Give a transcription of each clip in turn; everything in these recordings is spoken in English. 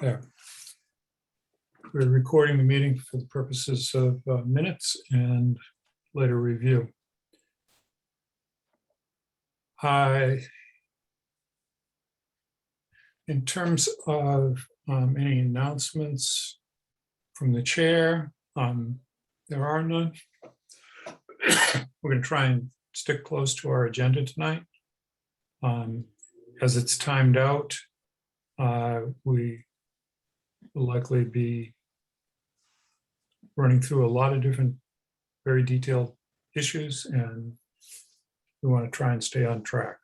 There. We're recording the meeting for the purposes of minutes and later review. In terms of any announcements from the chair, there are none. We're going to try and stick close to our agenda tonight. As it's timed out, we will likely be running through a lot of different, very detailed issues, and we want to try and stay on track.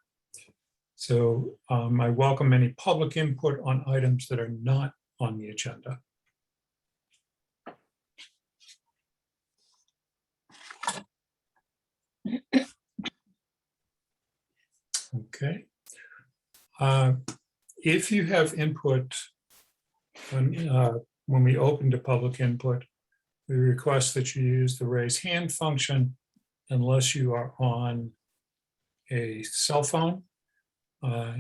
So I welcome any public input on items that are not on the agenda. Okay. If you have input when we open to public input, we request that you use the raise hand function unless you are on a cell phone,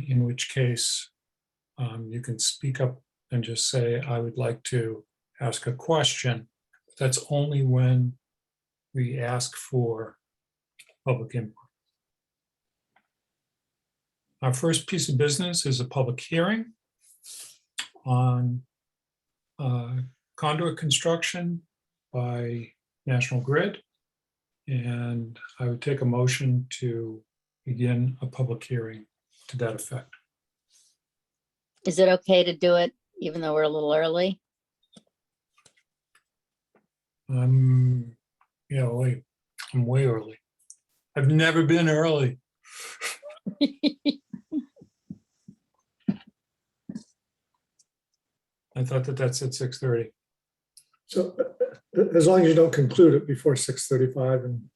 in which case you can speak up and just say, I would like to ask a question. That's only when we ask for public input. Our first piece of business is a public hearing on conduit construction by National Grid. And I would take a motion to begin a public hearing to that effect. Is it okay to do it even though we're a little early? I'm way early. I've never been early. I thought that's at 6:30. So as long as you don't conclude it before 6:35 and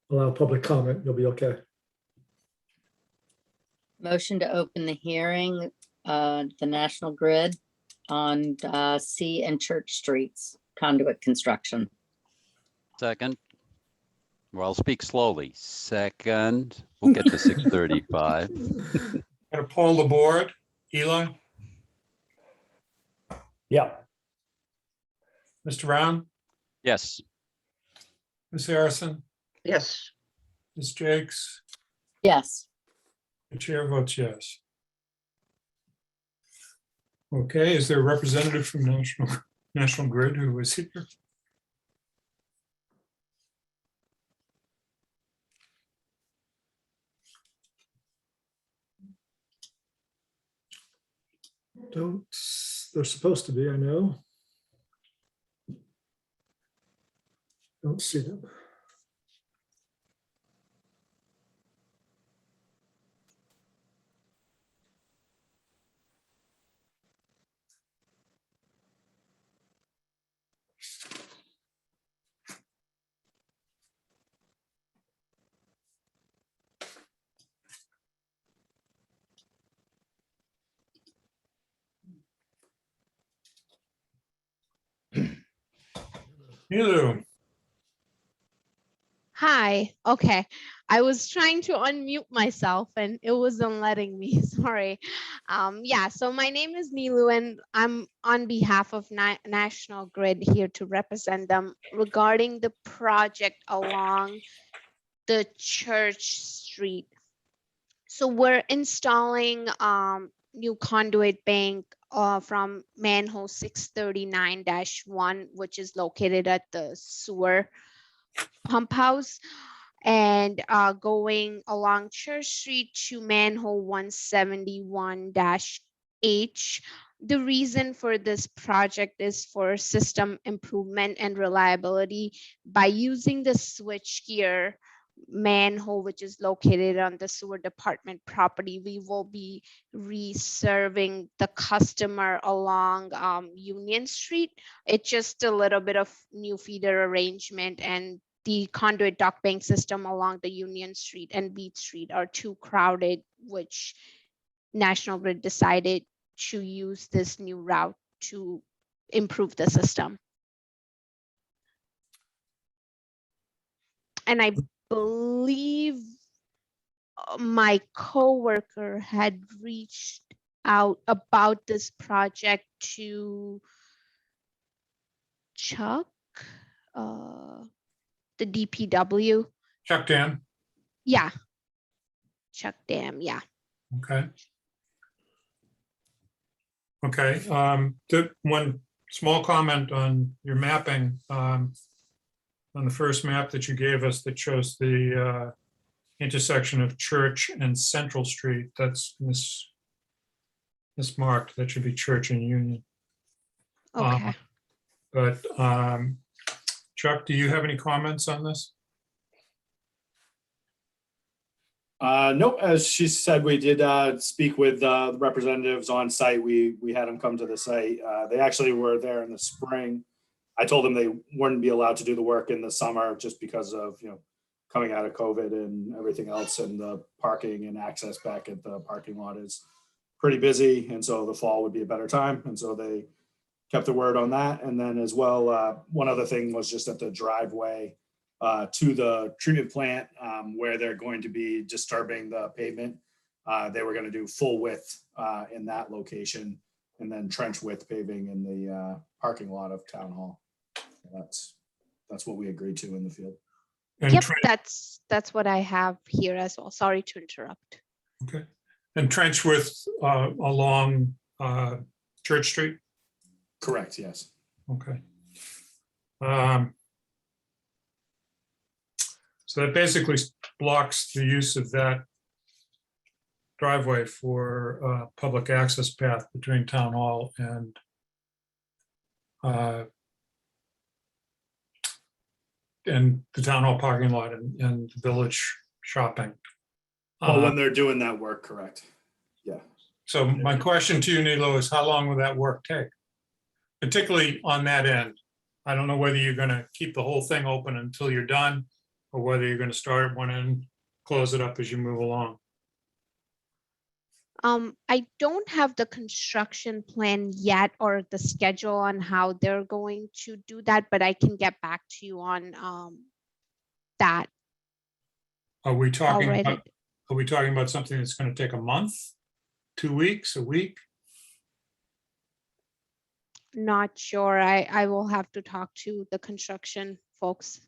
allow public comment, you'll be okay. Motion to open the hearing, the National Grid on C and Church Streets conduit construction. Second. Well, I'll speak slowly. Second. We'll get to 6:35. Gonna poll the board. Eli, Yeah, Mr. Brown, Yes. Ms. Harrison, Yes, Ms. Jakes, Yes, the chair votes yes. Okay, is there a representative from National Grid who is here? They're supposed to be, I know. Don't see them. Hello. Hi. Okay. I was trying to unmute myself and it wasn't letting me. Sorry. Yeah, so my name is Nilu and I'm on behalf of National Grid here to represent them regarding the project along the Church Street. So we're installing new conduit bank from manhole 639-1, which is located at the sewer pump house, and going along Church Street to manhole 171-H. The reason for this project is for system improvement and reliability. By using the switchgear manhole, which is located on the sewer department property, we will be reserving the customer along Union Street. It's just a little bit of new feeder arrangement, and the conduit dock bank system along the Union Street and Beach Street are too crowded, which National Grid decided to use this new route to improve the system. And I believe my coworker had reached out about this project to Chuck, the DPW. Chuck Dan, Yeah, Chuck Dam. Yeah. okay. Okay, one small comment on your mapping, on the first map that you gave us that shows the intersection of Church and Central Street, that's mismarked, that should be Church and Union. Okay. But Chuck, do you have any comments on this? Nope, as she said, we did speak with the representatives on site. We had them come to the site. They actually were there in the spring. I told them they wouldn't be allowed to do the work in the summer just because of, coming out of COVID and everything else, and the parking and access back at the parking lot is pretty busy. And so the fall would be a better time. And so they kept the word on that. And then as well, one other thing was just at the driveway to the treatment plant where they're going to be disturbing the pavement. They were going to do full width in that location and then trench width paving in the parking lot of Town Hall. That's what we agreed to in the field. And Yep, Trent- that's what I have here as well. Sorry to interrupt. Okay, and trench width along Church Street? Correct, yes. Okay. So that basically blocks the use of that driveway for public access path between Town Hall and the Town Hall parking lot and the village shopping. Well, when they're doing that work, correct. Yeah. So my question to you, Nilo, is how long will that work take? Particularly on that end. I don't know whether you're going to keep the whole thing open until you're done, or whether you're going to start at one end, close it up as you move along. I don't have the construction plan yet or the schedule on how they're going to do that, but I can get back to you on that Are we talking already. about, are we talking about something that's going to take a month, 2 weeks, a week? Not sure. I will have to talk to the construction folks.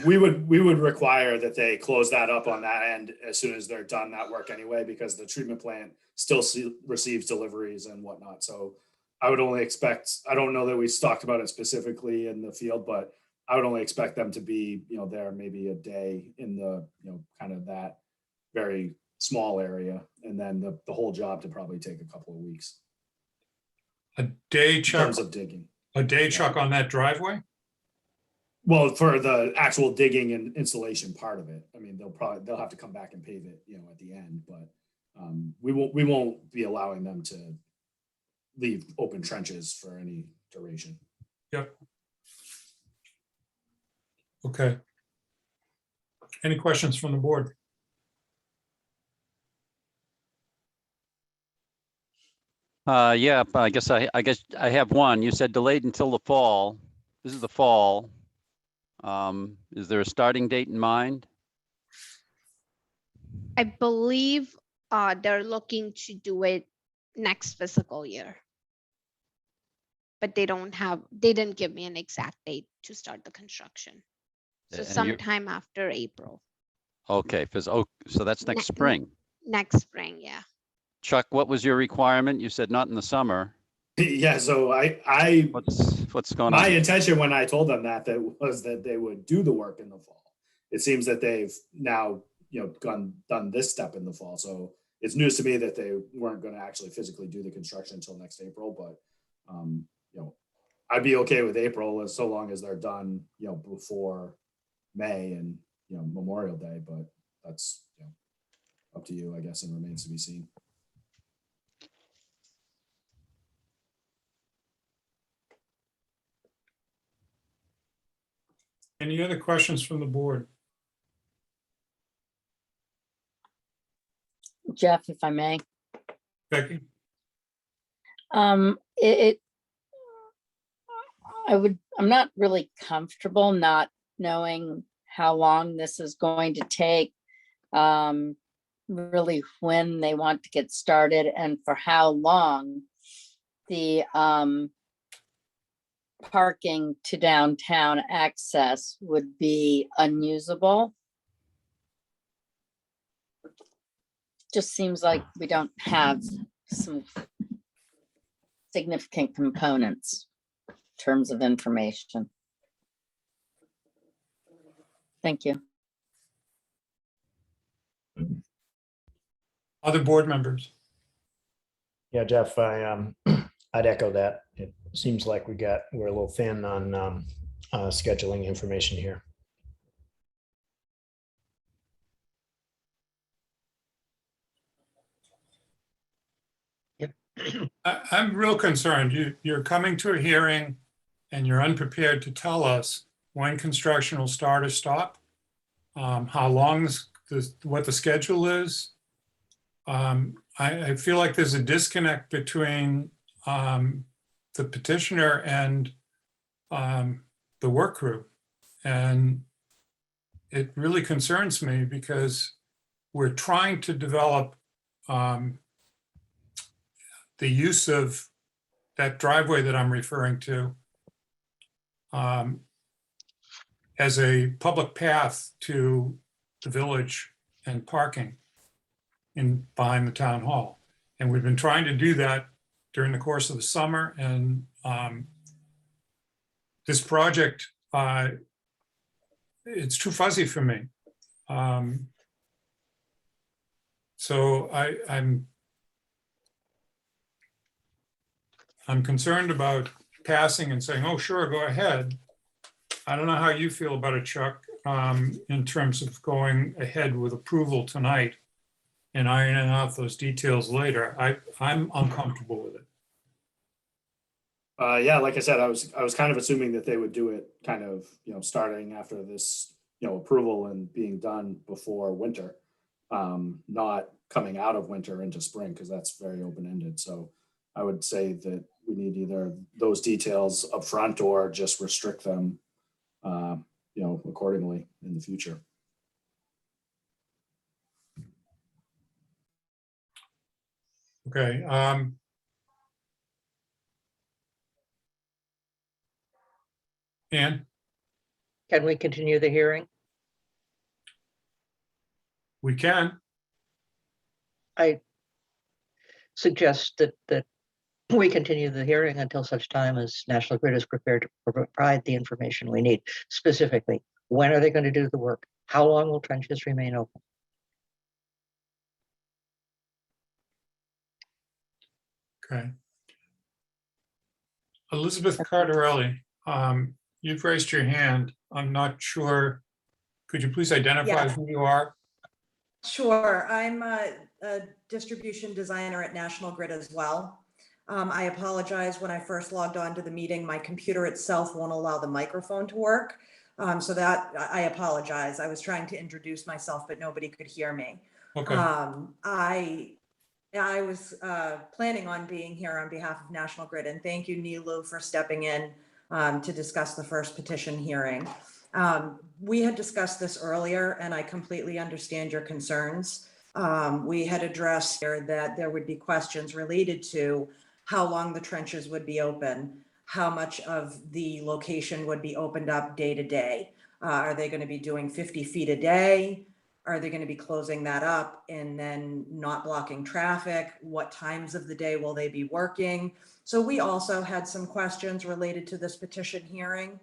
We would require that they close that up on that end as soon as they're done that work anyway, because the treatment plant still receives deliveries and whatnot. So I would only expect, I don't know that we talked about it specifically in the field, but I would only expect them to be, there maybe a day in the, kind of that very small area. And then the whole job to probably take a couple of weeks A day, in Chuck, terms of digging. a day, Chuck, on that driveway? Well, for the actual digging and installation part of it, I mean, they'll have to come back and pave it, at the end, but we won't be allowing them to leave open trenches for any duration. Yep. Okay. Any questions from the board? Yeah, I guess I have one. You said delayed until the fall. This is the fall. Is there a starting date in mind? I believe they're looking to do it next fiscal year. But they didn't give me an exact date to start the construction. So And you're- sometime after April, Okay, so that's next Ne- spring. next spring, yeah. Chuck, what was your requirement? You said not in the summer. Yeah, so What's going my on? intention when I told them that was that they would do the work in the fall. It seems that they've now, done this step in the fall. So it's news to me that they weren't going to actually physically do the construction until next April, but I'd be okay with April as so long as they're done, before May and, Memorial Day, but that's, up to you, I guess, and remains to be seen. Any other questions from the board? Jeff, if I may. Becky? I'm not really comfortable not knowing how long this is going to take. really when they want to get started and for how long the parking to downtown access would be unusable. Just seems like we don't have some significant components in terms of information. Thank you. Other board members? Yeah, Jeff, I'd echo that. It seems like we're a little thin on scheduling information here. I'm real concerned. You're coming to a hearing and you're unprepared to tell us when construction will start or stop, how long what the schedule is. I feel like there's a disconnect between the petitioner and the work group. And it really concerns me because we're trying to develop the use of that driveway that I'm referring to as a public path to the village and parking behind the town hall. And we've been trying to do that during the course of the summer. And this project, it's too fuzzy for me. So I'm concerned about passing and saying, oh, sure, go ahead. I don't know how you feel about it, Chuck, in terms of going ahead with approval tonight and ironing out those details later. I'm uncomfortable with it. Yeah, like I said, I was kind of assuming that they would do it kind of, starting after this, approval and being done before winter, not coming out of winter into spring, because that's very open-ended. So I would say that we need either those details up front or just restrict them, accordingly in the future. Okay. Ann, Can we continue the hearing? we can. I suggest that we continue the hearing until such time as National Grid is prepared to provide the information we need. Specifically, when are they going to do the work? How long will trenches remain open? Okay. Elizabeth Cardarelli, you've raised your hand. I'm not sure. Could you please identify Yeah. who you are? Sure, I'm a distribution designer at National Grid as well. I apologize, when I first logged on to the meeting, my computer itself won't allow the microphone to work. So that, I apologize. I was trying to introduce myself, but nobody could hear me. Okay. I was planning on being here on behalf of National Grid, and thank you, Nilu, for stepping in to discuss the first petition hearing. We had discussed this earlier, and I completely understand your concerns. We had addressed here that there would be questions related to how long the trenches would be open, how much of the location would be opened up day to day. Are they going to be doing 50 feet a day? Are they going to be closing that up and then not blocking traffic? What times of the day will they be working? So we also had some questions related to this petition hearing.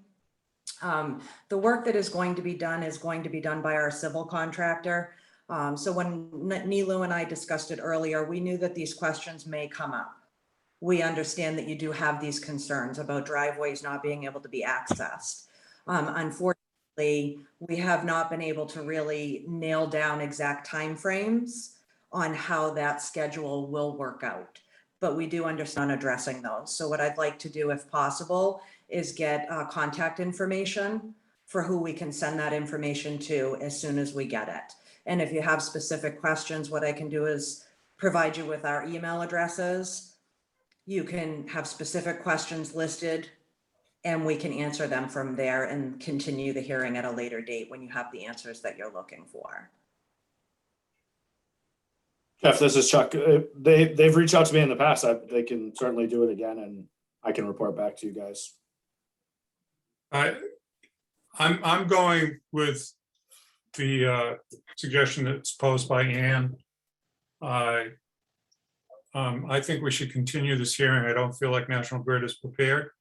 The work that is going to be done by our civil contractor. So when Nilu and I discussed it earlier, we knew that these questions may come up. We understand that you do have these concerns about driveways not being able to be accessed. Unfortunately, we have not been able to really nail down exact timeframes on how that schedule will work out, but we do understand addressing those. So what I'd like to do, if possible, is get contact information for who we can send that information to as soon as we get it. And if you have specific questions, what I can do is provide you with our email addresses. You can have specific questions listed and we can answer them from there and continue the hearing at a later date when you have the answers that you're looking for. Jeff, this is Chuck. They've reached out to me in the past. They can certainly do it again, and I can report back to you guys. I'm going with the suggestion that's posed by Ann. I think we should continue this hearing. I don't feel like National Grid is prepared.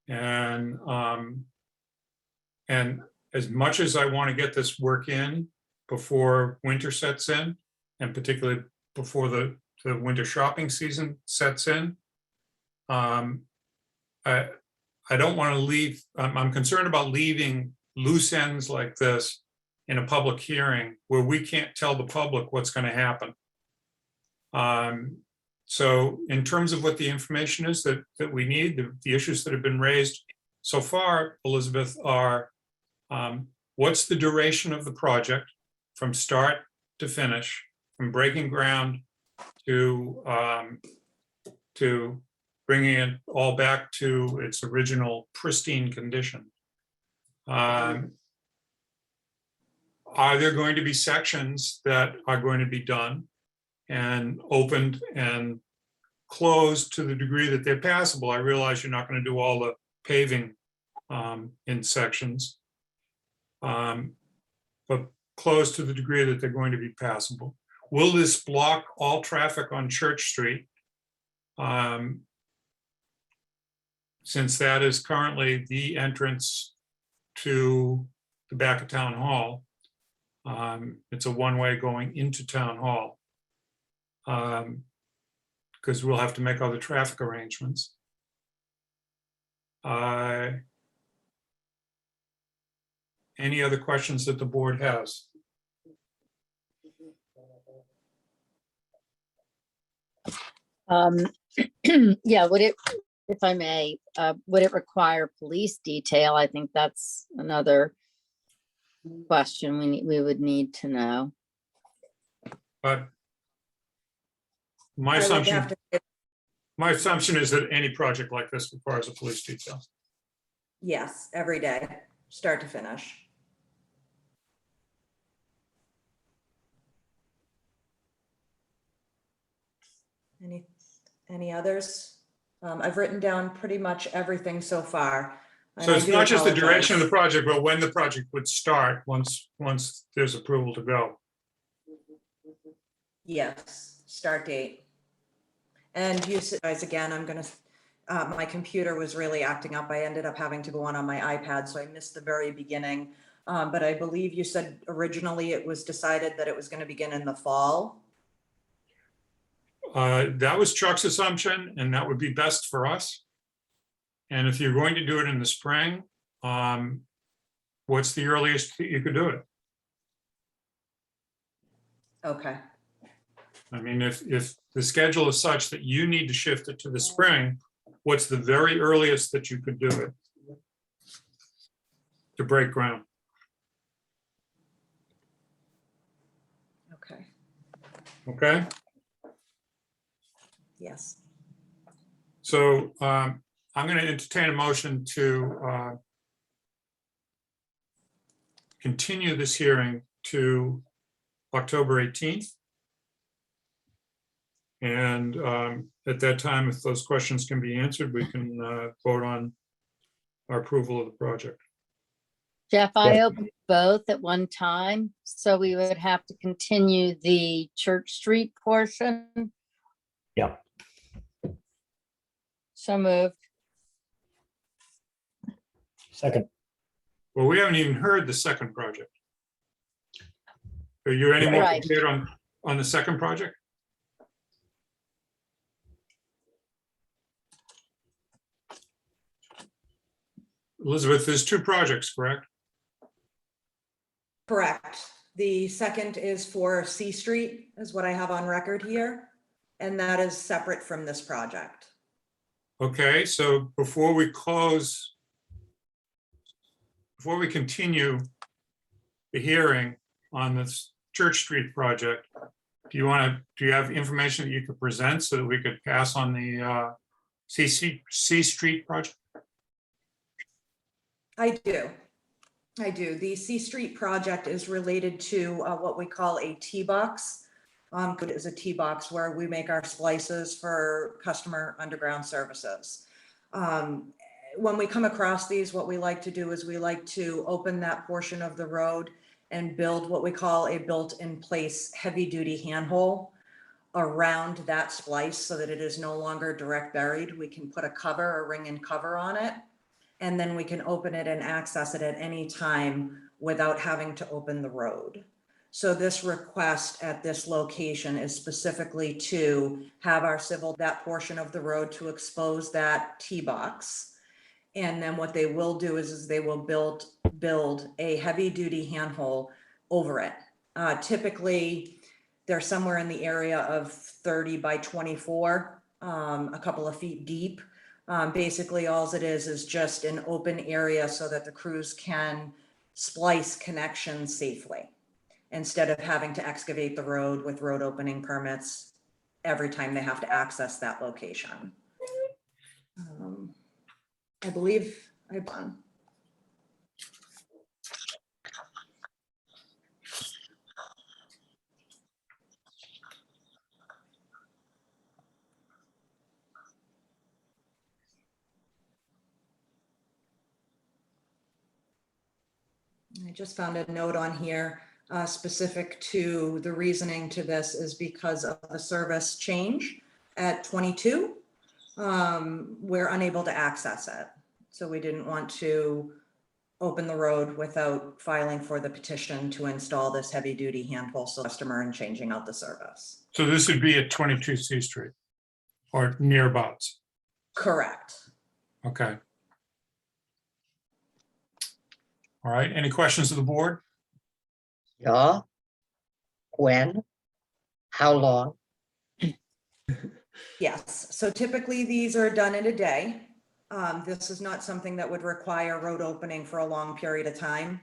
And as much as I want to get this work in before winter sets in, and particularly before the winter shopping season sets in, I don't want to leave, I'm concerned about leaving loose ends like this in a public hearing where we can't tell the public what's going to happen. So in terms of what the information is that we need, the issues that have been raised so far, Elizabeth, are what's the duration of the project from start to finish, from breaking ground to bringing it all back to its original pristine condition. Are there going to be sections that are going to be done and opened and closed to the degree that they're passable? I realize you're not going to do all the paving in sections, but closed to the degree that they're going to be passable. Will this block all traffic on Church Street? Since that is currently the entrance to the back of Town Hall. It's a one-way going into Town Hall. Because we'll have to make other traffic arrangements. Any other questions that the board has? Yeah, would it, if I may, would it require police detail? I think that's another question we would need to know. But my I would assumption, have to- my assumption is that any project like this requires a police detail. Yes, every day, start to finish. Any others? I've written down pretty much everything so far. and So I it's do not just the duration of the apologize. project, but when the project would start once there's approval to go. Yes, start date. And you guys, again, I'm gonna, my computer was really acting up. I ended up having to go on my iPad, so I missed the very beginning. But I believe you said originally it was decided that it was gonna begin in the fall. That was Chuck's assumption, and that would be best for us. And if you're going to do it in the spring, what's the earliest that you could do it? Okay, I mean, if the schedule is such that you need to shift it to the spring, what's the very earliest that you could do it? To break ground. okay, Okay, yes. so I'm going to entertain a motion to continue this hearing to October 18th. And at that time, if those questions can be answered, we can vote on our approval of the project. Jeff, I opened both at one time, so we would have to continue the Church Street portion. Yeah. So moved. Second. Well, we haven't even heard the second project. Are you any more Right. prepared on the second project? Elizabeth, there's two projects, correct? Correct. The second is for C Street, is what I have on record here. And that is separate from this project. Okay, so before we continue the hearing on this Church Street project, do you have information that you could present so that we could pass on the C Street project? I do. The C Street project is related to what we call a T-box. It is a tee box where we make our splices for customer underground services. When we come across these, what we like to do is we like to open that portion of the road and build what we call a built-in-place heavy-duty handhole around that splice so that it is no longer direct buried. We can put a cover, a ring and cover on it, and then we can open it and access it at any time without having to open the road. So this request at this location is specifically to have our civil that portion of the road to expose that tee box. And then what they will do is they will build a heavy duty handhole over it. Typically, they're somewhere in the area of 30 by 24, a couple of feet deep. Basically, all it is just an open area so that the crews can splice connections safely instead of having to excavate the road with road opening permits every time they have to access that location. I believe I've done. I just found a note on here specific to the reasoning to this is because of the service change at 22. We're unable to access it. So we didn't want to open the road without filing for the petition to install this heavy duty handhole so customer and changing out the service. So this would be at 22 C Street or nearabouts. Correct. Okay. All right. Any questions of the board? Yeah. When? How long? Yes. So typically these are done in a day. This is not something that would require road opening for a long period of time.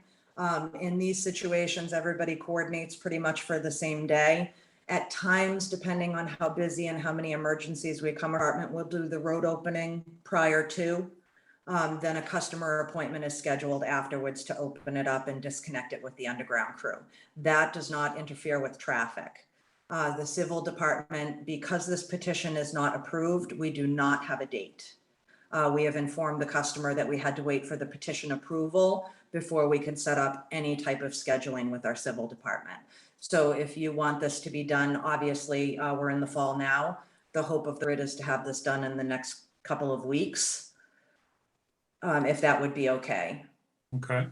In these situations, everybody coordinates pretty much for the same day. At times, depending on how busy and how many emergencies we come apartment, we'll do the road opening prior to. Then a customer appointment is scheduled afterwards to open it up and disconnect it with the underground crew. That does not interfere with traffic. The civil department, because this petition is not approved, we do not have a date. We have informed the customer that we had to wait for the petition approval before we could set up any type of scheduling with our civil department. So if you want this to be done, obviously we're in the fall now. The hope of the grid is to have this done in the next couple of weeks. If that would be okay. Okay.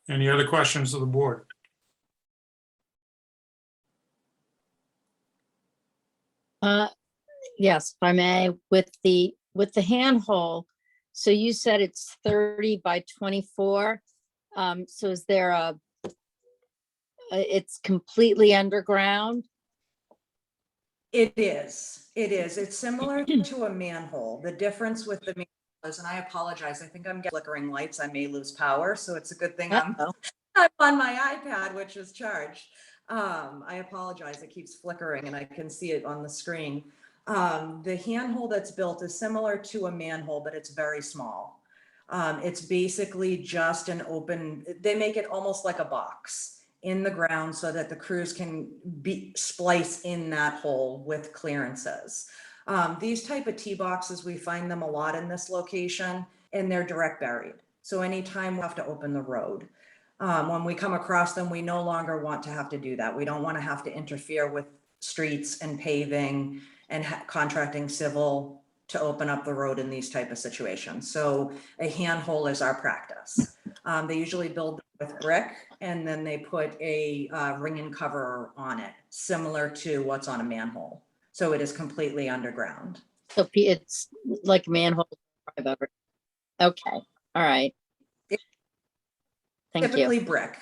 Any other questions of the board? Yes, if I may, with the handhole. So you said it's 30 by 24. So is there it's completely underground? It is. It's similar to a manhole. The difference with the manhole is, and I apologize, I think I'm getting flickering lights. I may lose power. So it's a good thing I'm on my iPad, which is charged. I apologize. It keeps flickering and I can see it on the screen. The handhole that's built is similar to a manhole, but it's very small. It's basically just an open, they make it almost like a box in the ground so that the crews can splice in that hole with clearances. These type of tee boxes, we find them a lot in this location and they're direct buried. So anytime we have to open the road, when we come across them, we no longer want to have to do that. We don't want to have to interfere with streets and paving and contracting civil to open up the road in these type of situations. So a handhole is our practice. They usually build with brick and then they put a ring and cover on it, similar to what's on a manhole. So it is completely underground. So it's like manhole. Okay, all right. Thank you. Typically brick.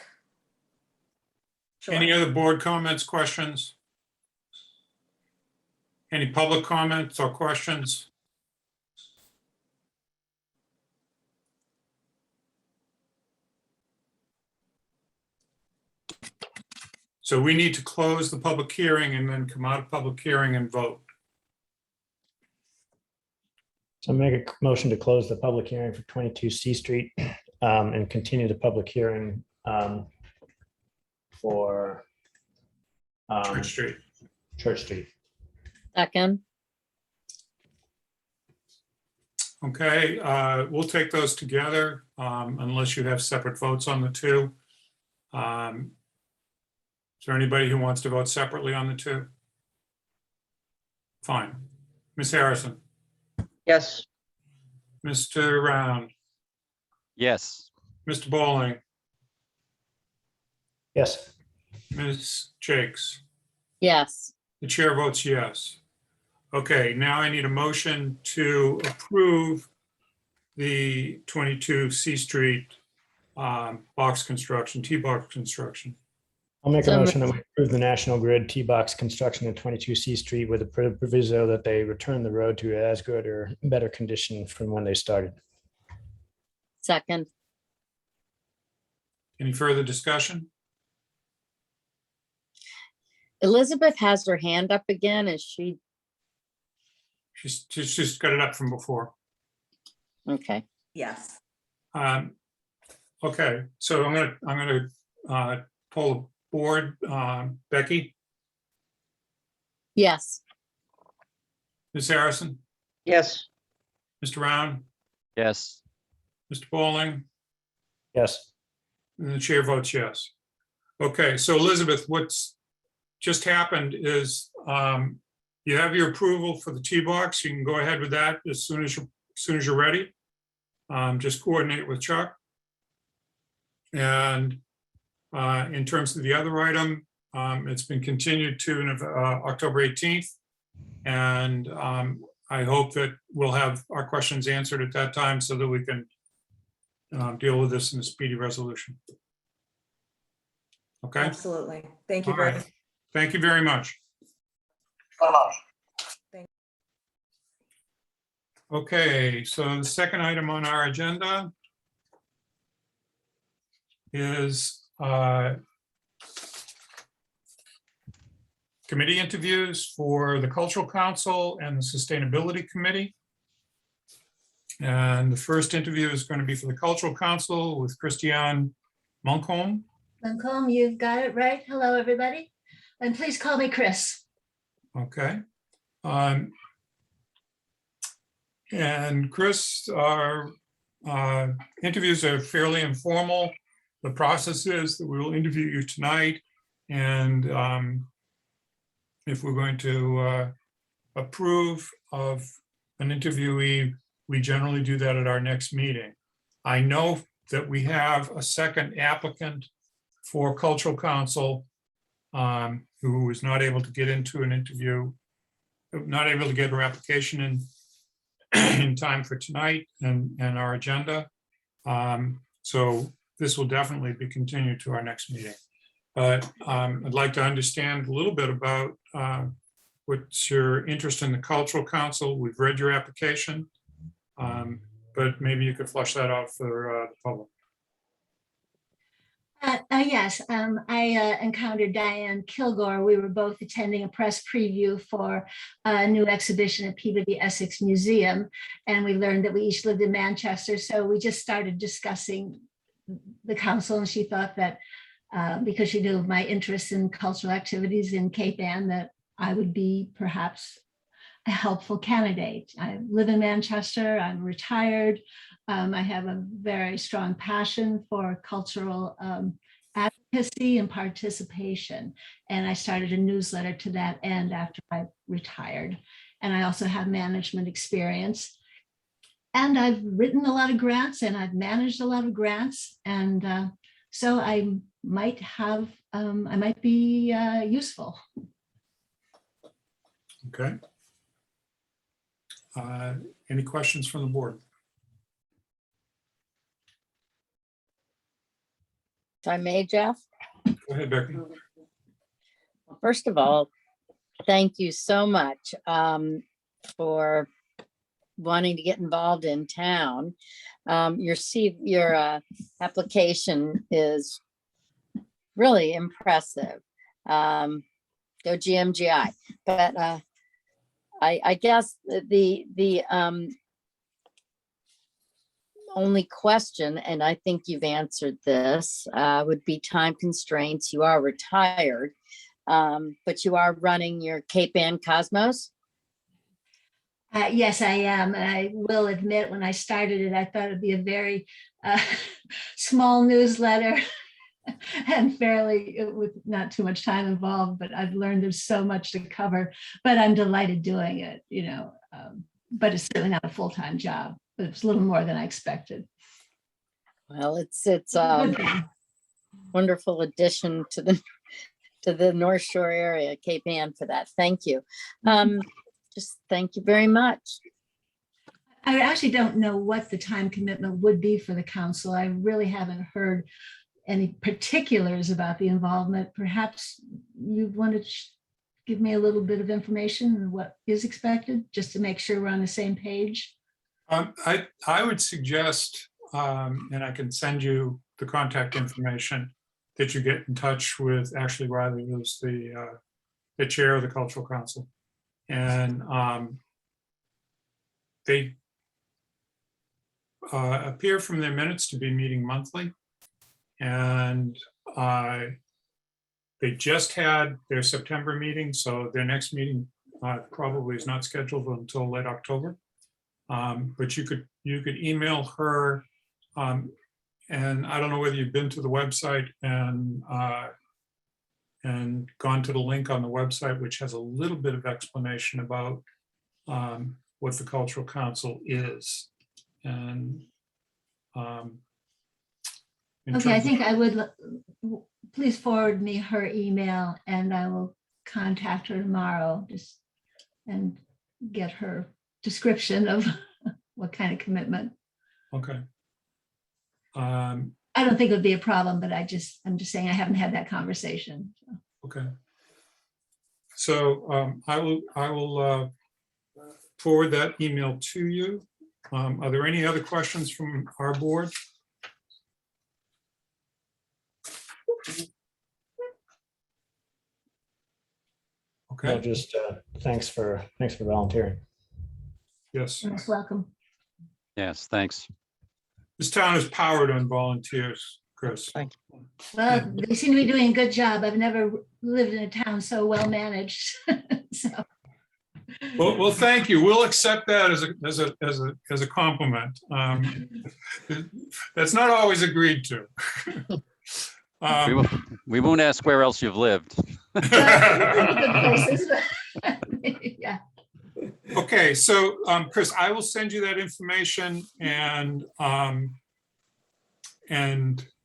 Sure. Any other board comments, questions? Any public comments or questions? So we need to close the public hearing and then come out of public hearing and vote. So make a motion to close the public hearing for 22 C Street and continue the public hearing for Church Street. Church Street. Second, Okay, we'll take those together, unless you have separate votes on the two. Is there anybody who wants to vote separately on the two? Fine. Ms. Harrison, Yes, Mr. Round, Yes. Mr. Bowling, Yes. Ms. Jakes. yes, The chair votes yes. Okay, now I need a motion to approve the 22 C Street box construction, T-box construction. I'll make a So motion that we approve the National Grid T-box construction at 22 C Street with a proviso that they return the road to as good or better condition from when they started. second, Any further discussion? Elizabeth has her hand up again. Is she, She's just got it up from before. okay, Yes. Okay, so I'm gonna pull the board. Becky, yes, Ms. Harrison, yes, Mr. Round, Yes. Mr. Bowling, Yes. and the chair votes yes. Okay, so Elizabeth, what's just happened is you have your approval for the T-box. You can go ahead with that as soon as you're ready. Just coordinate with Chuck. And in terms of the other item, it's been continued to October 18th. And I hope that we'll have our questions answered at that time so that we can deal with this in a speedy resolution. Okay, Absolutely. Thank you all very right. Thank you very much. Okay, so the second item on our agenda is committee interviews for the Cultural Council and the Sustainability Committee. And the first interview is going to be for the Cultural Council with Christiane Monkholm. Lancome, you've got it right. Hello, everybody. And please call me Chris. Okay. And Chris, our interviews are fairly informal. The process is that we will interview you tonight, and if we're going to approve of an interviewee, we generally do that at our next meeting. I know that we have a second applicant for Cultural Council who was not able to get into an interview, not able to get her application in time for tonight and our agenda. So this will definitely be continued to our next meeting. But I'd like to understand a little bit about what's your interest in the Cultural Council. We've read your application, but maybe you could flesh that out for the public. Yes, I encountered Diane Kilgore. We were both attending a press preview for a new exhibition at Peabody Essex Museum, and we learned that we each lived in Manchester. So we just started discussing the council, and she thought that because she knew of my interest in cultural activities in Cape Ann, that I would be perhaps a helpful candidate. I live in Manchester, I'm retired. I have a very strong passion for cultural advocacy and participation. And I started a newsletter to that end after I retired. And I also have management experience. And I've written a lot of grants and I've managed a lot of grants. And so I might be useful. Okay. Any questions from the board? if I may, Jeff. Go ahead, Becky. First of all, thank you so much for wanting to get involved in town. Your application is really impressive. Go GMGI. But I guess the only question, and I think you've answered this, would be time constraints. You are retired. But you are running your Cape Ann Cosmos? Yes, I am. And I will admit, when I started it, I thought it'd be a very small newsletter and fairly with not too much time involved, but I've learned there's so much to cover, but I'm delighted doing it, but it's certainly not a full-time job, but it's a little more than I expected. Well, it's wonderful addition to the North Shore area, Cape Ann, for that. Thank you. Just thank you very much. I actually don't know what the time commitment would be for the council. I really haven't heard any particulars about the involvement. Perhaps you want to give me a little bit of information on what is expected, just to make sure we're on the same page. I would suggest, and I can send you the contact information, that you get in touch with Ashley Riley, who's the chair of the Cultural Council. And they appear from their minutes to be meeting monthly. And they just had their September meeting, so their next meeting probably is not scheduled until late October. But you could email her, and I don't know whether you've been to the website and gone to the link on the website, which has a little bit of explanation about what the Cultural Council is. And okay, I think I would, please forward me her email and I will contact her tomorrow and get her description of what kind of commitment. Okay. I don't think it would be a problem, but I'm just saying I haven't had that conversation. Okay. So I will forward that email to you. Are there any other questions from our board? No, Okay, just thanks for volunteering. yes. You're most welcome. Yes, thanks. This town is powered on volunteers, Chris. Well, they seem to be doing a good job. I've never lived in a town so well managed. So. Well, thank you. We'll accept that as a compliment. That's not always agreed to. We won't ask where else you've lived. Good places. Yeah. Okay, so Chris, I will send you that information, and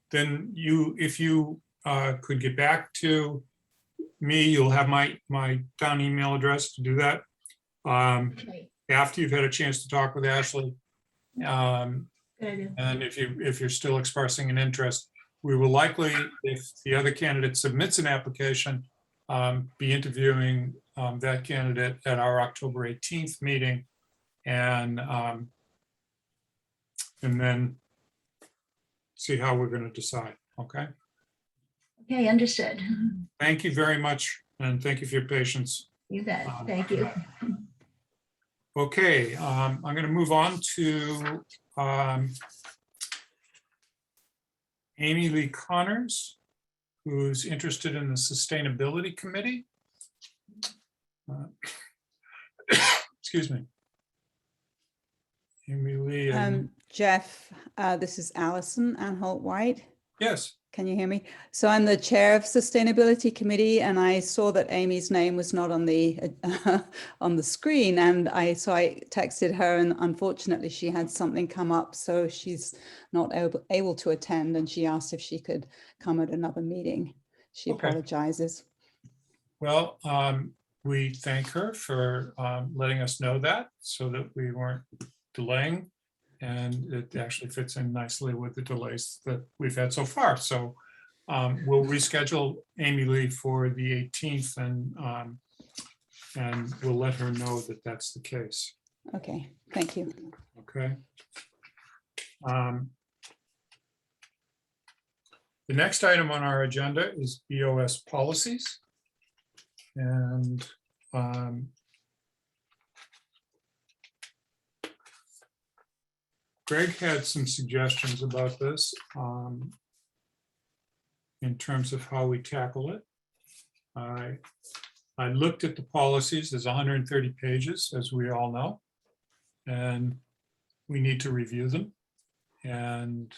then if you could get back to me, you'll have my town email address to do that. Okay. After you've had a chance to talk with Ashley, Good idea. and if you're still expressing an interest, we will likely, if the other candidate submits an application, be interviewing that candidate at our October 18th meeting, and then see how we're going to decide. Okay. Okay, understood. Thank you very much, and thank you for your patience. You bet. Thank you. Okay, I'm going to move on to Amy Lee Connors, who's interested in the Sustainability Committee. Excuse me. Amy Lee. Jeff, this is Alison Anholt White. Yes. Can you hear me? So I'm the chair of Sustainability Committee, and I saw that Amy's name was not on the on the screen, and I texted her, and unfortunately she had something come up, so she's not able to attend, and she asked if she could come at another meeting. She apologizes. Well, we thank her for letting us know that, so that we weren't delaying. And it actually fits in nicely with the delays that we've had so far. So we'll reschedule Amy Lee for the 18th, and we'll let her know that that's the case. Okay, thank you. Okay. The next item on our agenda is BOS policies. And Greg had some suggestions about this in terms of how we tackle it. I looked at the policies. There's 130 pages, as we all know. And we need to review them and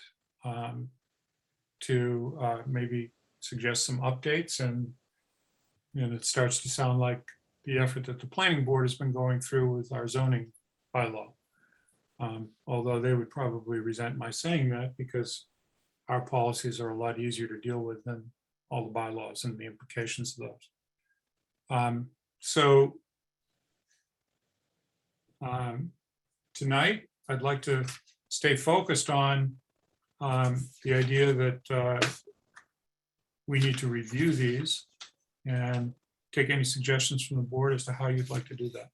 to maybe suggest some updates. And it starts to sound like the effort that the planning board has been going through with our zoning bylaw. Although they would probably resent my saying that because our policies are a lot easier to deal with than all the bylaws and the implications of those. Tonight, I'd like to stay focused on the idea that we need to review these and take any suggestions from the board as to how you'd like to do that.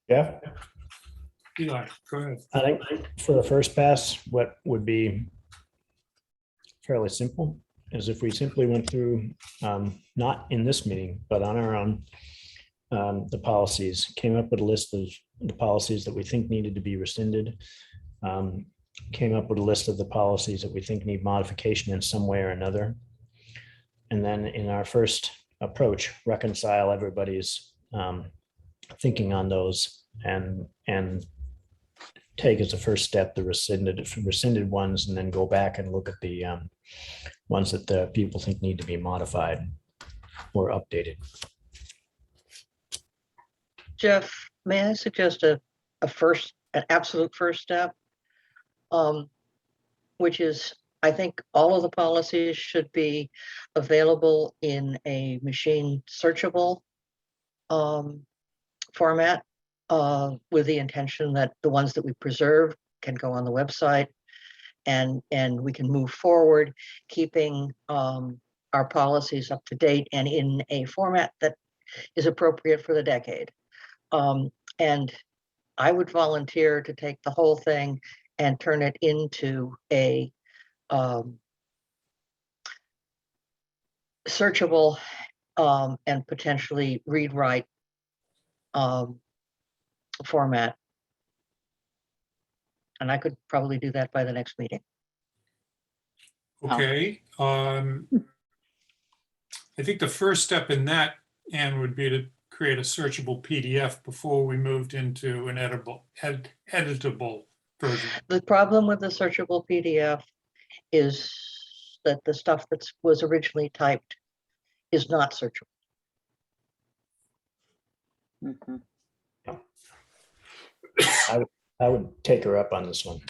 Yeah, Eli, go ahead. I think for the first pass, what would be fairly simple is if we simply went through, not in this meeting, but on our own, the policies, came up with a list of the policies that we think needed to be rescinded, came up with a list of the policies that we think need modification in some way or another. And then in our first approach, reconcile everybody's thinking on those and take as a first step the rescinded ones, and then go back and look at the ones that the people think need to be modified or updated. Jeff, may I suggest an absolute first step? Which is, I think all of the policies should be available in a machine searchable format, with the intention that the ones that we preserve can go on the website, and we can move forward, keeping our policies up to date and in a format that is appropriate for the decade. And I would volunteer to take the whole thing and turn it into a searchable and potentially read-write format. And I could probably do that by the next meeting. Okay. I think the first step in that, Anne, would be to create a searchable PDF before we moved into an editable version. The problem with the searchable PDF is that the stuff that was originally typed is not searchable. Mhm. I would take her up on this one.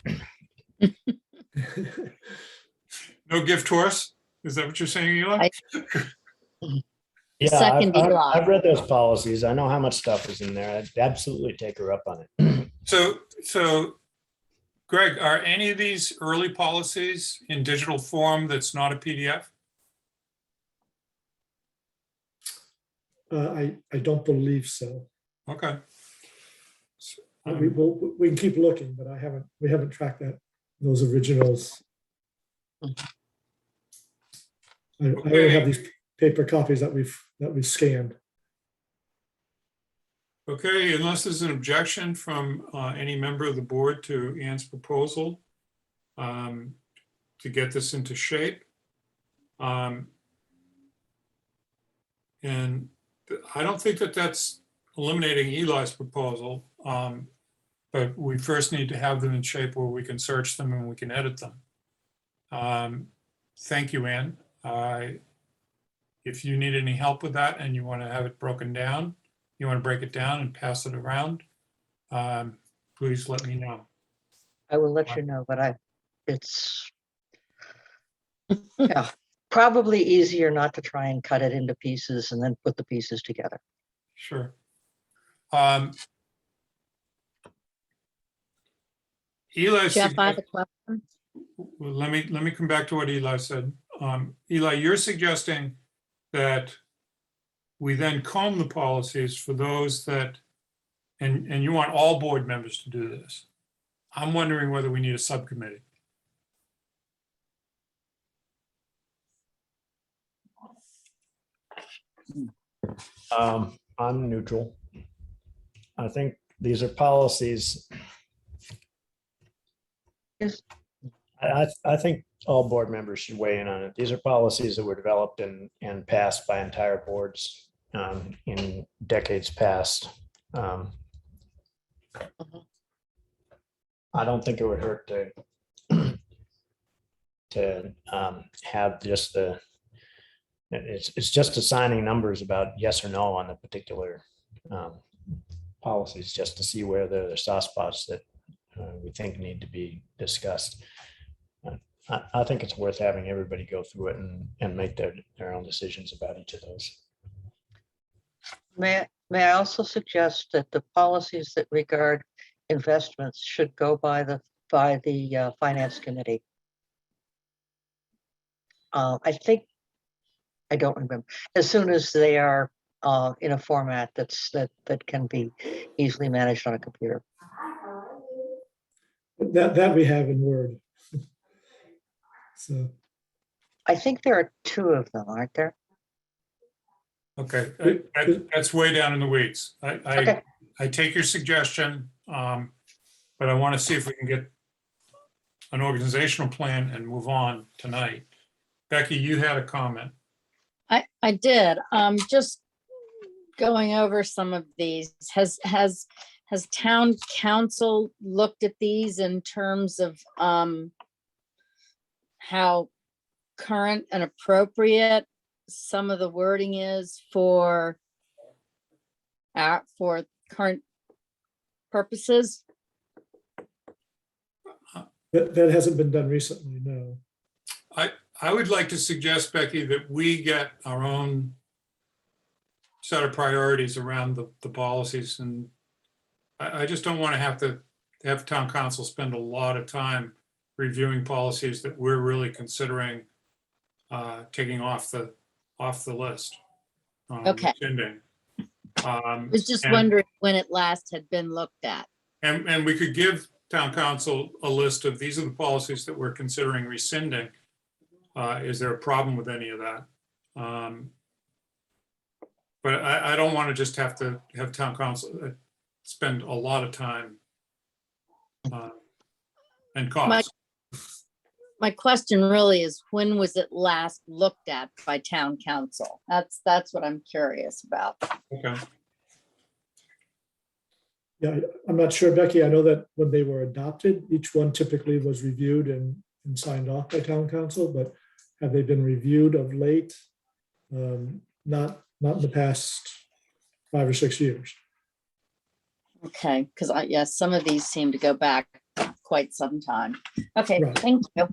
No gift horse? Is that what you're saying, Eli? Yeah, Second Eli. I've read those policies. I know how much stuff is in there. I'd absolutely take her up on it. So Greg, are any of these early policies in digital form that's not a PDF? I don't believe so. Okay. We can keep looking, but we haven't tracked those originals. I only have these paper copies that we've scanned. Okay, unless there's an objection from any member of the board to Ann's proposal to get this into shape. And I don't think that that's eliminating Eli's proposal, but we first need to have them in shape where we can search them and we can edit them. Thank you, Ann. If you need any help with that and you want to have it broken down, you want to break it down and pass it around, please let me know. I will let you know, but it's yeah, probably easier not to try and cut it into pieces and then put the pieces together. Sure. Eli, Jeff, I have a question. let me come back to what Eli said. Eli, you're suggesting that we then comb the policies for those that, and you want all board members to do this. I'm wondering whether we need a subcommittee. I'm neutral. I think these are policies. Yes. I think all board members should weigh in on it. These are policies that were developed and passed by entire boards in decades past. I don't think it would hurt to have just it's just assigning numbers about yes or no on the particular policies, just to see where there are soft spots that we think need to be discussed. I think it's worth having everybody go through it and make their own decisions about each of those. May I also suggest that the policies that regard investments should go by the finance committee? I think, I don't remember, as soon as they are in a format that can be easily managed on a computer. That we have in Word. So, I think there are 2 of them, aren't there? Okay, that's way down in the weeds. Okay. I take your suggestion, but I want to see if we can get an organizational plan and move on tonight. Becky, you had a comment. I did. Just going over some of these. Has town council looked at these in terms of how current and appropriate some of the wording is for current purposes? that hasn't been done recently, no. I would like to suggest, Becky, that we get our own set of priorities around the policies, and I just don't want to have town council spend a lot of time reviewing policies that we're really considering taking off the list. Okay. Rescinding. I was just And- wondering when it last had been looked at. And we could give town council a list of, these are the policies that we're considering rescinding. Is there a problem with any of that? But I don't want to just have to have town council spend a lot of time and cost. My question really is, when was it last looked at by town council? That's what I'm curious about. Okay. Yeah, I'm not sure, Becky. I know that when they were adopted, each one typically was reviewed and signed off by town council, but have they been reviewed of late? Not in the past 5 or 6 years. Okay, because yes, some of these seem to go back quite some time. Okay, Right. thank you.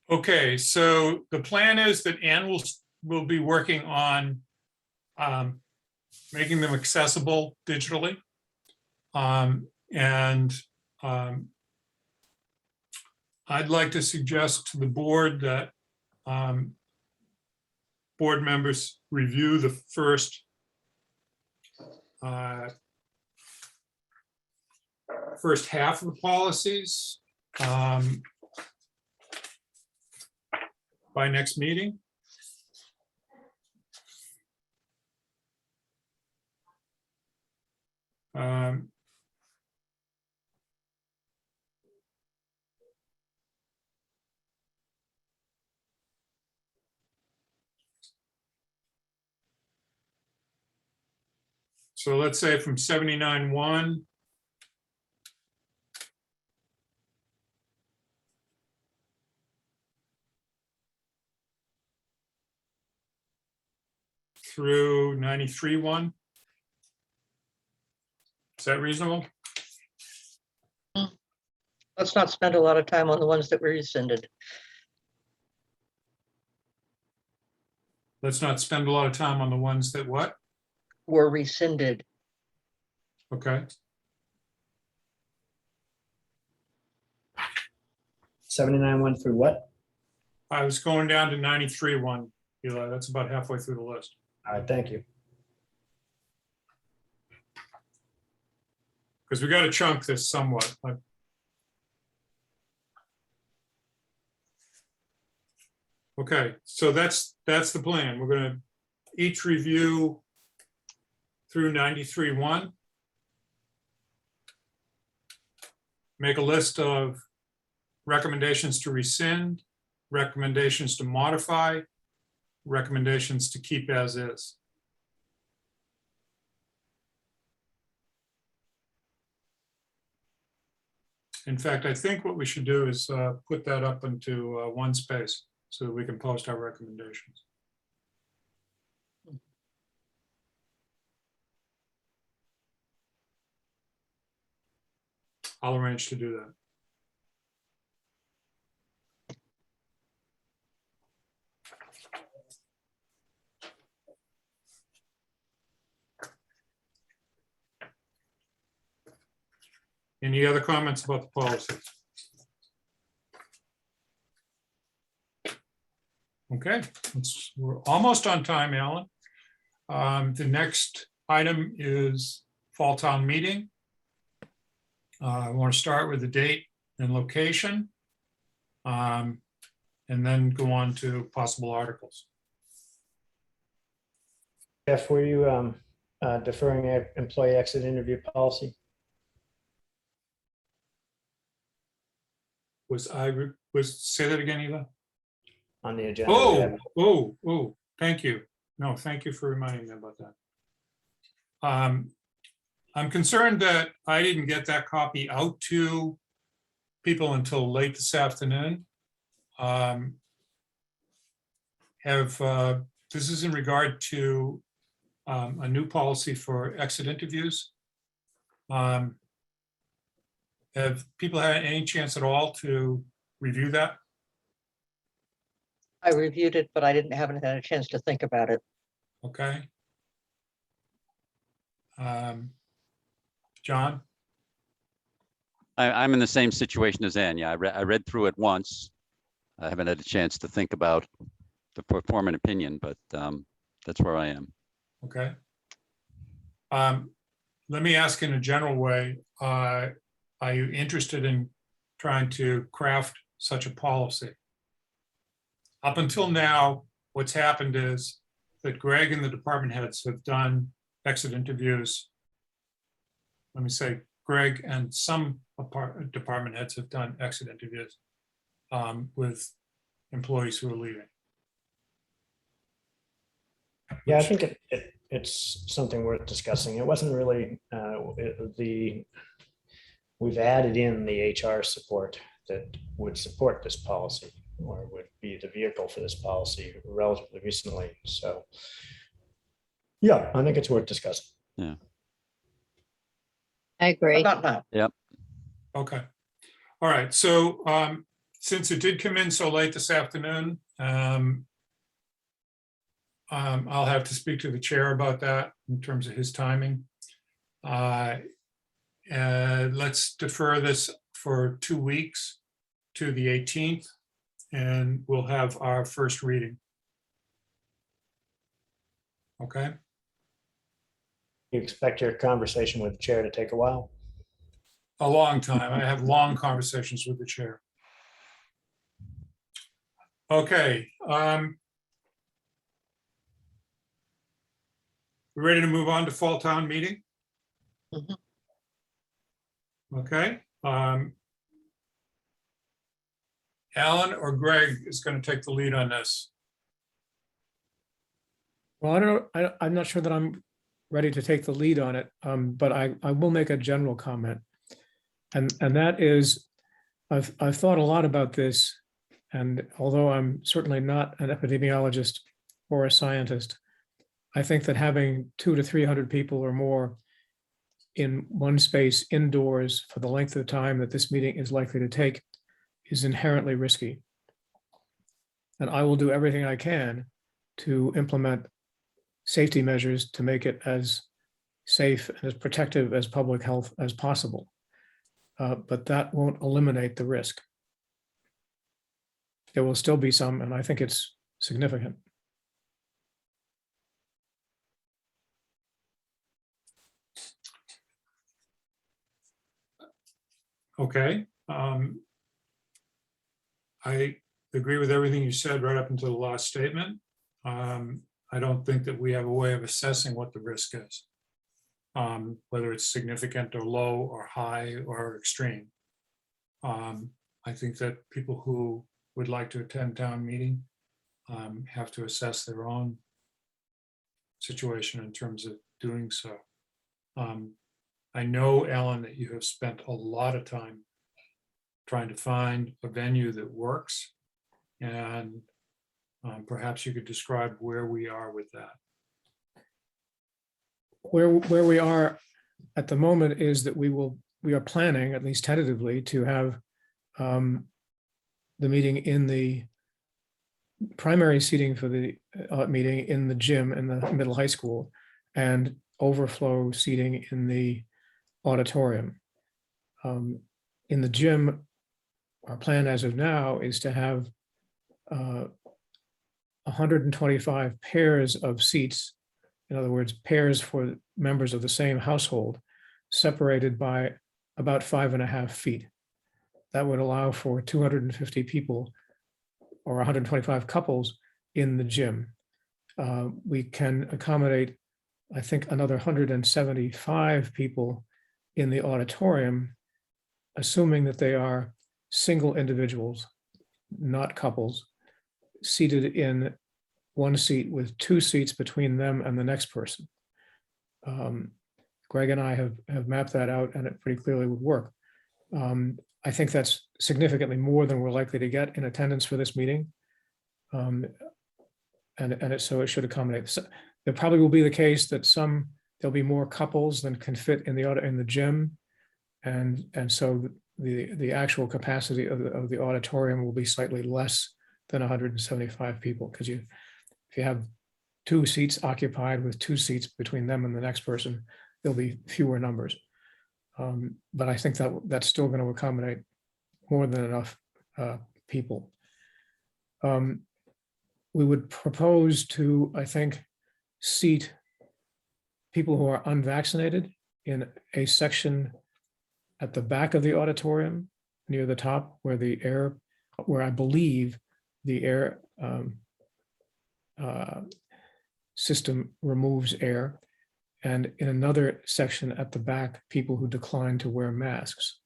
Okay, so the plan is that Ann will be working on making them accessible digitally. I'd like to suggest to the board that board members review the first half of the policies by next meeting. So let's say from 79-1 through 93-1. Is that reasonable? Let's not spend a lot of time on the ones that were rescinded. Let's not spend a lot of time on the ones that what? Were rescinded. Okay, 79-1 through what? I was going down to 93-1, Eli. That's about halfway through the list. All right, thank you. Because we got to chunk this somewhat. Okay, so that's the plan. We're going to each review through 93-1. Make a list of recommendations to rescind, recommendations to modify, recommendations to keep as is. In fact, I think what we should do is put that up into one space so that we can post our recommendations. I'll arrange to do that. Any other comments about the policy? Okay, we're almost on time, Alan. The next item is fall town meeting. I want to start with the date and location, and then go on to possible articles. Jeff, were you deferring employee exit interview policy? Say that again, Eva? On the agenda? we have- Oh, thank you. No, thank you for reminding me about that. I'm concerned that I didn't get that copy out to people until late this afternoon. This is in regard to a new policy for exit interviews. Have people had any chance at all to review that? I reviewed it, but I haven't had a chance to think about it. Okay. John? I'm in the same situation as Ann. Yeah, I read through it once. I haven't had a chance to think about to form an opinion, but that's where I am. Okay. Let me ask in a general way, are you interested in trying to craft such a policy? Up until now, what's happened is that Greg and the department heads have done exit interviews. Let me say, Greg and some department heads have done exit interviews with employees who are leaving. Yeah, I think it's something worth discussing. It wasn't really we've added in the HR support that would support this policy or would be the vehicle for this policy relatively recently. So yeah, I think it's worth discussing. Yeah. I agree. But not now. Okay. All right. So since it did come in so late this afternoon, I'll have to speak to the chair about that in terms of his timing. Let's defer this for 2 weeks to the 18th, and we'll have our first reading. Okay. You expect your conversation with the chair to take a while? A long time. I have long conversations with the chair. Okay. We ready to move on to fall town meeting? Mhm. Okay. Alan or Greg is going to take the lead on this. Well, I don't know. I'm not sure that I'm ready to take the lead on it, but I will make a general comment. And that is, I've thought a lot about this, and although I'm certainly not an epidemiologist or a scientist, I think that having 200 to 300 people or more in one space indoors for the length of time that this meeting is likely to take is inherently risky. And I will do everything I can to implement safety measures to make it as safe and as protective as public health as possible. But that won't eliminate the risk. There will still be some, and I think it's significant. Okay. I agree with everything you said right up until the last statement. I don't think that we have a way of assessing what the risk is, whether it's significant or low or high or extreme. I think that people who would like to attend town meeting have to assess their own situation in terms of doing so. I know, Ellen, that you have spent a lot of time trying to find a venue that works, and perhaps you could describe where we are with that. Where we are at the moment is that we are planning, at least tentatively, to have the meeting in the primary seating for the meeting in the gym in the middle high school, and overflow seating in the auditorium. In the gym, our plan as of now is to have 125 pairs of seats, in other words, pairs for members of the same household, separated by about 5.5 feet. That would allow for 250 people or 125 couples in the gym. We can accommodate, I think, another 175 people in the auditorium, assuming that they are single individuals, not couples, seated in one seat with 2 seats between them and the next person. Greg and I have mapped that out, and it pretty clearly would work. I think that's significantly more than we're likely to get in attendance for this meeting. So it should accommodate. So there probably will be the case that there'll be more couples than can fit in the gym. And so the actual capacity of the auditorium will be slightly less than 175 people, because if you have 2 seats occupied with 2 seats between them and the next person, there'll be fewer numbers. But I think that's still going to accommodate more than enough people. We would propose to, I think, seat people who are unvaccinated in a section at the back of the auditorium near the top, where I believe the air system removes air, and in another section at the back, people who decline to wear masks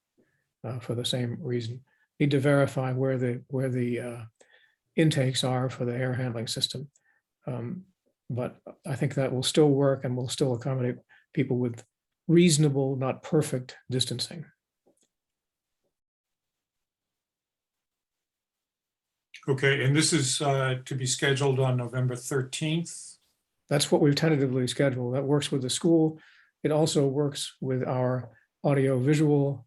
for the same reason. Need to verify where the intakes are for the air handling system. But I think that will still work and will still accommodate people with reasonable, not perfect distancing. Okay, and this is to be scheduled on November 13th. That's what we've tentatively scheduled. That works with the school. It also works with our audio-visual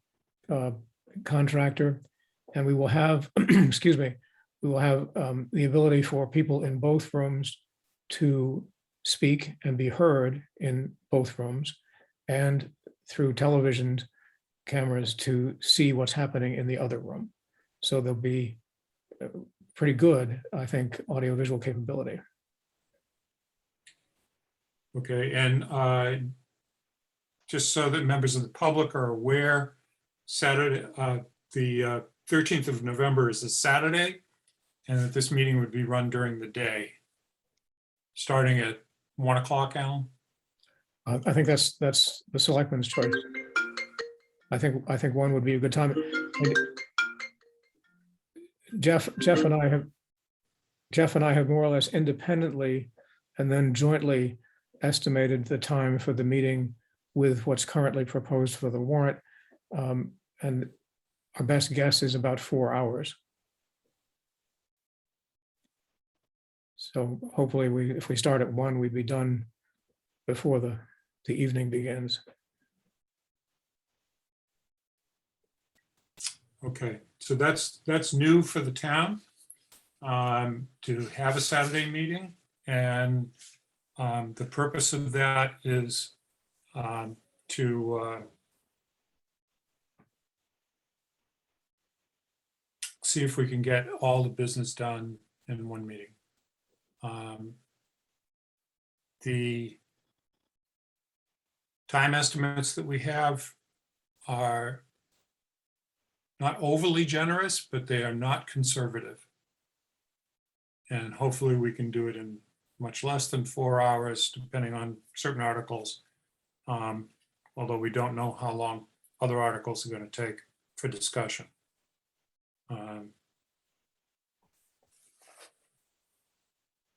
contractor. And we will have, excuse me, we will have the ability for people in both rooms to speak and be heard in both rooms, and through television cameras to see what's happening in the other room. So there'll be pretty good, I think, audio-visual capability. Okay, and just so that members of the public are aware, Saturday, the 13th of November is a Saturday, and that this meeting would be run during the day, starting at 1 o'clock, Alan? I think that's the selectmen's choice. I think 1 would be a good time. And Jeff and I have more or less independently and then jointly estimated the time for the meeting with what's currently proposed for the warrant. And our best guess is about 4 hours. So hopefully if we start at 1, we'd be done before the evening begins. Okay, so that's new for the town, to have a Saturday meeting. And the purpose of that is to see if we can get all the business done in one meeting. The time estimates that we have are not overly generous, but they are not conservative. And hopefully we can do it in much less than 4 hours, depending on certain articles. Although we don't know how long other articles are going to take for discussion.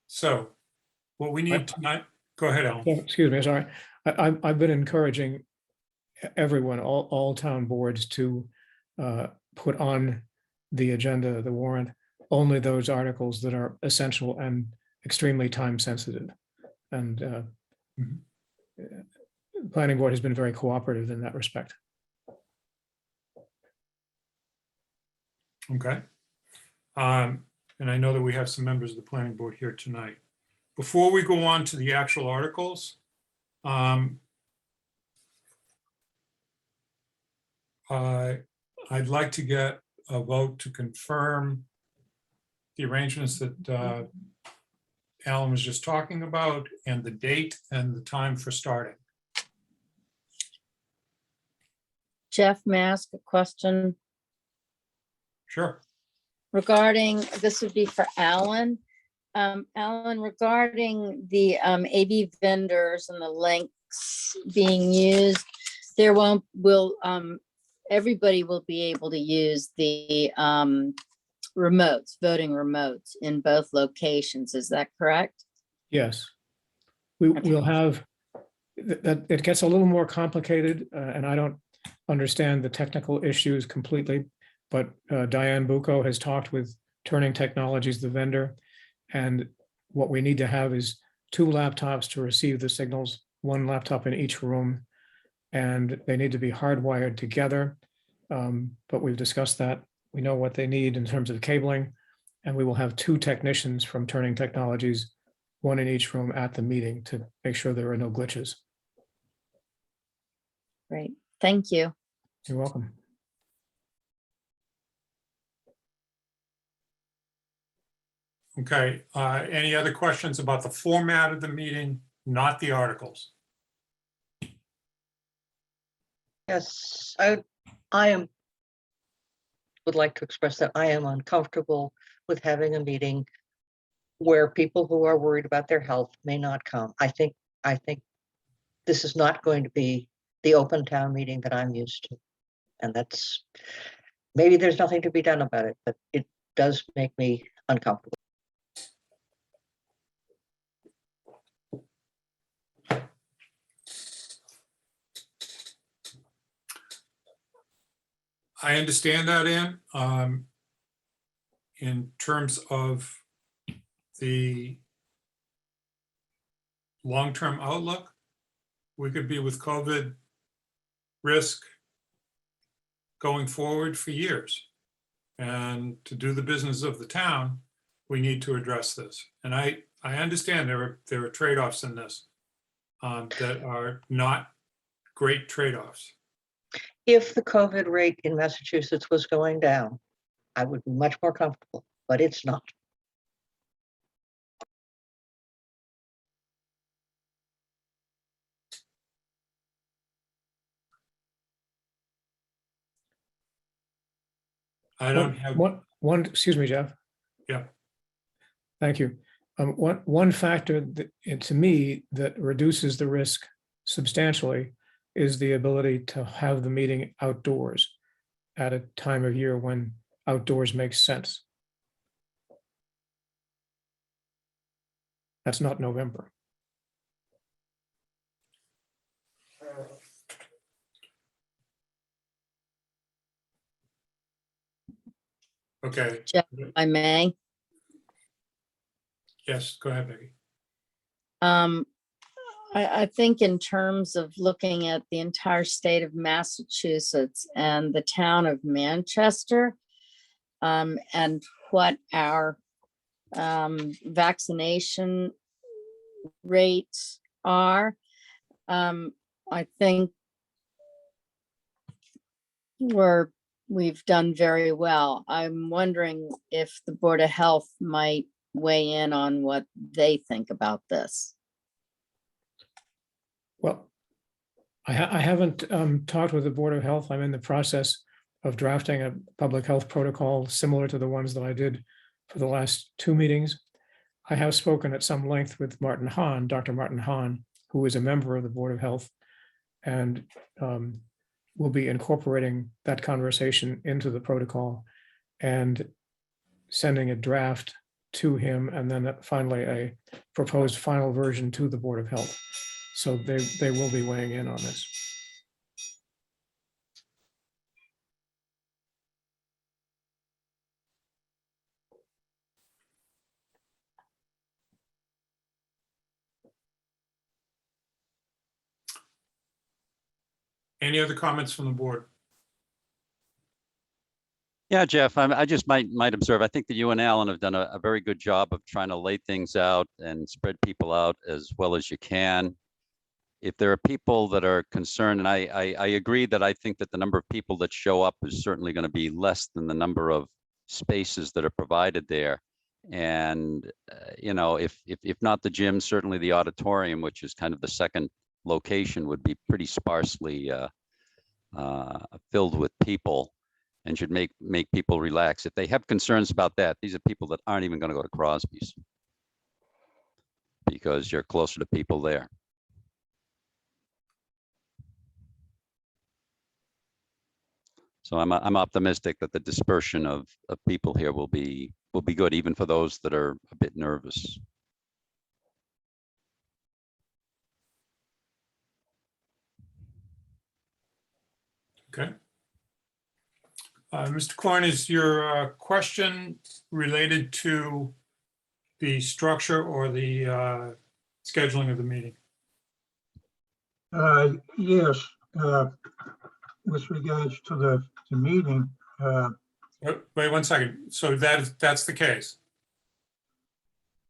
So what we need tonight, go ahead, Alan. Excuse me, sorry. I've been encouraging everyone, all town boards to put on the agenda, the warrant, only those articles that are essential and extremely time sensitive. And planning board has been very cooperative in that respect. Okay. And I know that we have some members of the planning board here tonight. Before we go on to the actual articles, I'd like to get a vote to confirm the arrangements that Alan was just talking about, and the date and the time for starting. Jeff, may I ask a question Sure. regarding, this would be for Alan. Alan, regarding the AV vendors and the links being used, there everybody will be able to use the remotes, voting remotes in both locations. Is that correct? Yes. We'll have, that it gets a little more complicated, and I don't understand the technical issues completely, but Diane Bucco has talked with Turning Technologies, the vendor, and what we need to have is 2 laptops to receive the signals, 1 laptop in each room, and they need to be hardwired together. But we've discussed that. We know what they need in terms of cabling, and we will have 2 technicians from Turning Technologies, 1 in each room at the meeting to make sure there are no glitches. Great, thank you. You're welcome. Okay, any other questions about the format of the meeting, not the articles? Yes, would like to express that I am uncomfortable with having a meeting where people who are worried about their health may not come. I think this is not going to be the open town meeting that I'm used to. And that's, maybe there's nothing to be done about it, but it does make me uncomfortable. I understand that, Ann. In terms of the long-term outlook, we could be with COVID risk going forward for years. And to do the business of the town, we need to address this. And I understand there are trade-offs in this that are not great trade-offs. If the COVID rate in Massachusetts was going down, I would be much more comfortable, but it's not. I don't have. One, excuse me, Jeff. Yeah. Thank you. One factor that, to me, that reduces the risk substantially is the ability to have the meeting outdoors at a time of year when outdoors makes sense. That's not November. Okay. Jeff, if I may. Yes, go ahead, Becky. I think in terms of looking at the entire state of Massachusetts and the town of Manchester, and what our vaccination rates are, I think we've done very well. I'm wondering if the Board of Health might weigh in on what they think about this. Well, I haven't talked with the Board of Health. I'm in the process of drafting a public health protocol similar to the ones that I did for the last 2 meetings. I have spoken at some length with Martin Hahn, Dr. Martin Hahn, who is a member of the Board of Health, and we'll be incorporating that conversation into the protocol. and sending a draft to him, and then finally a proposed final version to the Board of Health. So they will be weighing in on this. Any other comments from the board? Yeah, Jeff, I just might observe, I think that you and Alan have done a very good job of trying to lay things out and spread people out as well as you can. If there are people that are concerned, and I agree that I think that the number of people that show up is certainly going to be less than the number of spaces that are provided there. And, you know, if not the gym, certainly the auditorium, which is kind of the second location, would be pretty sparsely filled with people and should make people relax. If they have concerns about that, these are people that aren't even going to go to Crosby's because you're closer to people there. So I'm optimistic that the dispersion of people here will be good, even for those that are a bit nervous. Okay. Mr. Korn, is your question related to the structure or the scheduling of the meeting? Yes, with regards to the meeting, Wait 1 second. So that's the case.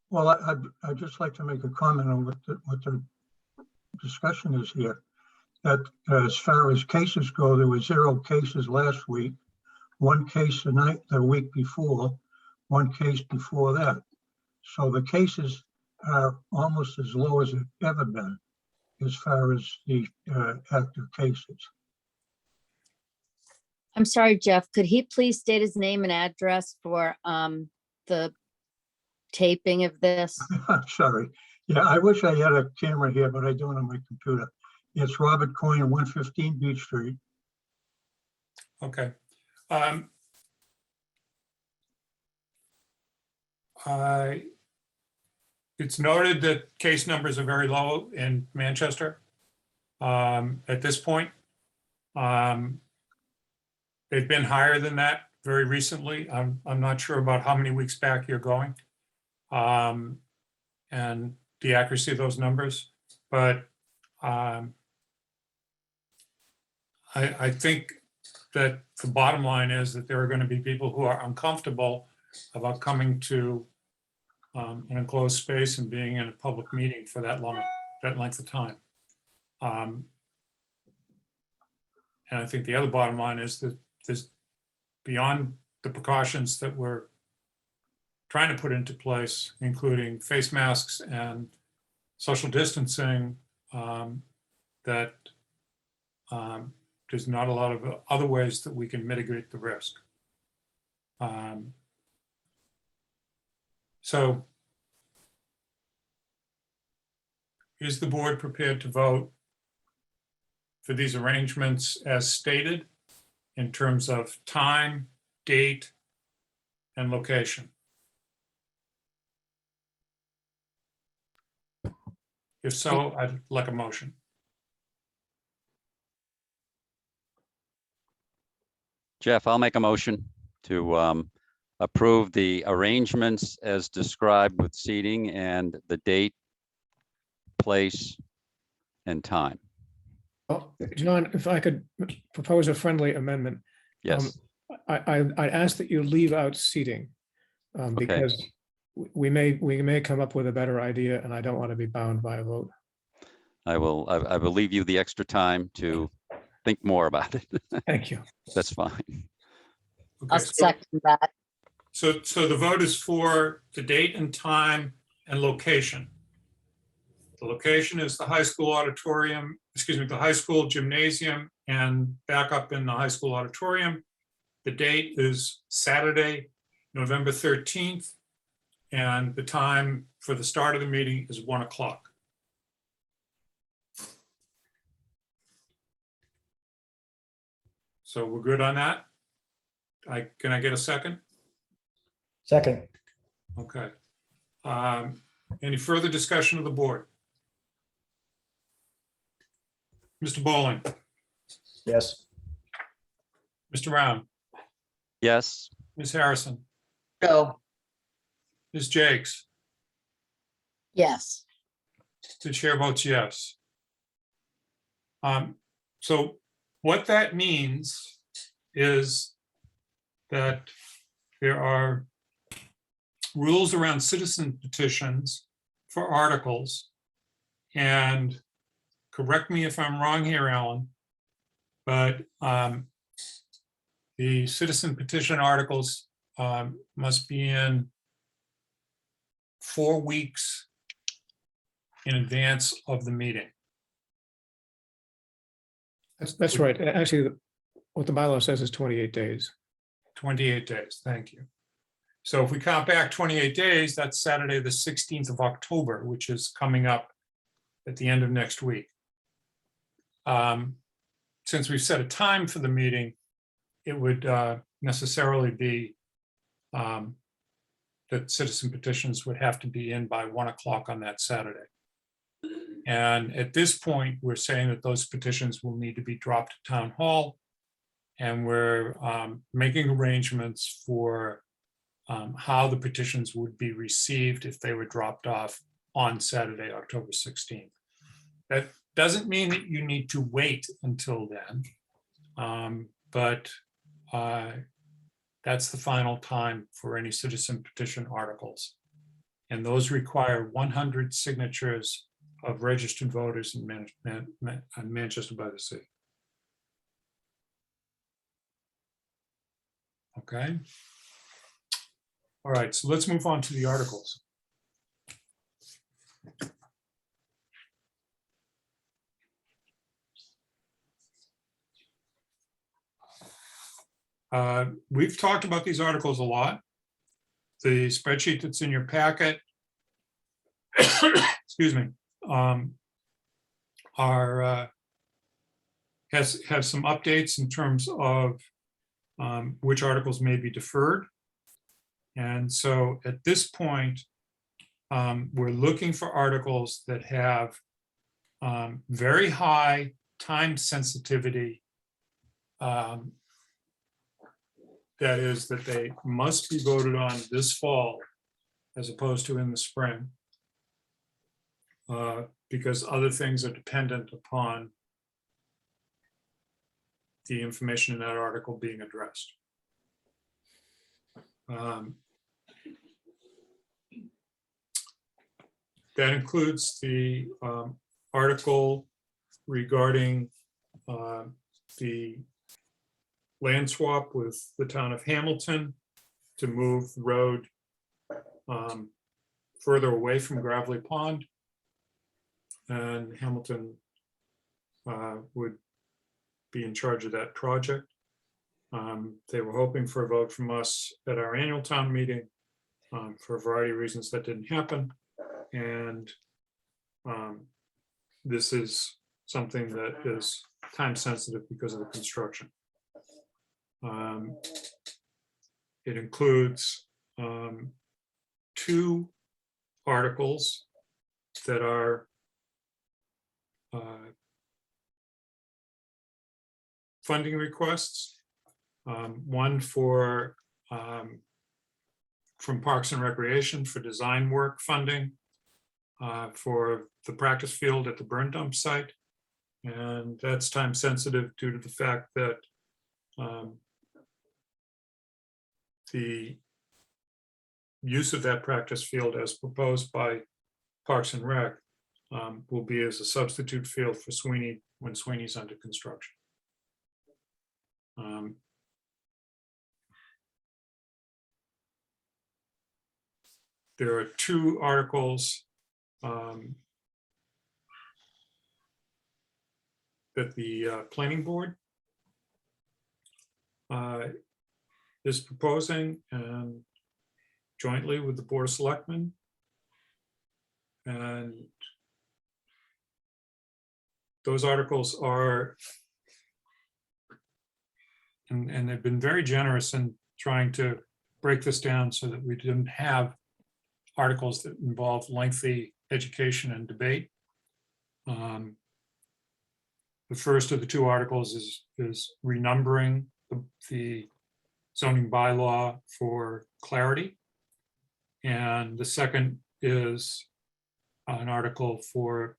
well, I'd just like to make a comment on what the discussion is here. That as far as cases go, there were 0 cases last week, 1 case the week before, 1 case before that. So the cases are almost as low as they've ever been as far as the active cases. I'm sorry, Jeff, could he please state his name and address for the taping of this? I'm sorry. Yeah, I wish I had a camera here, but I don't on my computer. It's Robert Coyne, 115 Beach Street. Okay. It's noted that case numbers are very low in Manchester at this point. They've been higher than that very recently. I'm not sure about how many weeks back you're going and the accuracy of those numbers, but I think that the bottom line is that there are going to be people who are uncomfortable about coming to an enclosed space and being in a public meeting for that length of time. And I think the other bottom line is that there's, beyond the precautions that we're trying to put into place, including face masks and social distancing, that there's not a lot of other ways that we can mitigate the risk. So is the board prepared to vote for these arrangements as stated in terms of time, date, and location? If so, I'd like a motion. Jeff, I'll make a motion to approve the arrangements as described with seating and the date, place, and time. Oh, John, if I could propose a friendly amendment. Yes. I ask that you leave out seating because we may come up with a better idea, and I don't want to be bound by a vote. I will leave you the extra time to think more about it. Thank you. That's fine. I'll Okay, second that. so the vote is for the date and time and location. The location is the high school auditorium, the high school gymnasium, and back up in the high school auditorium. The date is Saturday, November 13th, and the time for the start of the meeting is 1 o'clock. So we're good on that? Can I get a second? Second, Okay. Any further discussion of the board? Mr. Bowling, yes. Mr. Round, Yes, Ms. Harrison, No, Ms. Jakes, Yes, the chair votes yes. So what that means is that there are rules around citizen petitions for articles. And correct me if I'm wrong here, Alan, but the citizen petition articles must be in 4 weeks in advance of the meeting. That's right. Actually, what the bylaw says is 28 days. 28 days, thank you. So if we count back 28 days, that's Saturday, the 16th of October, which is coming up at the end of next week. Since we've set a time for the meeting, it would necessarily be that citizen petitions would have to be in by 1 o'clock on that Saturday. And at this point, we're saying that those petitions will need to be dropped to town hall. And we're making arrangements for how the petitions would be received if they were dropped off on Saturday, October 16th. That doesn't mean that you need to wait until then, but that's the final time for any citizen petition articles. And those require 100 signatures of registered voters in Manchester by the Sea. Okay. All right, so let's move on to the articles. We've talked about these articles a lot. The spreadsheet that's in your packet, excuse me, has some updates in terms of which articles may be deferred. And so at this point, we're looking for articles that have very high time sensitivity. That is, that they must be voted on this fall as opposed to in the spring. Because other things are dependent upon the information in that article being addressed. That includes the article regarding the land swap with the town of Hamilton to move the road further away from Gravelly Pond. And Hamilton would be in charge of that project. They were hoping for a vote from us at our annual town meeting. For a variety of reasons that didn't happen. And this is something that is time sensitive because of the construction. It includes 2 articles that are funding requests. One for from Parks and Recreation for design work funding for the practice field at the burn dump site. And that's time sensitive due to the fact that the use of that practice field as proposed by Parks and Rec will be as a substitute field for Sweeney when Sweeney's under construction. There are 2 articles that the planning board is proposing and jointly with the Board of Selectmen. And those articles are and they've been very generous in trying to break this down so that we didn't have articles that involve lengthy education and debate. The first of the two articles is renumbering the zoning bylaw for clarity. And the second is an article for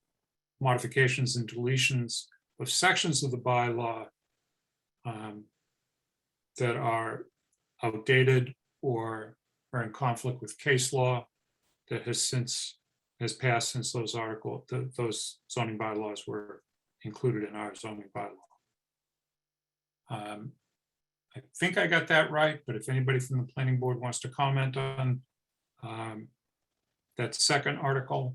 modifications and deletions of sections of the bylaw that are outdated or are in conflict with case law that has passed since those zoning bylaws were included in our zoning bylaw. I think I got that right, but if anybody from the planning board wants to comment on that second article,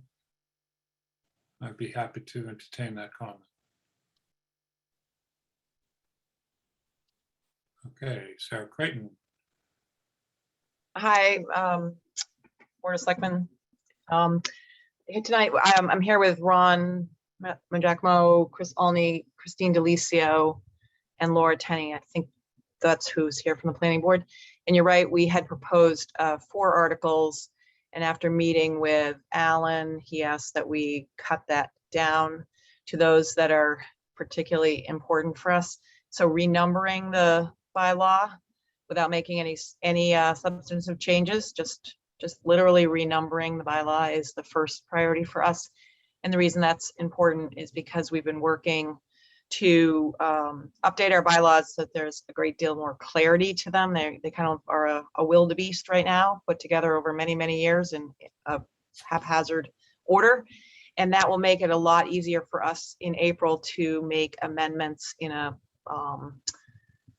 I'd be happy to entertain that comment. Okay, Sarah Creighton. Hi, Board of Selectmen. Tonight, I'm here with Ron Mangiacomo, Chris Olney, Christine Delicio, and Laura Tenney. I think that's who's here from the planning board. And you're right, we had proposed 4 articles. And after meeting with Alan, he asked that we cut that down to those that are particularly important for us. So renumbering the bylaw without making any substantive changes, just literally renumbering the bylaw is the first priority for us. And the reason that's important is because we've been working to update our bylaws so that there's a great deal more clarity to them. They kind of are a wildebeest right now, put together over many, many years in a haphazard order. And that will make it a lot easier for us in April to make amendments in a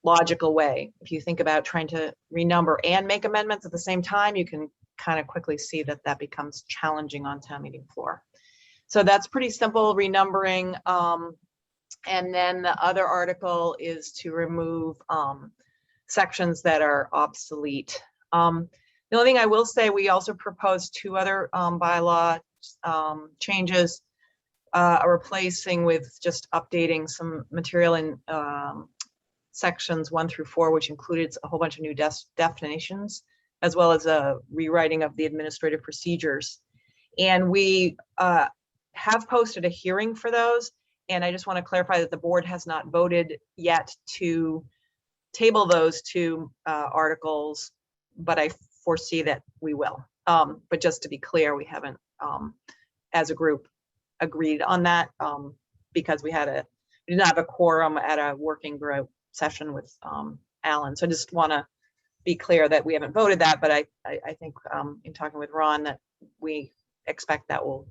logical way. If you think about trying to renumber and make amendments at the same time, you can kind of quickly see that that becomes challenging on town meeting floor. So that's pretty simple renumbering. And then the other article is to remove sections that are obsolete. The only thing I will say, we also proposed 2 other bylaw changes, replacing with just updating some material in sections 1 through 4, which included a whole bunch of new definitions, as well as a rewriting of the administrative procedures. And we have posted a hearing for those. And I just want to clarify that the board has not voted yet to table those 2 articles, but I foresee that we will. But just to be clear, we haven't, as a group, agreed on that because we did not have a quorum at a working group session with Alan. So I just want to be clear that we haven't voted that, but I think in talking with Ron that we expect that will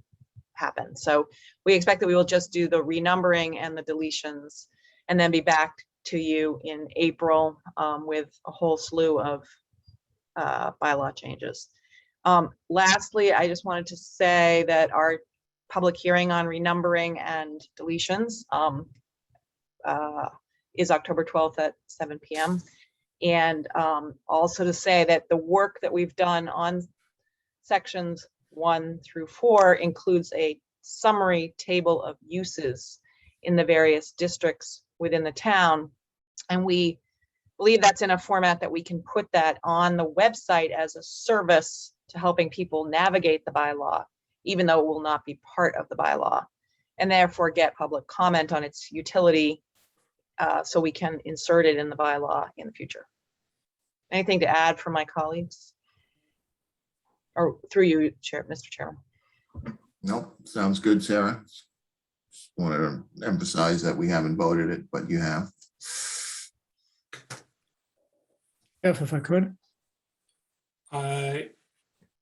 happen. So we expect that we will just do the renumbering and the deletions and then be back to you in April with a whole slew of bylaw changes. Lastly, I just wanted to say that our public hearing on renumbering and deletions is October 12th at 7 p.m. And also to say that the work that we've done on sections 1 through 4 includes a summary table of uses in the various districts within the town. And we believe that's in a format that we can put that on the website as a service to helping people navigate the bylaw, even though it will not be part of the bylaw, and therefore get public comment on its utility so we can insert it in the bylaw in the future. Anything to add from my colleagues? Or through you, Mr. Chairman. Nope, sounds good, Sarah. Just wanted to emphasize that we haven't voted it, but you have. If I could.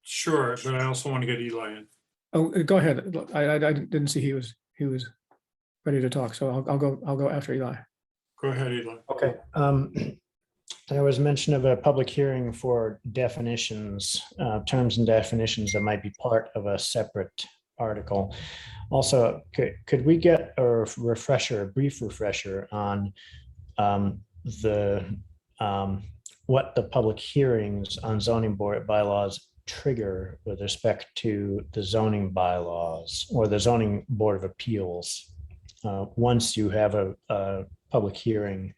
Sure, but I also want to get Eli in. Oh, go ahead. I didn't see he was ready to talk, so I'll go after Eli. Go ahead, Eli. Okay. There was mention of a public hearing for definitions, terms and definitions that might be part of a separate article. Also, could we get a brief refresher on what the public hearings on zoning board bylaws trigger with respect to the zoning bylaws or the zoning board of appeals once you have a public hearing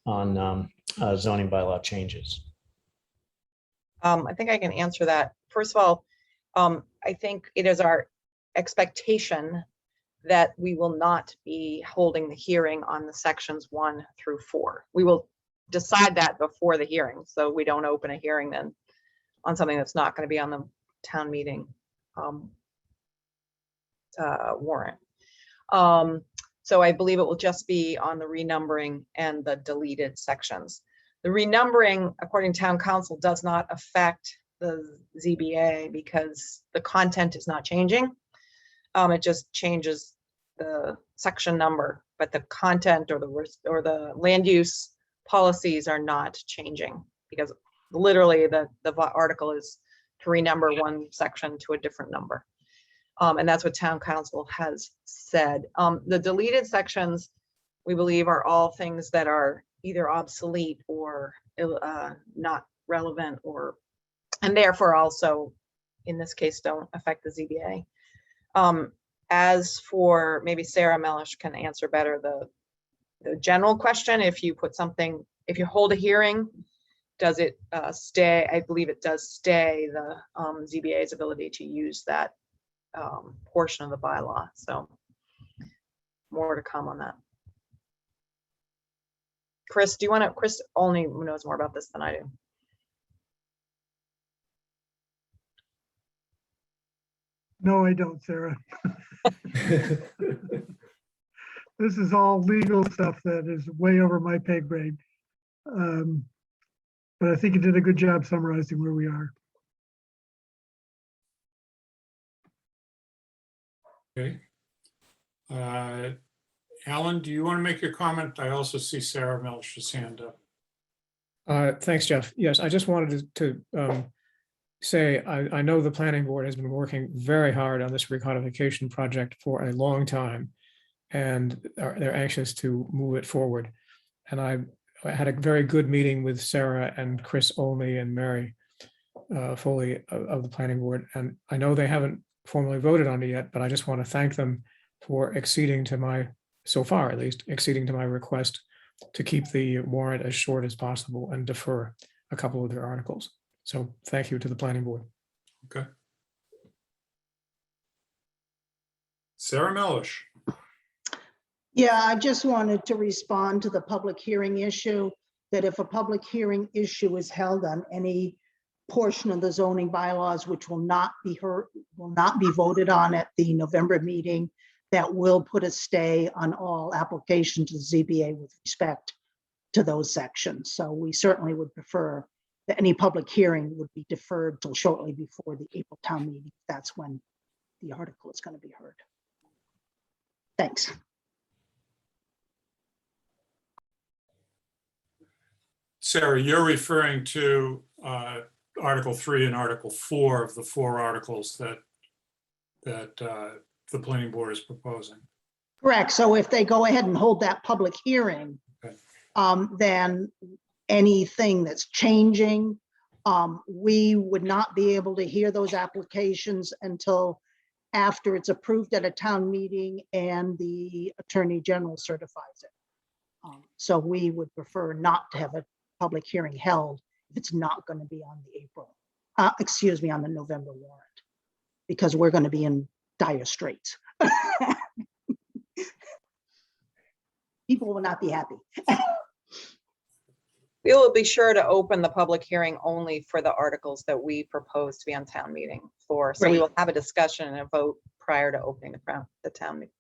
on zoning bylaw changes? I think I can answer that. First of all, I think it is our expectation that we will not be holding the hearing on the sections 1 through 4. We will decide that before the hearing, so we don't open a hearing then on something that's not going to be on the town meeting warrant. So I believe it will just be on the renumbering and the deleted sections. The renumbering, according to town council, does not affect the ZBA because the content is not changing. It just changes the section number, but the content or the land use policies are not changing because literally the article is to renumber one section to a different number. And that's what town council has said. The deleted sections, we believe, are all things that are either obsolete or not relevant, and therefore also, in this case, don't affect the ZBA. As for, maybe Sarah Melish can answer better the general question. If you put something, if you hold a hearing, does it stay? I believe it does stay the ZBA's ability to use that portion of the bylaw. So more to come on that. Chris, do you want to? Chris only knows more about this than I do. No, I don't, Sarah. This is all legal stuff that is way over my pay grade. But I think you did a good job summarizing where we are. Okay. Alan, do you want to make your comment? I also see Sarah Melch's hand up. Thanks, Jeff. Yes, I just wanted to say, I know the planning board has been working very hard on this recodification project for a long time, and they're anxious to move it forward. And I had a very good meeting with Sarah and Chris Olney and Mary Foley of the planning board. And I know they haven't formally voted on it yet, but I just want to thank them for acceding to my, so far at least, acceding to my request to keep the warrant as short as possible and defer a couple of their articles. So thank you to the planning board. Okay. Sarah Melish. Yeah, I just wanted to respond to the public hearing issue, that if a public hearing issue is held on any portion of the zoning bylaws, which will not be heard, will not be voted on at the November meeting, that will put a stay on all applications to the ZBA with respect to those sections. So we certainly would prefer that any public hearing would be deferred till shortly before the April town meeting. That's when the article is going to be heard. Thanks. Sarah, you're referring to Article 3 and Article 4 of the 4 articles that the planning board is proposing. Correct. So if they go ahead and hold that public hearing, Okay. Then anything that's changing, we would not be able to hear those applications until after it's approved at a town meeting and the Attorney General certifies it. So we would prefer not to have a public hearing held if it's not going to be on the April, on the November warrant, because we're going to be in dire straits. People will not be happy. We will be sure to open the public hearing only for the articles that we propose to be on town meeting floor. So we will have a discussion and a vote prior to opening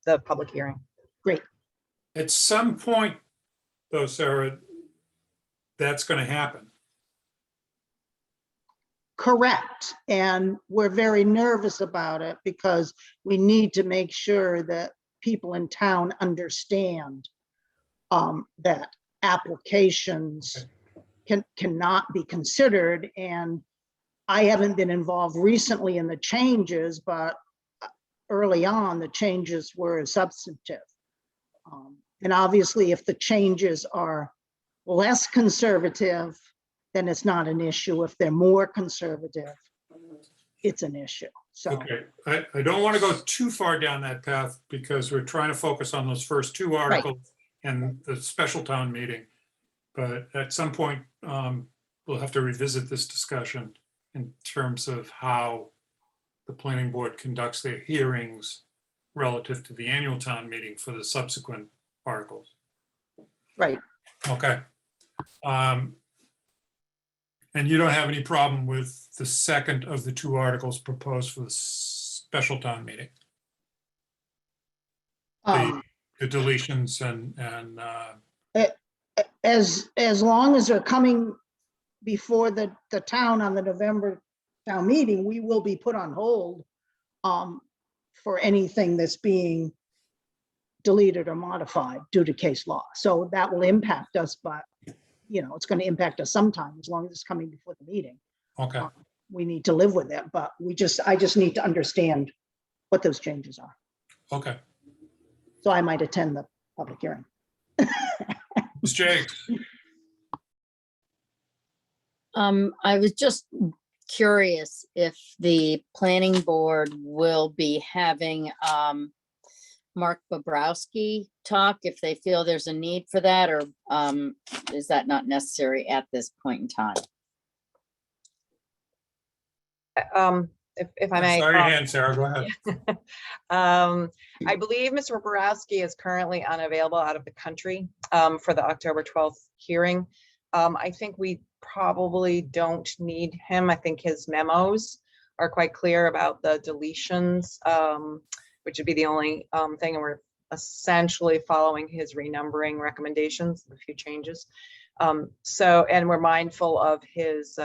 the public hearing. Great. At some point, though, Sarah, that's going to happen. Correct. And we're very nervous about it because we need to make sure that people in town understand that applications cannot be considered. And I haven't been involved recently in the changes, but early on, the changes were substantive. And obviously, if the changes are less conservative, then it's not an issue. If they're more conservative, it's an issue. So Okay, I don't want to go too far down that path because we're trying to focus on those first 2 articles and the special town meeting. But at some point, we'll have to revisit this discussion in terms of how the planning board conducts their hearings relative to the annual town meeting for the subsequent articles. Right. Okay. And you don't have any problem with the second of the two articles proposed for the special town meeting? The deletions and as long as they're coming before the town on the November town meeting, we will be put on hold for anything that's being deleted or modified due to case law. So that will impact us, but you know, it's going to impact us sometime as long as it's coming before the meeting. Okay. We need to live with it, but I just need to understand what those changes are. Okay. So I might attend the public hearing. Ms. Jake. I was just curious if the planning board will be having Mark Bobrowski talk, if they feel there's a need for that, or is that not necessary at this point in time? If I may. Sorry, hand, Sarah, go ahead. I believe Mr. Borowski is currently unavailable out of the country for the October 12th hearing. I think we probably don't need him. I think his memos are quite clear about the deletions, which would be the only thing, and we're essentially following his renumbering recommendations, a few changes. And we're mindful of his,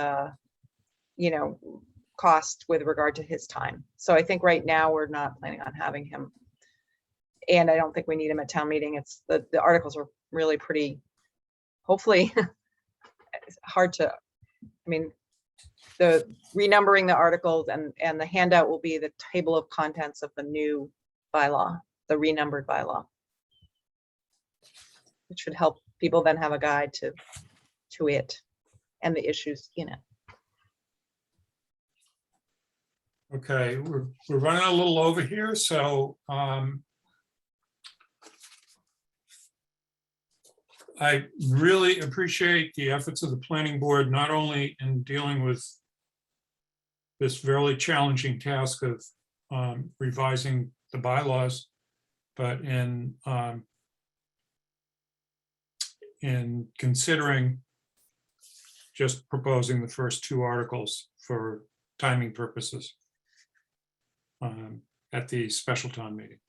cost with regard to his time. So I think right now we're not planning on having him. And I don't think we need him at town meeting. It's the articles are really pretty, hopefully, it's hard to, the renumbering the articles and the handout will be the table of contents of the new bylaw, the renumbered bylaw, which should help people then have a guide to it and the issues in it. Okay, we're running a little over here, so I really appreciate the efforts of the planning board, not only in dealing with this very challenging task of revising the bylaws, but in considering just proposing the first two articles for timing purposes at the special town meeting.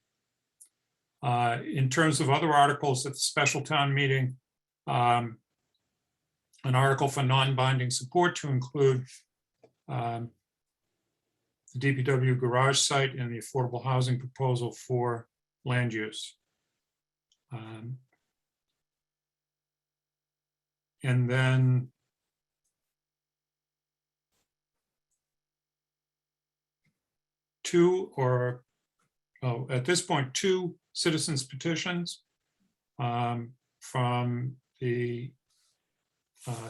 In terms of other articles at the special town meeting, an article for non-binding support to include the DPW garage site and the affordable housing proposal for land use. And then at this point, two citizens petitions from the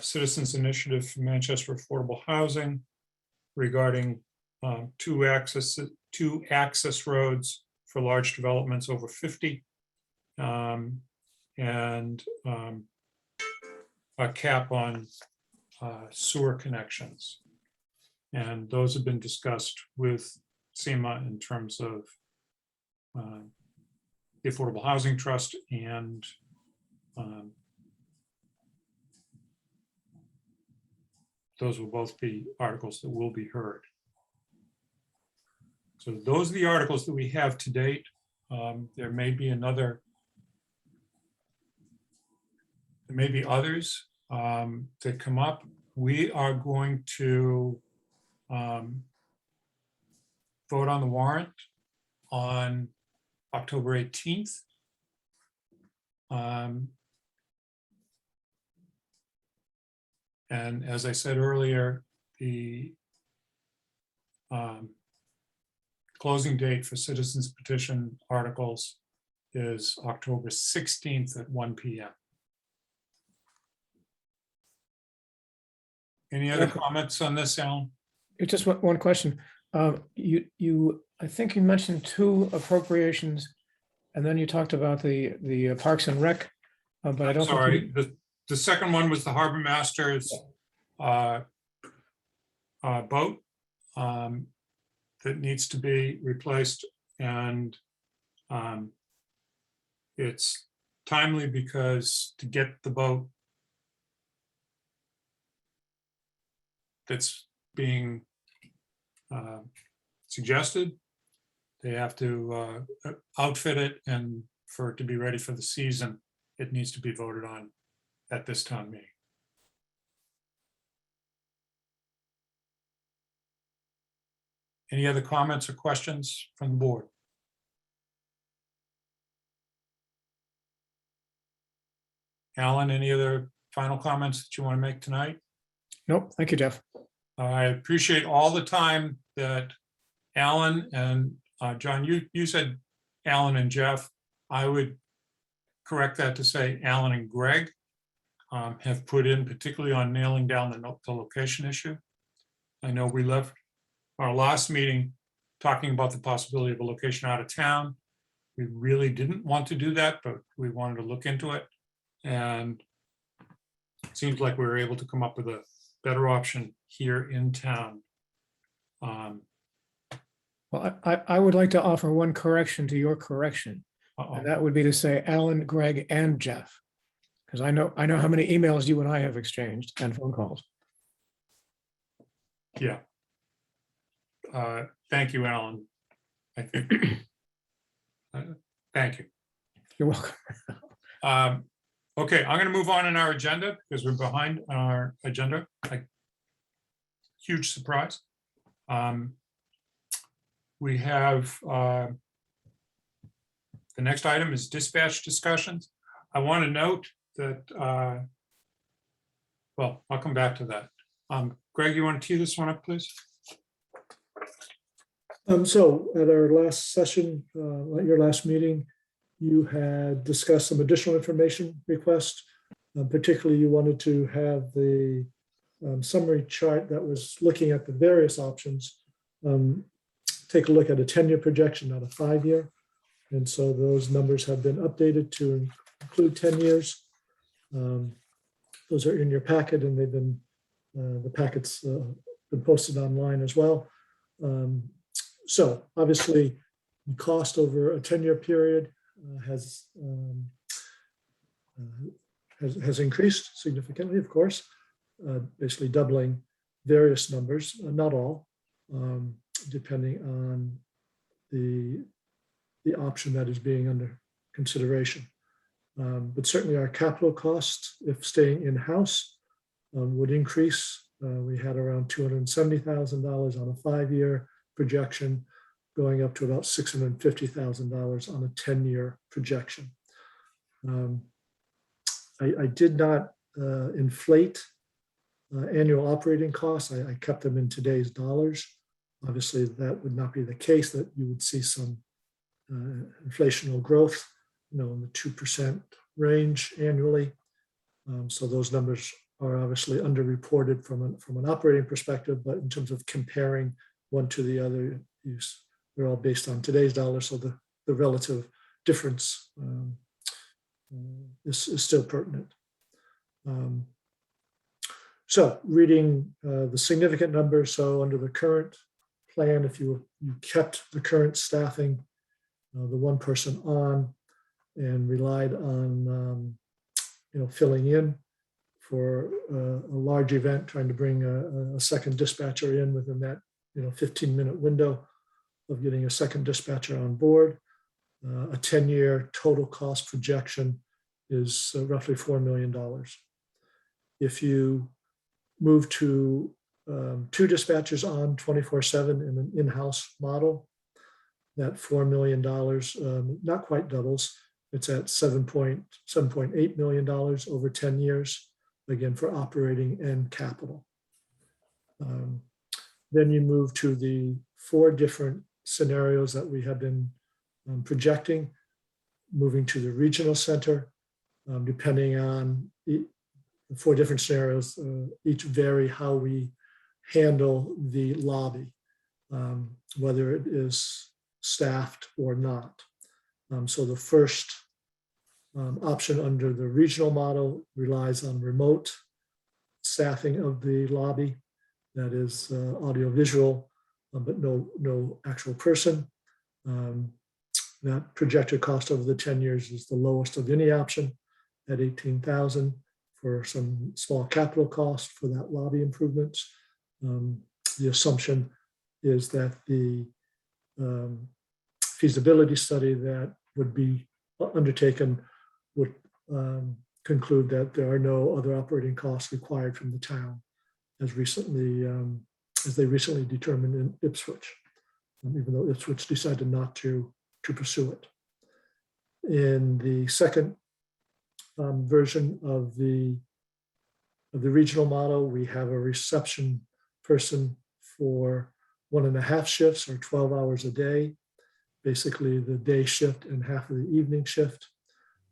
Citizens Initiative for Manchester Affordable Housing regarding two access roads for large developments over 50 and a cap on sewer connections. And those have been discussed with SEMA in terms of the Affordable Housing Trust, and those will both be articles that will be heard. So those are the articles that we have to date. There may be others that come up. We are going to vote on the warrant on October 18th. And as I said earlier, the closing date for citizens petition articles is October 16th at 1 p.m. Any other comments on this, Alan? Just one question. I think you mentioned two appropriations, and then you talked about the Parks and Rec, but I don't. Sorry, the the second one was the Harbor Masters boat that needs to be replaced, and it's timely because to get the boat that's being suggested, they have to outfit it, and for it to be ready for the season, it needs to be voted on at this town meeting. Any other comments or questions from the board? Alan, any other final comments that you want to make tonight? Nope, thank you, Jeff. I appreciate all the time that Alan and John, you said Alan and Jeff. I would correct that to say Alan and Greg have put in, particularly on nailing down the location issue. I know we left our last meeting talking about the possibility of a location out of town. We really didn't want to do that, but we wanted to look into it. And it seems like we were able to come up with a better option here in town. Well, I would like to offer one correction to your correction. And that would be to say Alan, Greg, and Jeff. Because I know how many emails you and I have exchanged and phone calls. Yeah. Thank you, Alan. I think. Thank you. You're welcome. Okay, I'm going to move on in our agenda because we're behind on our agenda. Huge surprise. We have the next item is dispatch discussions. I want to note that, well, I'll come back to that. Greg, you want to tee this one up, please? So at our last session, at your last meeting, you had discussed some additional information requests. Particularly, you wanted to have the summary chart that was looking at the various options. Take a look at a 10-year projection, not a 5-year. And so those numbers have been updated to include 10 years. Those are in your packet, and they've been, the packets been posted online as well. So obviously, the cost over a 10-year period has increased significantly, of course, basically doubling various numbers, not all, depending on the option that is being under consideration. But certainly our capital costs, if staying in-house, would increase. We had around $270,000 on a 5-year projection, going up to about $650,000 on a 10-year projection. I did not inflate annual operating costs. I kept them in today's dollars. Obviously, that would not be the case, that you would see some inflational growth, in the 2% range annually. So those numbers are obviously underreported from an operating perspective, but in terms of comparing one to the other, they're all based on today's dollars. So the relative difference is still pertinent. So reading the significant numbers, so under the current plan, if you kept the current staffing, the one person on, and relied on filling in for a large event, trying to bring a second dispatcher in within that 15-minute window of getting a second dispatcher on board. A 10-year total cost projection is roughly $4 million. If you move to 2 dispatchers on 24/7 in an in-house model, that $4 million not quite doubles. It's at $7.8 million over 10 years, again, for operating and capital. Then you move to the 4 different scenarios that we have been projecting, moving to the regional center, depending on the 4 different scenarios, each vary how we handle the lobby, whether it is staffed or not. So the first option under the regional model relies on remote staffing of the lobby. That is audiovisual, but no actual person. That projected cost over the 10 years is the lowest of any option at 18,000 for some small capital cost for that lobby improvements. The assumption is that the feasibility study that would be undertaken would conclude that there are no other operating costs required from the town as they recently determined in Ipswich, even though Ipswich decided not to pursue it. In the second version of the regional model, we have a reception person for 1.5 shifts or 12 hours a day, basically the day shift and half of the evening shift.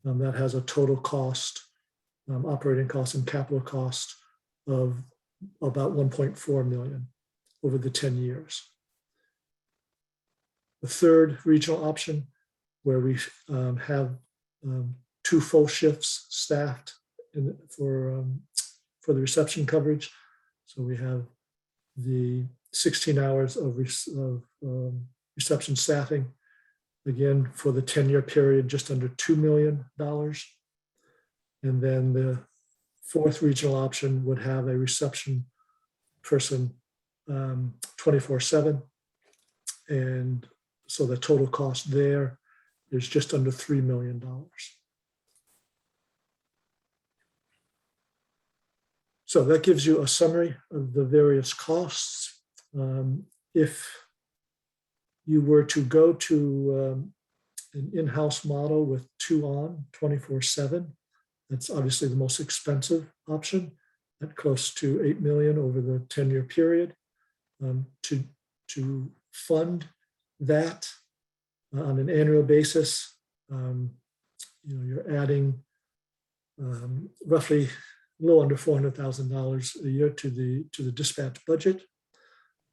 That has a total cost, operating cost and capital cost of about 1.4 million over the 10 years. The third regional option, where we have 2 full shifts staffed for the reception coverage. So we have the 16 hours of reception staffing, again, for the 10-year period, just under $2 million. And then the fourth regional option would have a reception person 24/7. And so the total cost there is just under $3 million. So that gives you a summary of the various costs. If you were to go to an in-house model with 2 on 24/7, that's obviously the most expensive option at close to $8 million over the 10-year period. To fund that on an annual basis, you're adding roughly a little under $400,000 a year to the dispatch budget.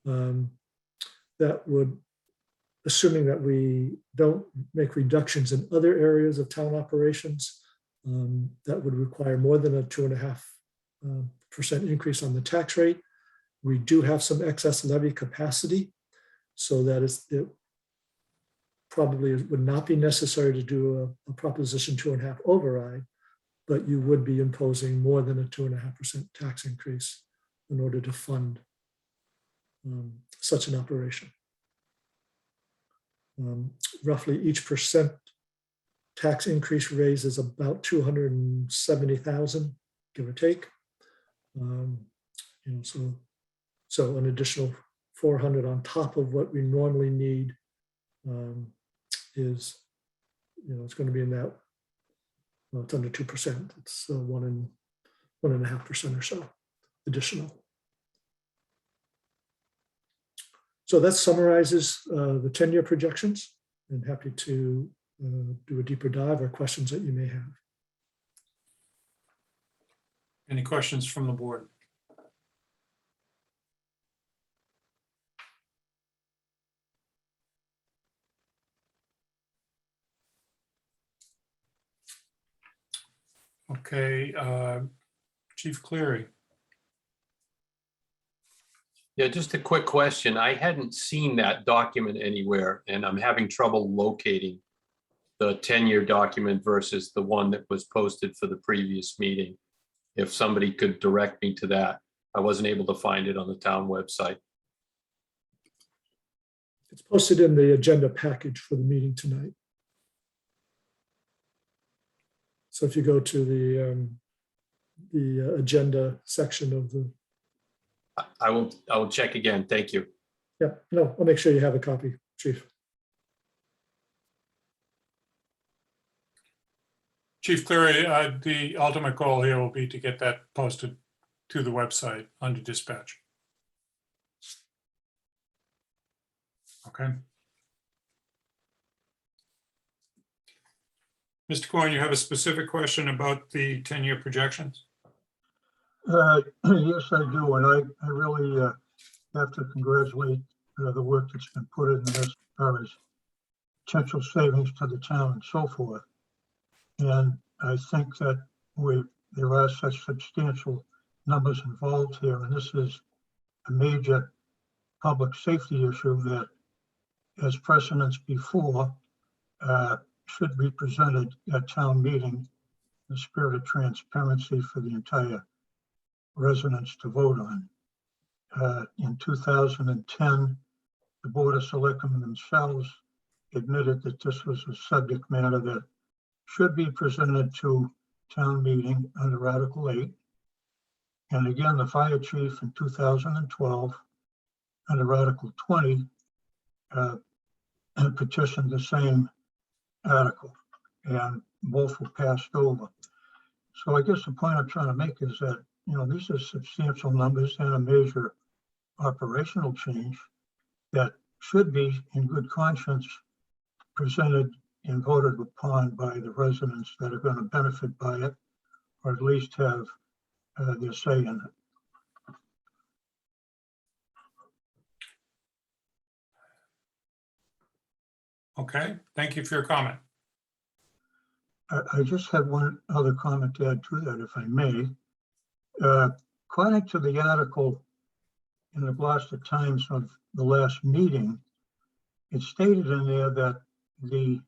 That would, assuming that we don't make reductions in other areas of town operations, that would require more than a 2.5% increase on the tax rate. We do have some excess levy capacity, so that it probably would not be necessary to do a Proposition 2.5 override, but you would be imposing more than a 2.5% tax increase in order to fund such an operation. Roughly each percent tax increase raises about 270,000, give or take. So an additional 400 on top of what we normally need is, it's going to be in that. Well, it's under 2%. It's 1.5% or so additional. So that summarizes the 10-year projections. I'm happy to do a deeper dive or questions that you may have. Any questions from the board? Okay, Chief Cleary. Yeah, just a quick question. I hadn't seen that document anywhere, and I'm having trouble locating the 10-year document versus the one that was posted for the previous meeting. If somebody could direct me to that. I wasn't able to find it on the town website. It's posted in the agenda package for the meeting tonight. So if you go to the agenda section of the. I will check again. Thank you. Yeah, no, I'll make sure you have a copy, Chief. Chief Cleary, the ultimate goal here will be to get that posted to the website under dispatch. Okay. Mr. Coyne, you have a specific question about the 10-year projections? Yes, I do. And I really have to congratulate the work that's been put in this as far as potential savings to the town and so forth. And I think that there are such substantial numbers involved here, and this is a major public safety issue that, as precedents before, should be presented at town meeting in the spirit of transparency for the entire residents to vote on. In 2010, the Board of Selectmen themselves admitted that this was a subject matter that should be presented to town meeting under Article 8. And again, the fire chief in 2012, under Article 20, petitioned the same article, and both were passed over. So I guess the point I'm trying to make is that, these are substantial numbers and a major operational change that should be in good conscience presented and voted upon by the residents that are going to benefit by it, or at least have their say in it. Okay, thank you for your comment. I just had one other comment to add to that, if I may. According to the article in the Gloucester Times of the last meeting, it stated in there that the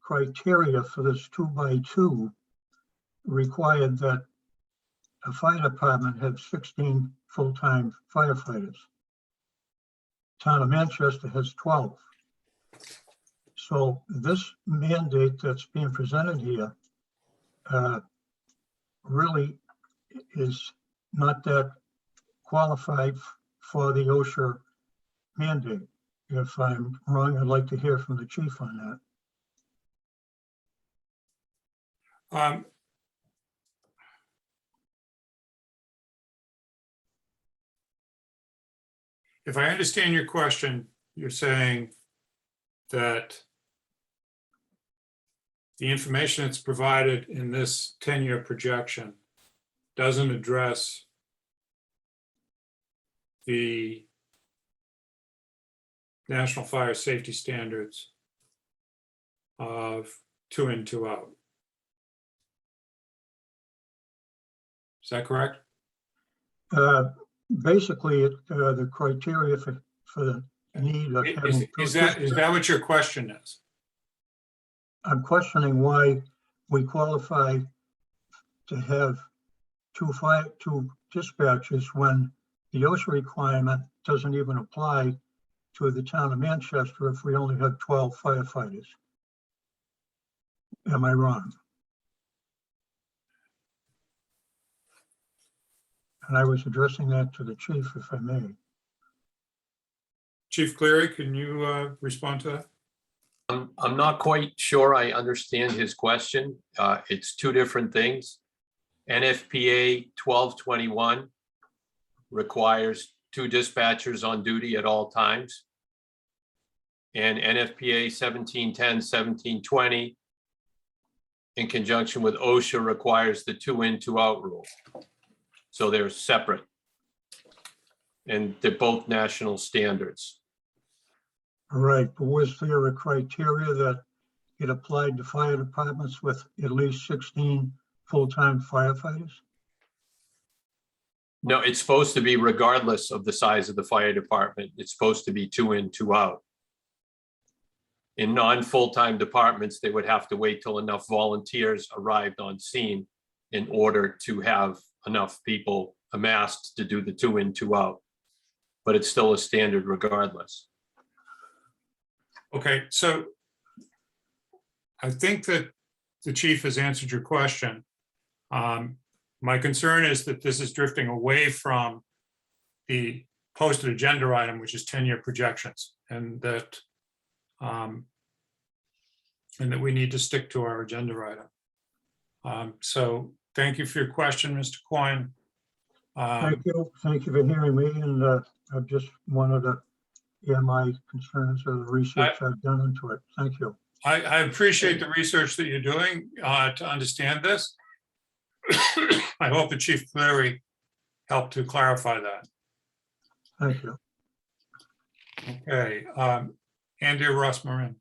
criteria for this 2x2 required that a fire department had 16 full-time firefighters. Town of Manchester has 12. So this mandate that's being presented here really is not that qualified for the OSHA mandate. If I'm wrong, I'd like to hear from the chief on that. If I understand your question, you're saying that the information that's provided in this 10-year projection doesn't address the National Fire Safety Standards of 2 in, 2 out. Is that correct? Basically, the criteria for the need of having is that what your question is? I'm questioning why we qualify to have two dispatchers when the OSHA requirement doesn't even apply to the town of Manchester if we only have 12 firefighters. Am I wrong? And I was addressing that to the chief, if I may. Chief Cleary, can you respond to that? I'm not quite sure I understand his question. It's two different things. NFPA 1221 requires 2 dispatchers on duty at all times. And NFPA 1710, 1720, in conjunction with OSHA, requires the 2 in, 2 out rule. So they're separate. And they're both national standards. Right, but was there a criteria that it applied to fire departments with at least 16 full-time firefighters? No, it's supposed to be regardless of the size of the fire department. It's supposed to be 2 in, 2 out. In non-full-time departments, they would have to wait till enough volunteers arrived on scene in order to have enough people amassed to do the 2 in, 2 out. But it's still a standard regardless. Okay, so I think that the chief has answered your question. My concern is that this is drifting away from the posted agenda item, which is 10-year projections, and that we need to stick to our agenda item. So thank you for your question, Mr. Coyne. Thank you for hearing me, and I just wanted to hear my concerns of the research I've done into it. Thank you. I appreciate the research that you're doing to understand this. I hope the Chief Cleary helped to clarify that. Thank you. Okay, Andrea Ross Marin.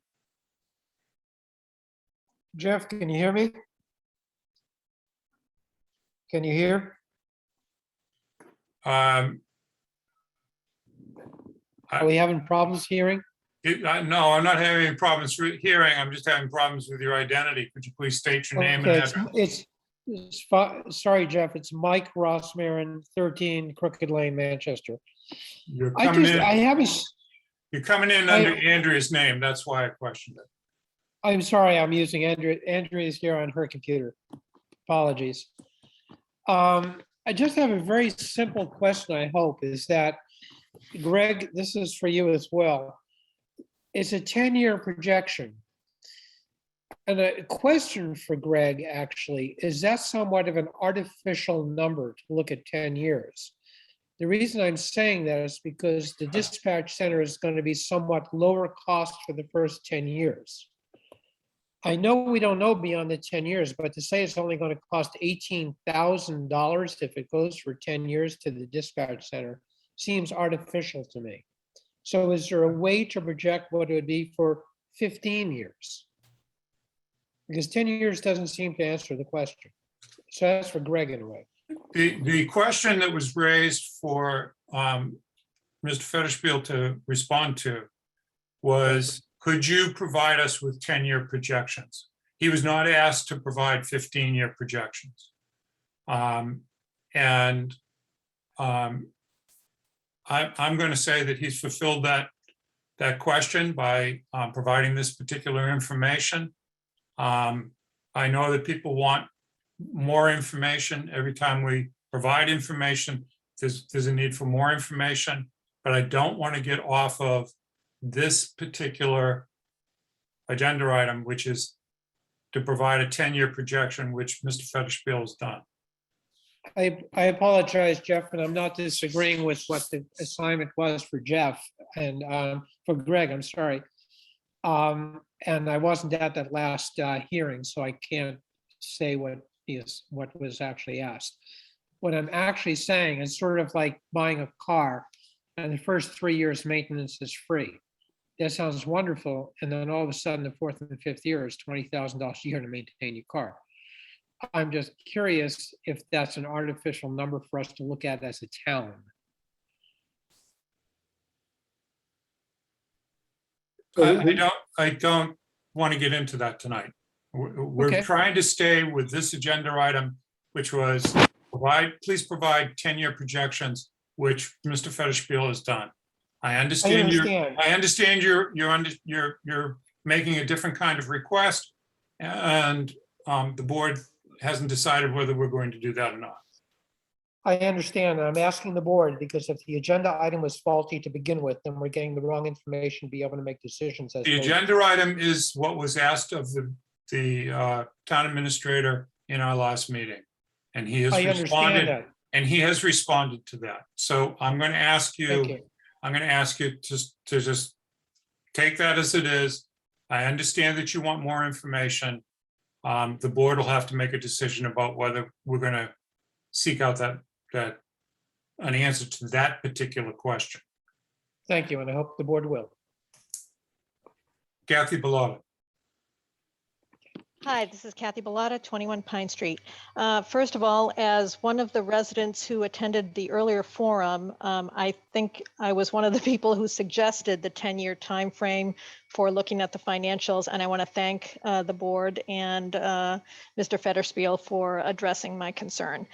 Jeff, can you hear me? Can you hear? Um, Are we having problems hearing? No, I'm not having any problems hearing. I'm just having problems with your identity. Could you please state your name and Okay, address? sorry, Jeff, it's Mike Rossmarin, 13 Crooked Lane, Manchester. You're I coming just, I in, haven't, you're coming in I- under Andrea's name. That's why I questioned it. I'm sorry, I'm using Andrea. Andrea's here on her computer. Apologies. I just have a very simple question, I hope, is that, Greg, this is for you as well. It's a 10-year projection. And a question for Greg, actually, is that somewhat of an artificial number to look at 10 years? The reason I'm saying that is because the dispatch center is going to be somewhat lower cost for the first 10 years. I know we don't know beyond the 10 years, but to say it's only going to cost $18,000 if it goes for 10 years to the dispatch center seems artificial to me. So is there a way to project what it would be for 15 years? Because 10 years doesn't seem to answer the question. So that's for Greg in a way. The question that was raised for Mr. Federspiel to respond to was, could you provide us with 10-year projections? He was not asked to provide 15-year projections. I'm going to say that he's fulfilled that question by providing this particular information. I know that people want more information. Every time we provide information, there's a need for more information, but I don't want to get off of this particular agenda item, which is to provide a 10-year projection, which Mr. Federspiel has done. I apologize, Jeff, and I'm not disagreeing with what the assignment was for Jeff and for Greg, I'm sorry. And I wasn't at that last hearing, so I can't say what was actually asked. What I'm actually saying is sort of like buying a car and the first 3 years maintenance is free. That sounds wonderful. And then all of a sudden, the fourth and the fifth year is $20,000 a year to maintain your car. I'm just curious if that's an artificial number for us to look at as a town. I don't want to get into that tonight. We're Okay. trying to stay with this agenda item, which was please provide 10-year projections, which Mr. Federspiel has done. I understand you're making a different kind of request, and the board hasn't decided whether we're going to do that or not. I understand. I'm asking the board because if the agenda item was faulty to begin with, then we're getting the wrong information to be able to make decisions. The agenda item is what was asked of the town administrator in our last meeting. And he has responded. And he has responded to that. So I'm going to ask you, to just take that as it is. I understand that you want more information. The board will have to make a decision about whether we're going to seek out an answer to that particular question. Thank you, and I hope the board will. Kathy Bellata. Hi, this is Kathy Bellata, 21 Pine Street. First of all, as one of the residents who attended the earlier forum, I think I was one of the people who suggested the 10-year timeframe for looking at the financials, and I want to thank the board and Mr. Federspiel for addressing my concern.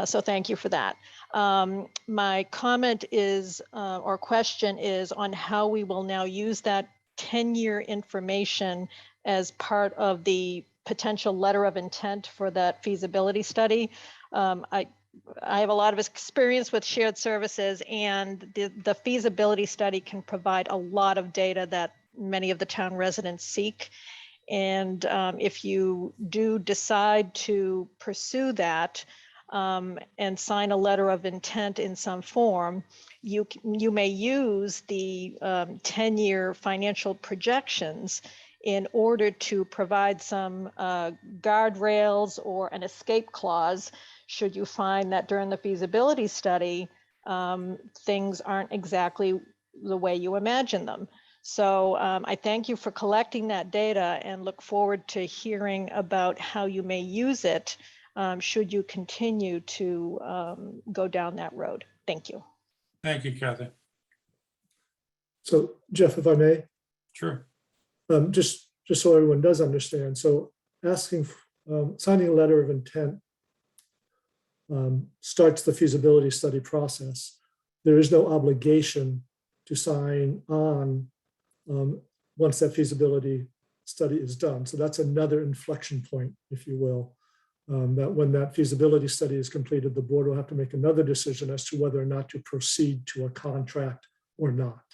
So thank you for that. My comment is, or question is, on how we will now use that 10-year information as part of the potential letter of intent for that feasibility study. I have a lot of experience with shared services, and the feasibility study can provide a lot of data that many of the town residents seek. And if you do decide to pursue that and sign a letter of intent in some form, you may use the 10-year financial projections in order to provide some guardrails or an escape clause should you find that during the feasibility study, things aren't exactly the way you imagine them. So I thank you for collecting that data and look forward to hearing about how you may use it should you continue to go down that road. Thank you. Thank you, Kathy. So Jeff, if I may, Sure. just so everyone does understand, so asking, signing a letter of intent starts the feasibility study process. There is no obligation to sign on once that feasibility study is done. So that's another inflection point, if you will, that when that feasibility study is completed, the board will have to make another decision as to whether or not to proceed to a contract or not.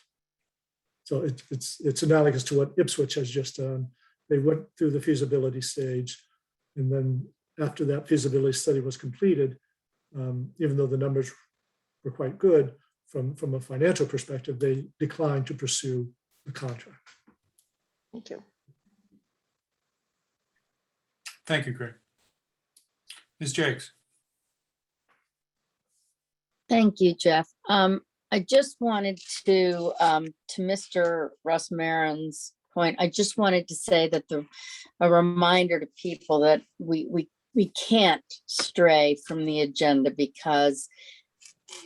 So it's analogous to what Ipswich has just done. They went through the feasibility stage, and then after that feasibility study was completed, even though the numbers were quite good from a financial perspective, they declined to pursue the contract. Thank you. Thank you, Greg. Ms. Jakes. Thank you, Jeff. I just wanted to Mr. Russ Marin's point, I just wanted to say that a reminder to people that we can't stray from the agenda, because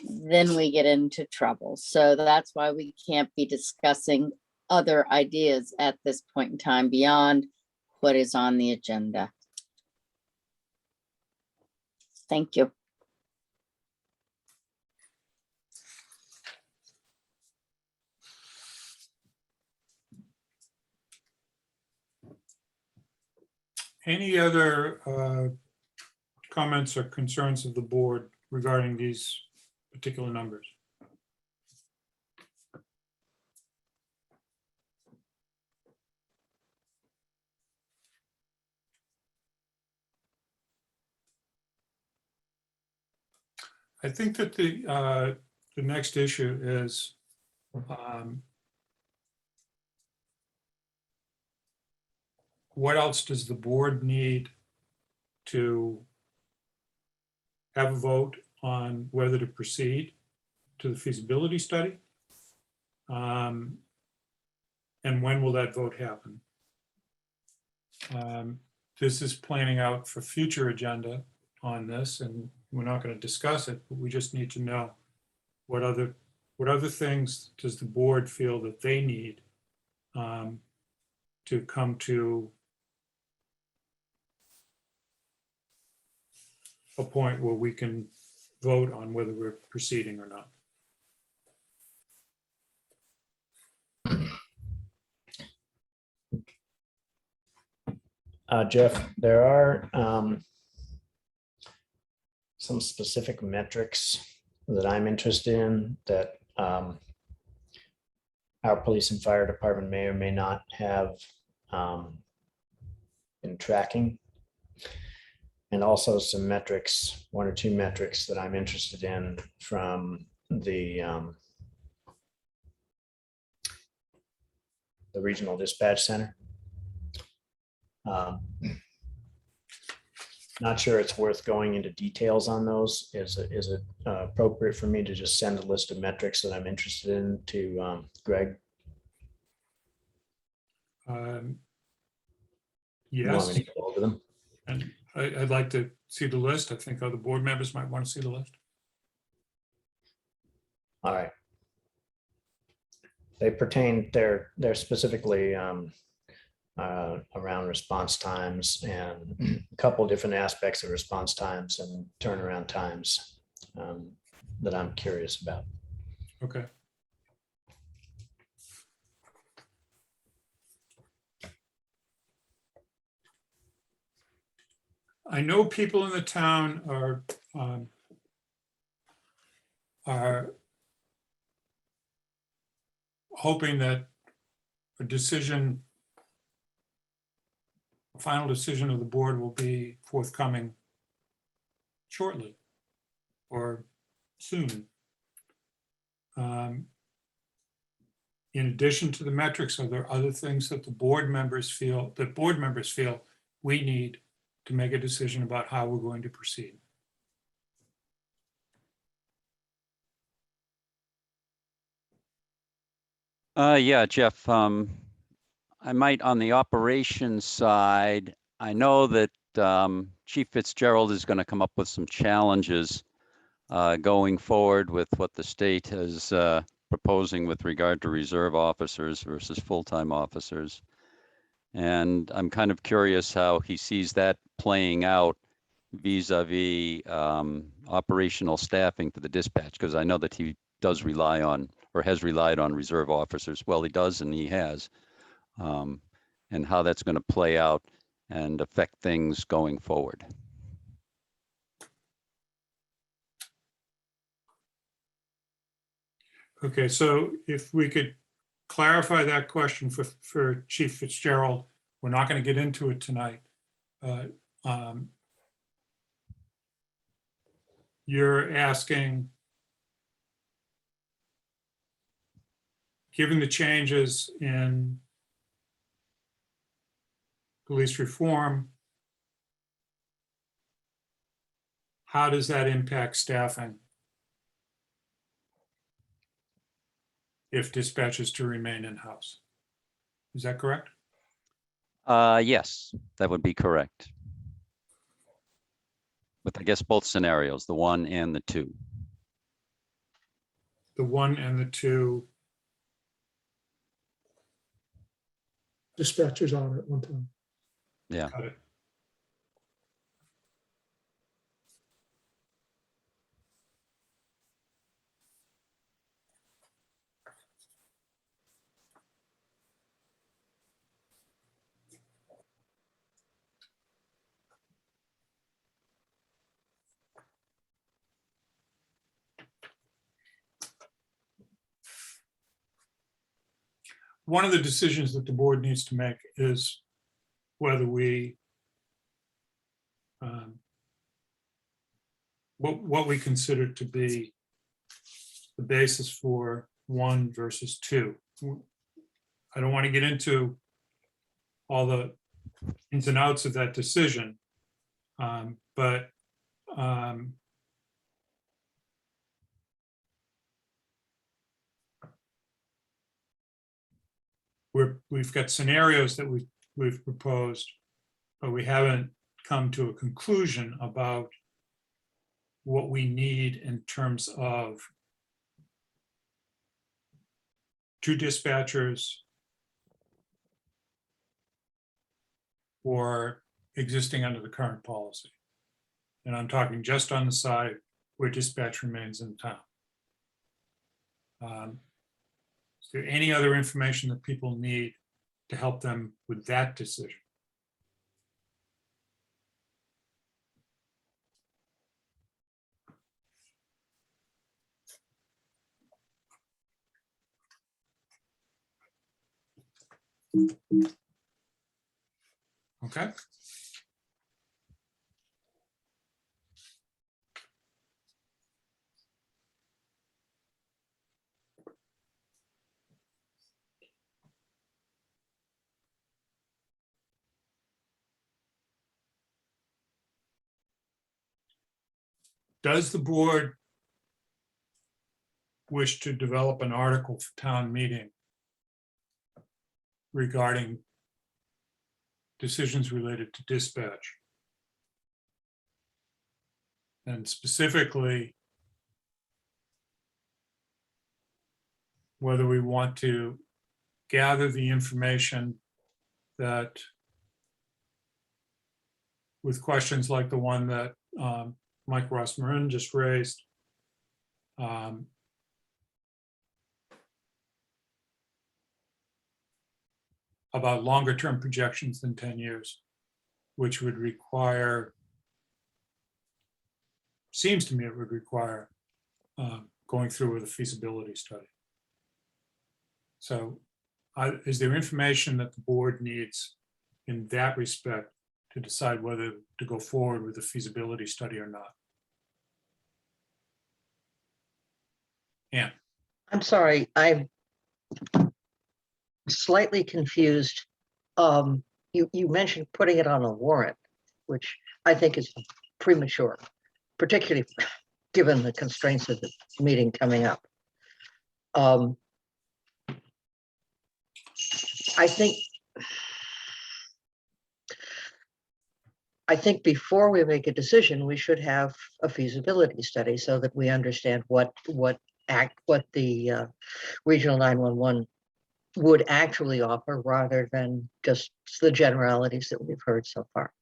then we get into trouble. So that's why we can't be discussing other ideas at this point in time beyond what is on the agenda. Thank you. Any other comments or concerns of the board regarding these particular numbers? I think that the next issue is what else does the board need to have a vote on whether to proceed to the feasibility study? And when will that vote happen? This is planning out for future agenda on this, and we're not going to discuss it, but we just need to know what other things does the board feel that they need to come to a point where we can vote on whether we're proceeding or not. Jeff, there are some specific metrics that I'm interested in that our police and fire department may or may not have been tracking. And also some metrics, one or two metrics that I'm interested in from the regional dispatch center. Not sure it's worth going into details on those. Is it appropriate for me to just send a list of metrics that I'm interested in to Greg? Yes. You want me to go over them? And I'd like to see the list. I think other board members might want to see the list. All right. They pertain, they're specifically around response times and a couple of different aspects of response times and turnaround times that I'm curious about. Okay. I know people in the town are hoping that a final decision of the board will be forthcoming shortly or soon. In addition to the metrics, are there other things that board members feel we need to make a decision about how we're going to proceed? Yeah, Jeff, I might on the operations side, I know that Chief Fitzgerald is going to come up with some challenges going forward with what the state is proposing with regard to reserve officers versus full-time officers. And I'm kind of curious how he sees that playing out vis-a-vis operational staffing for the dispatch, because I know that he does rely on, or has relied on, reserve officers. Well, he does and he has. And how that's going to play out and affect things going forward. Okay, so if we could clarify that question for Chief Fitzgerald, we're not going to get into it tonight. You're asking, given the changes in police reform, how does that impact staffing if dispatch is to remain in-house? Is that correct? Yes, that would be correct. With, I guess, both scenarios, the 1 and the 2. The 1 and the 2. Dispatchers on at one time. Yeah. Got it. One of the decisions that the board needs to make is whether we, what we consider to be the basis for 1 versus 2. I don't want to get into all the ins and outs of that decision, but we've got scenarios that we've proposed, but we haven't come to a conclusion about what we need in terms of 2 dispatchers or existing under the current policy. And I'm talking just on the side where dispatch remains in town. Is there any other information that people need to help them with that decision? Okay. Does the board wish to develop an article for town meeting regarding decisions related to dispatch? And specifically, whether we want to gather the information that, with questions like the one that Mike Rossmarin just raised, about longer term projections than 10 years, which would require, seems to me it would require going through with a feasibility study. So is there information that the board needs in that respect to decide whether to go forward with a feasibility study or not? Yeah. I'm sorry, I'm slightly confused. You mentioned putting it on a warrant, which I think is premature, particularly given the constraints of the meeting coming up. I think I think before we make a decision, we should have a feasibility study so that we understand what the regional 911 would actually offer rather than just the generalities that we've heard so far.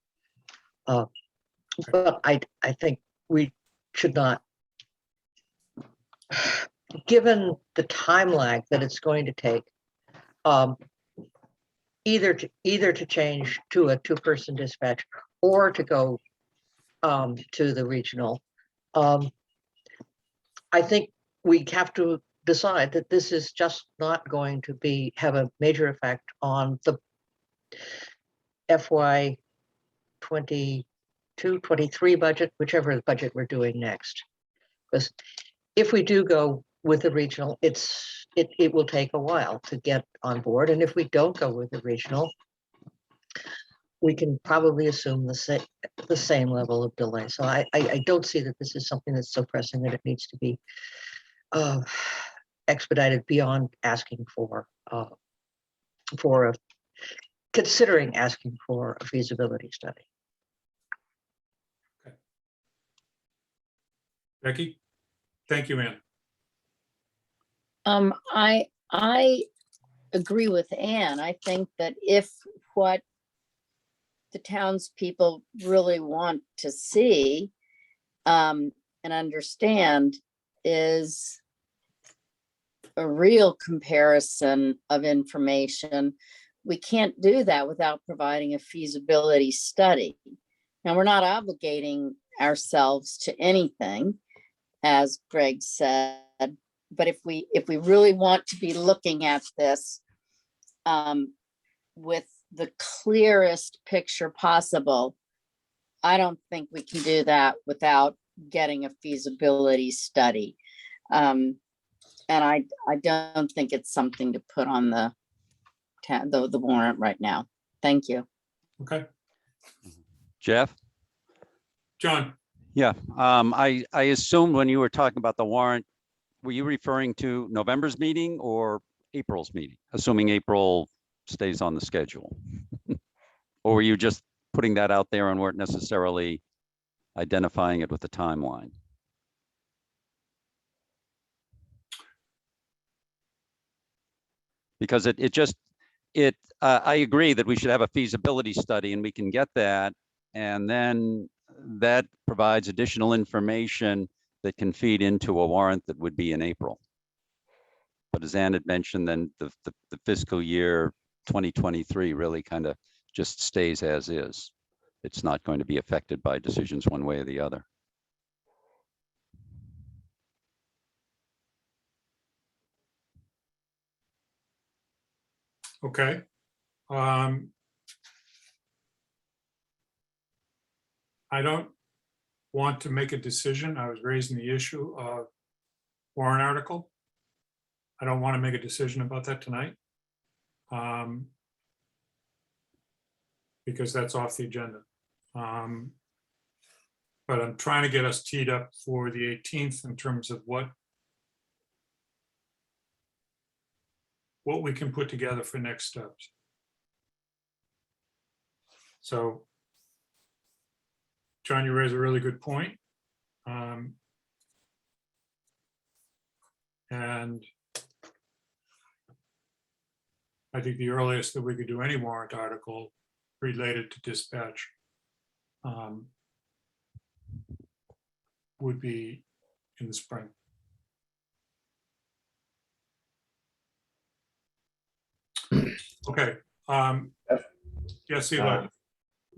But I think we should not, given the time lag that it's going to take, either to change to a 2-person dispatch or to go to the regional. I think we have to decide that this is just not going to have a major effect on the FY 22-23 budget, whichever budget we're doing next. Because if we do go with the regional, it will take a while to get on board. And if we don't go with the regional, we can probably assume the same level of delay. So I don't see that this is something that's so pressing that it needs to be expedited beyond asking considering asking for a feasibility study. Becky? Thank you, Ann. I agree with Ann. I think that if what the townspeople really want to see and understand is a real comparison of information, we can't do that without providing a feasibility study. Now, we're not obligating ourselves to anything, as Greg said, but if we really want to be looking at this with the clearest picture possible, I don't think we can do that without getting a feasibility study. And I don't think it's something to put on the warrant right now. Thank you. Okay. Jeff? John? Yeah, I assumed when you were talking about the warrant, were you referring to November's meeting or April's meeting? Assuming April stays on the schedule. Or were you just putting that out there and weren't necessarily identifying it with the timeline? Because I agree that we should have a feasibility study and we can get that. And then that provides additional information that can feed into a warrant that would be in April. But as Ann had mentioned, then the fiscal year 2023 really kind of just stays as is. It's not going to be affected by decisions one way or the other. Okay. I don't want to make a decision. I was raising the issue of warrant article. I don't want to make a decision about that tonight. Because that's off the agenda. But I'm trying to get us teed up for the 18th in terms of what we can put together for next steps. So, John, you raise a really good point. And I think the earliest that we could do any warrant article related to dispatch would be in the spring. Okay. Yes, Eli.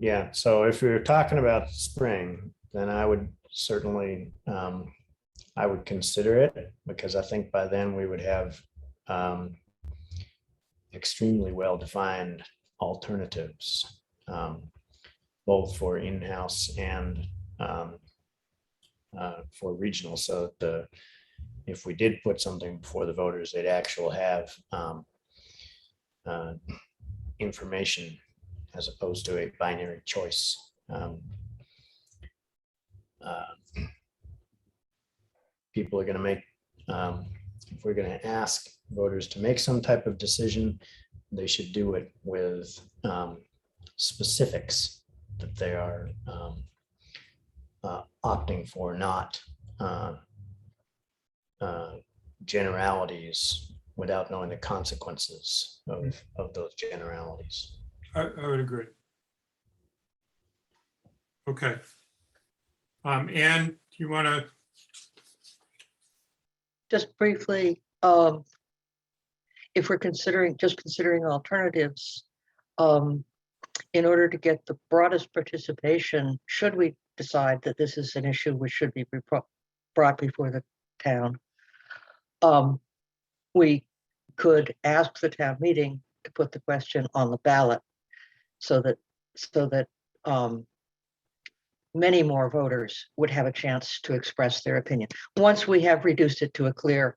Yeah, so if we were talking about spring, then I would certainly, I would consider it, because I think by then we would have extremely well-defined alternatives, both for in-house and for regional. So if we did put something before the voters, they'd actually have information as opposed to a binary choice. People are going to make, if we're going to ask voters to make some type of decision, they should do it with specifics that they are opting for not generalities without knowing the consequences of those generalities. I would agree. Okay. Anne, you want to? Just briefly, if we're considering alternatives, in order to get the broadest participation, should we decide that this is an issue which should be brought before the town, we could ask the town meeting to put the question on the ballot so that many more voters would have a chance to express their opinion. Once we have reduced it to a clear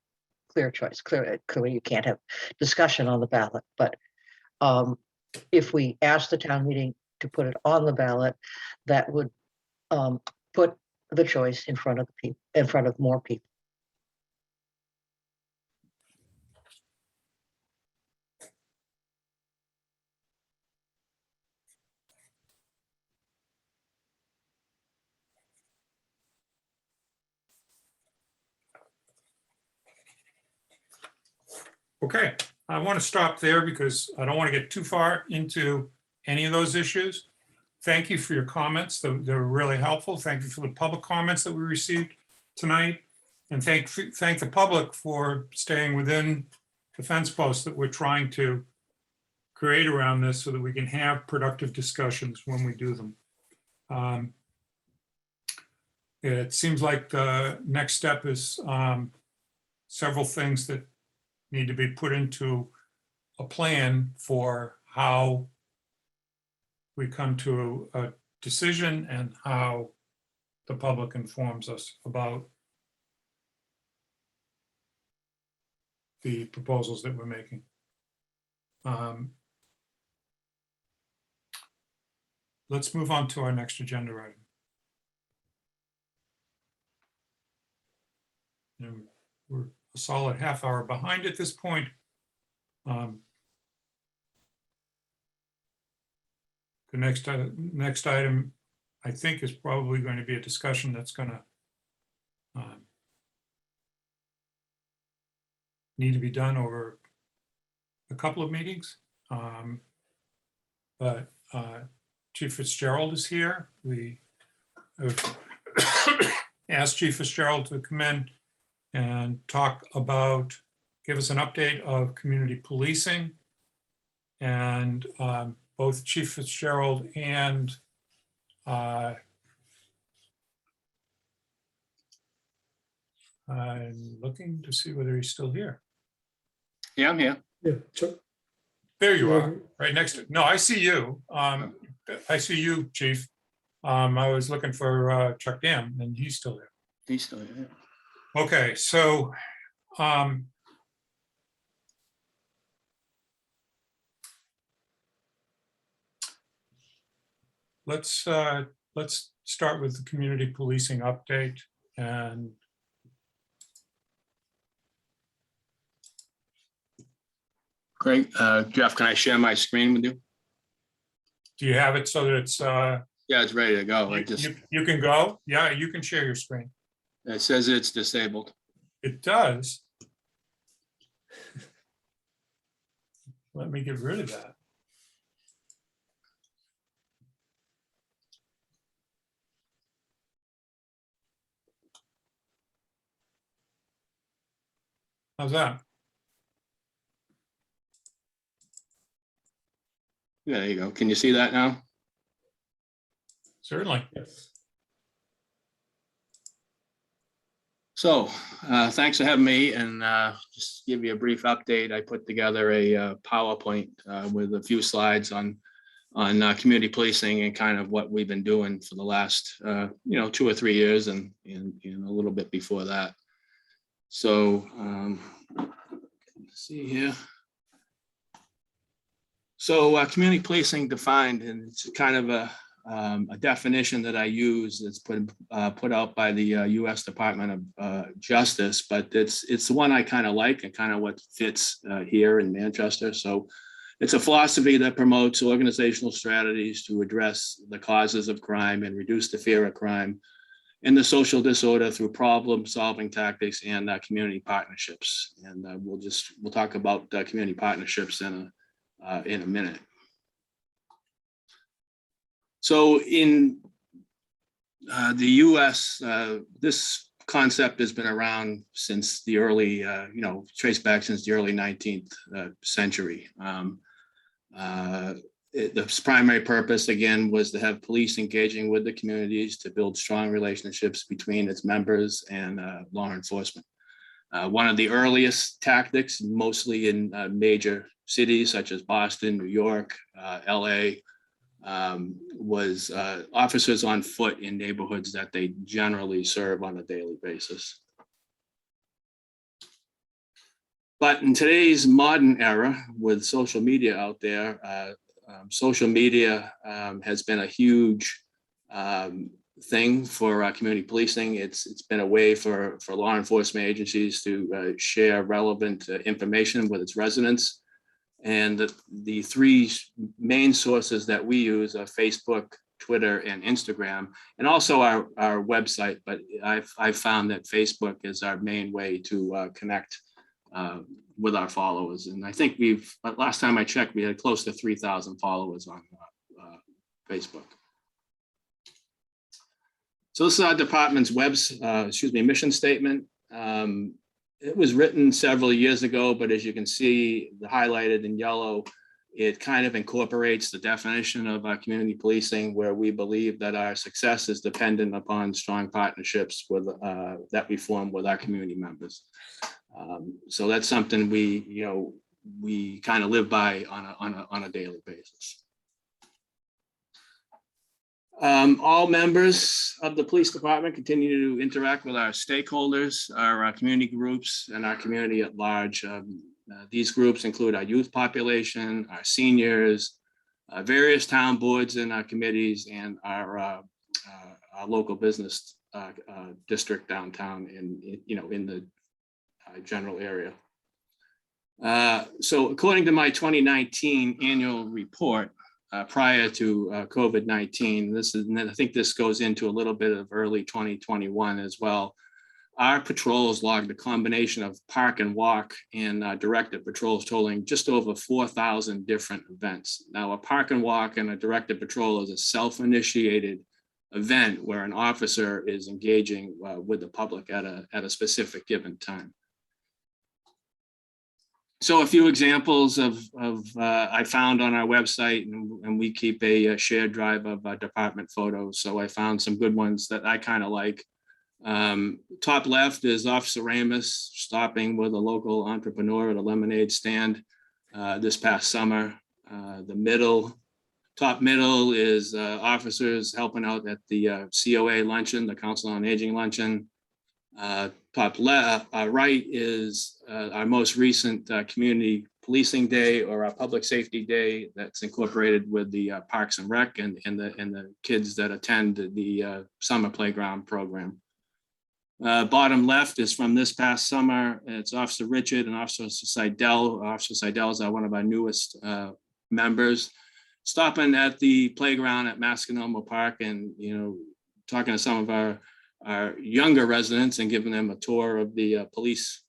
choice, clearly you can't have discussion on the ballot, but if we ask the town meeting to put it on the ballot, that would put the choice in front of the people, in front of more people. Okay, I want to stop there because I don't want to get too far into any of those issues. Thank you for your comments. They're really helpful. Thank you for the public comments that we received tonight. And thank the public for staying within the fence posts that we're trying to create around this so that we can have productive discussions when we do them. It seems like the next step is several things that need to be put into a plan for how we come to a decision and how the public informs us about the proposals that we're making. Let's move on to our next agenda item. And we're a solid half hour behind at this point. The next item, I think, is probably going to be a discussion that's going to need to be done over a couple of meetings. But Chief Fitzgerald is here. We have asked Chief Fitzgerald to come in and give us an update of community policing. And both Chief Fitzgerald and I'm looking to see whether he's still here. Yeah, I'm here. Yeah, sure. There you are, right next to, no, I see you. I see you, Chief. I was looking for Chuck Dam and he's still there. He's still here. Okay, so let's start with the community policing update. And Great. Jeff, can I share my screen with you? do you have it so that it's Yeah, it's ready to go. you can go? Yeah, you can share your screen. It says it's disabled. It does. Let me get rid of that. How's that? Yeah, there you go. Can you see that now? Certainly. So thanks for having me, and just give you a brief update. I put together a PowerPoint with a few slides on community policing and kind of what we've been doing for the last 2 or 3 years and a little bit before that. So let's see here. So community policing defined, and it's kind of a definition that I use that's put out by the U.S. Department of Justice, but it's the one I kind of like and kind of what fits here in Manchester. So It's a philosophy that promotes organizational strategies to address the causes of crime and reduce the fear of crime and the social disorder through problem-solving tactics and community partnerships. And we'll talk about community partnerships in a minute. So in the U.S., this concept has been around since the early, traced back since the early 19th century. Its primary purpose, again, was to have police engaging with the communities to build strong relationships between its members and law enforcement. One of the earliest tactics, mostly in major cities such as Boston, New York, LA, was officers on foot in neighborhoods that they generally serve on a daily basis. But in today's modern era, with social media out there, social media has been a huge thing for community policing. It's been a way for law enforcement agencies to share relevant information with its residents. And the three main sources that we use are Facebook, Twitter, and Instagram, and also our website. But I've found that Facebook is our main way to connect with our followers. And I think last time I checked, we had close to 3,000 followers on Facebook. So this is our department's mission statement. It was written several years ago, but as you can see, highlighted in yellow, it kind of incorporates the definition of our community policing, where we believe that our success is dependent upon strong partnerships that we form with our community members. So that's something we kind of live by on a daily basis. All members of the police department continue to interact with our stakeholders, our community groups, and our community at large. These groups include our youth population, our seniors, various town boards and our committees, and our local business district downtown in the general area. So according to my 2019 annual report, prior to COVID-19, and I think this goes into a little bit of early 2021 as well. Our patrols logged a combination of park and walk and directed patrols totaling just over 4,000 different events. Now, a park and walk and a directed patrol is a self-initiated event where an officer is engaging with the public at a specific given time. So a few examples of I found on our website, and we keep a shared drive of department photos. So I found some good ones that I kind of like. Top left is Officer Ramus stopping with a local entrepreneur at a lemonade stand this past summer. Top middle is officers helping out at the COA luncheon, the Council on Aging luncheon. Top left, right is our most recent community policing day, or our public safety day, that's incorporated with the Parks and Rec and the kids that attend the summer playground program. Bottom left is from this past summer. It's Officer Richard and Officer Seidel. Officer Seidel is one of our newest members, stopping at the playground at Masconomo Park and talking to some of our younger residents and giving them a tour of the police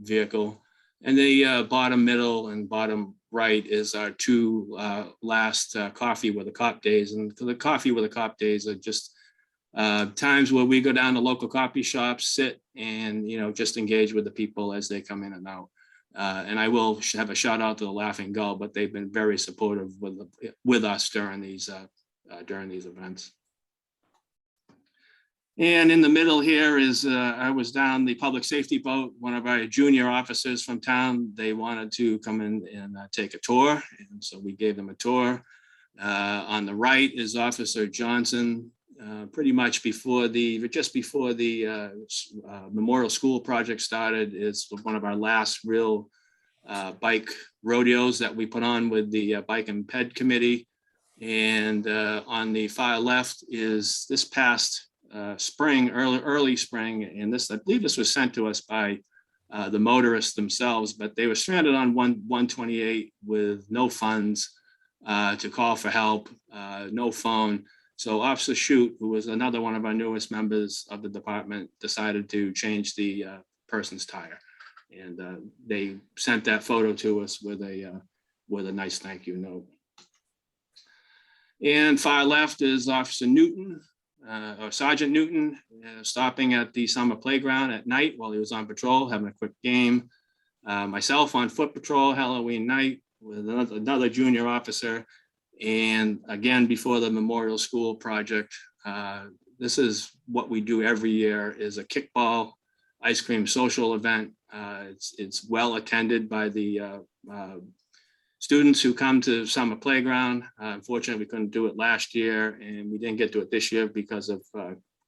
vehicle. And the bottom middle and bottom right is our two last Coffee with a Cop days. And the Coffee with a Cop days are just times where we go down to local coffee shops, sit and just engage with the people as they come in and out. And I will have a shout out to the Laughing Gull, but they've been very supportive with us during these events. And in the middle here is, I was down the public safety boat, one of our junior officers from town, they wanted to come in and take a tour. And so we gave them a tour. On the right is Officer Johnson, pretty much just before the Memorial School project started. Is one of our last real bike rodeos that we put on with the Bike and Ped Committee. And on the far left is this past spring, early spring, and I believe this was sent to us by the motorists themselves, but they were stranded on 128 with no funds to call for help, no phone. So Officer Shute, who was another one of our newest members of the department, decided to change the person's tire. And they sent that photo to us with a nice thank you note. And far left is Officer Newton, or Sergeant Newton, stopping at the summer playground at night while he was on patrol, having a quick game. Myself on foot patrol Halloween night with another junior officer. And again, before the Memorial School project, this is what we do every year, is a kickball ice cream social event. It's well attended by the students who come to summer playground. Unfortunately, we couldn't do it last year, and we didn't get to it this year because of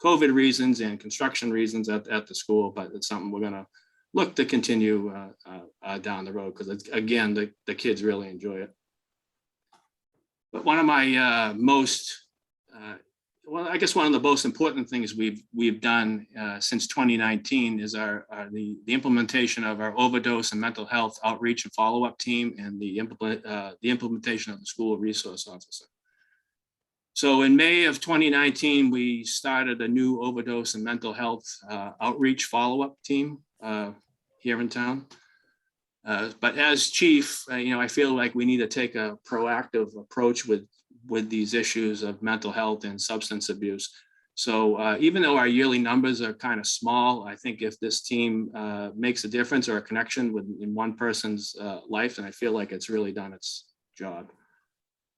COVID reasons and construction reasons at the school, but it's something we're gonna look to continue down the road, because again, the kids really enjoy it. But one of my well, I guess one of the most important things we've done since 2019 is the implementation of our overdose and mental health outreach and follow-up team, and the implementation of the school resource officer. So in May of 2019, we started a new overdose and mental health outreach follow-up team here in town. But as chief, I feel like we need to take a proactive approach with these issues of mental health and substance abuse. So even though our yearly numbers are kind of small, I think if this team makes a difference or a connection in one person's life, and I feel like it's really done its job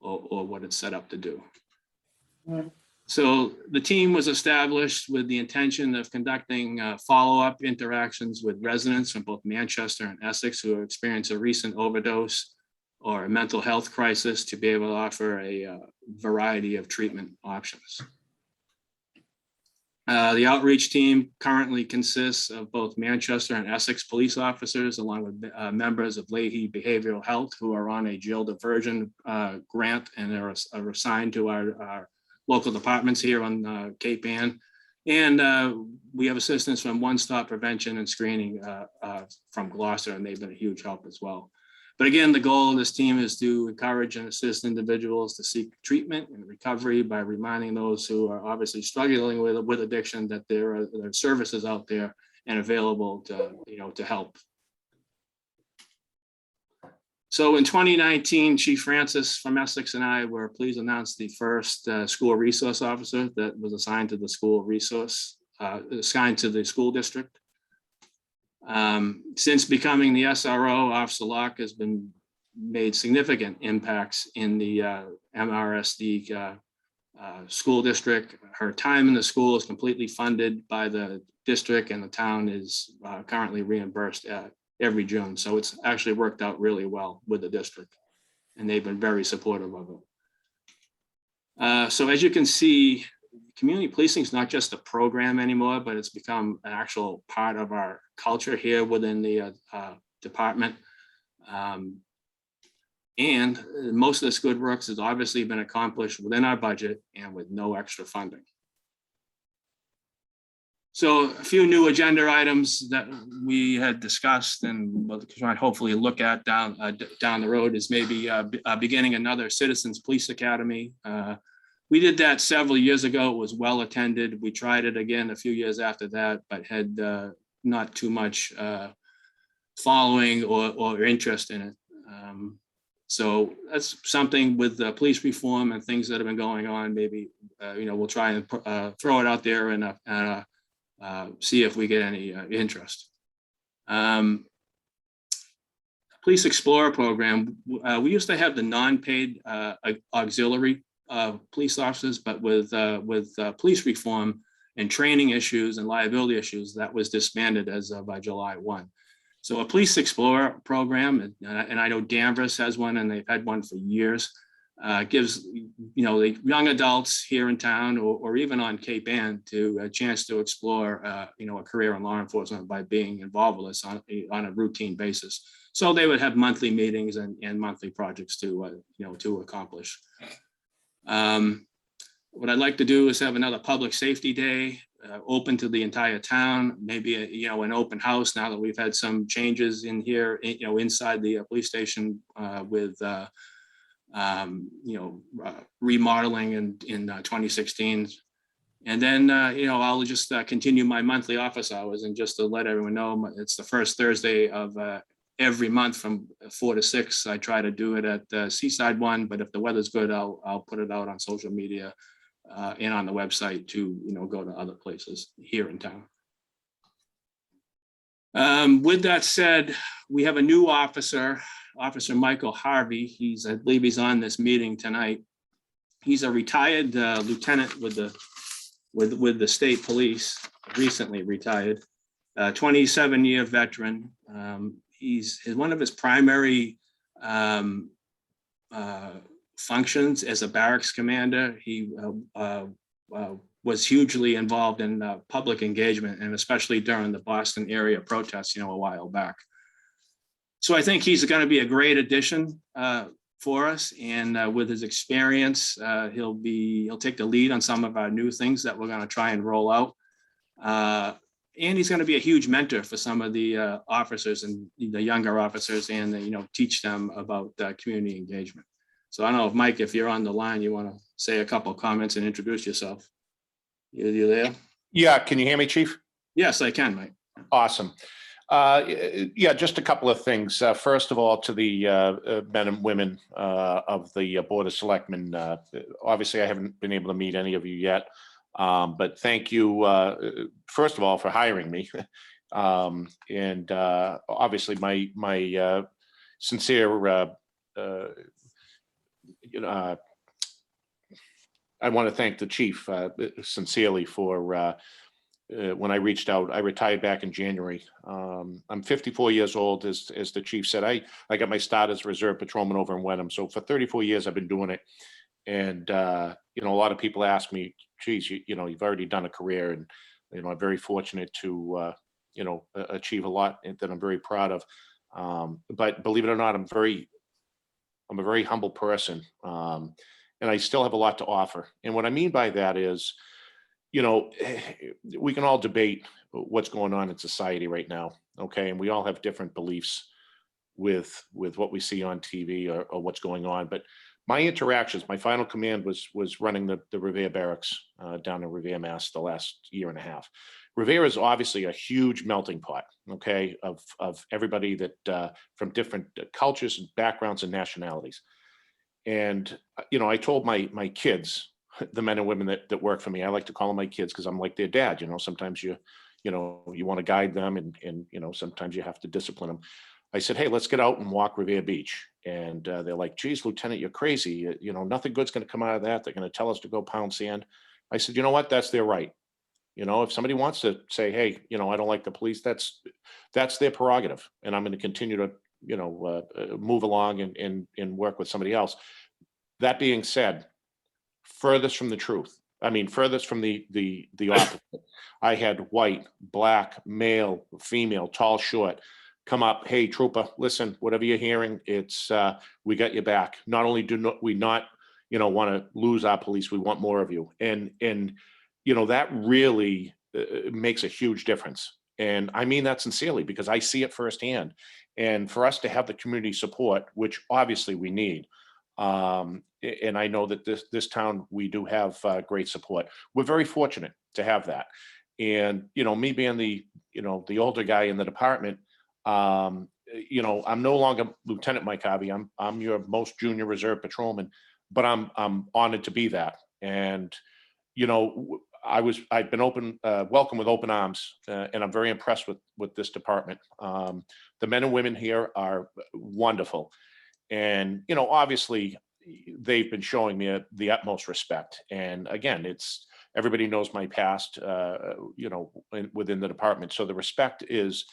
or what it's set up to do. So the team was established with the intention of conducting follow-up interactions with residents from both Manchester and Essex who have experienced a recent overdose or a mental health crisis, to be able to offer a variety of treatment options. The outreach team currently consists of both Manchester and Essex police officers, along with members of Leahy Behavioral Health, who are on a jail diversion grant and are assigned to our local departments here on Cape Ann. And we have assistance from One Stop Prevention and Screening from Gloucester, and they've been a huge help as well. But again, the goal of this team is to encourage and assist individuals to seek treatment and recovery by reminding those who are obviously struggling with addiction that there are services out there and available to help. So in 2019, Chief Francis from Essex and I were pleased to announce the first school resource officer that was assigned to the school district. Since becoming the SRO, Officer Locke has made significant impacts in the MRSD school district. Her time in the school is completely funded by the district, and the town is currently reimbursed every June. So it's actually worked out really well with the district, and they've been very supportive of it. So as you can see, community policing is not just a program anymore, but it's become an actual part of our culture here within the department. And most of this good work has obviously been accomplished within our budget and with no extra funding. So a few new agenda items that we had discussed and we'll try hopefully look at down the road is maybe beginning another Citizens Police Academy. We did that several years ago. It was well attended. We tried it again a few years after that, but had not too much following or interest in it. So that's something with the police reform and things that have been going on. Maybe we'll try and throw it out there and see if we get any interest. Police Explorer program. We used to have the non-paid auxiliary police officers, but with police reform and training issues and liability issues, that was disbanded as of July 1. So a Police Explorer program, and I know Danvers has one, and they've had one for years, gives the young adults here in town or even on Cape Ann a chance to explore a career in law enforcement by being involved with us on a routine basis. So they would have monthly meetings and monthly projects to accomplish. What I'd like to do is have another public safety day open to the entire town, maybe, an open house now that we've had some changes in here, inside the police station with, remodeling in 2016. And then, I'll just continue my monthly office hours, and just to let everyone know, it's the first Thursday of every month from 4 to 6. I try to do it at the Seaside one, but if the weather's good, I'll put it out on social media and on the website to, go to other places here in town. With that said, we have a new officer, Officer Michael Harvey. I believe he's on this meeting tonight. He's a retired lieutenant with the state police, recently retired, 27-year veteran. He's one of his primary functions as a barracks commander. He was hugely involved in public engagement, and especially during the Boston area protests, a while back. So I think he's going to be a great addition for us, and with his experience, he'll take the lead on some of our new things that we're going to try and roll out. And he's going to be a huge mentor for some of the officers and the younger officers, and teach them about community engagement. So I don't know if Mike, if you're on the line, you want to say a couple of comments and introduce yourself. You there? Yeah, can you hear me, Chief? Yes, I can, Mike. Awesome. Yeah, just a couple of things. First of all, to the men and women of the Board of Selectmen. Obviously, I haven't been able to meet any of you yet, but thank you, first of all, for hiring me. And obviously, my sincere, I want to thank the chief sincerely for when I reached out. I retired back in January. I'm 54 years old, as the chief said. I got my start as reserve patrolman over in Wenham. So for 34 years, I've been doing it. And, a lot of people ask me, geez, you've already done a career. And, I'm very fortunate to, achieve a lot that I'm very proud of. But believe it or not, I'm a very humble person. And I still have a lot to offer. And what I mean by that is, we can all debate what's going on in society right now. Okay. And we all have different beliefs with what we see on TV or what's going on. But my interactions, my final command was running the Revere Barracks down in Revere, Mass. The last year and a half. Revere is obviously a huge melting pot, okay, of everybody that from different cultures and backgrounds and nationalities. And, I told my kids, the men and women that work for me, I like to call them my kids because I'm like their dad. Sometimes you want to guide them and sometimes you have to discipline them. I said, hey, let's get out and walk Revere Beach. And they're like, geez, Lieutenant, you're crazy. Nothing good's going to come out of that. They're going to tell us to go pound sand. I said, you know what? That's their right. If somebody wants to say, hey, I don't like the police, that's their prerogative. And I'm going to continue to, move along and work with somebody else. That being said, furthest from the truth. I mean, furthest from the opposite. I had white, black, male, female, tall, short, come up. Hey, trooper, listen, whatever you're hearing, it's we got your back. Not only do we not, want to lose our police, we want more of you. And that really makes a huge difference. And I mean that sincerely because I see it firsthand. And for us to have the community support, which obviously we need, and I know that this town, we do have great support. We're very fortunate to have that. And, me being the older guy in the department, I'm no longer Lieutenant Mike Harvey. I'm your most junior reserve patrolman, but I'm honored to be that. And, I've been welcome with open arms, and I'm very impressed with this department. The men and women here are wonderful. And, obviously they've been showing me the utmost respect. And again, everybody knows my past, within the department. So the respect is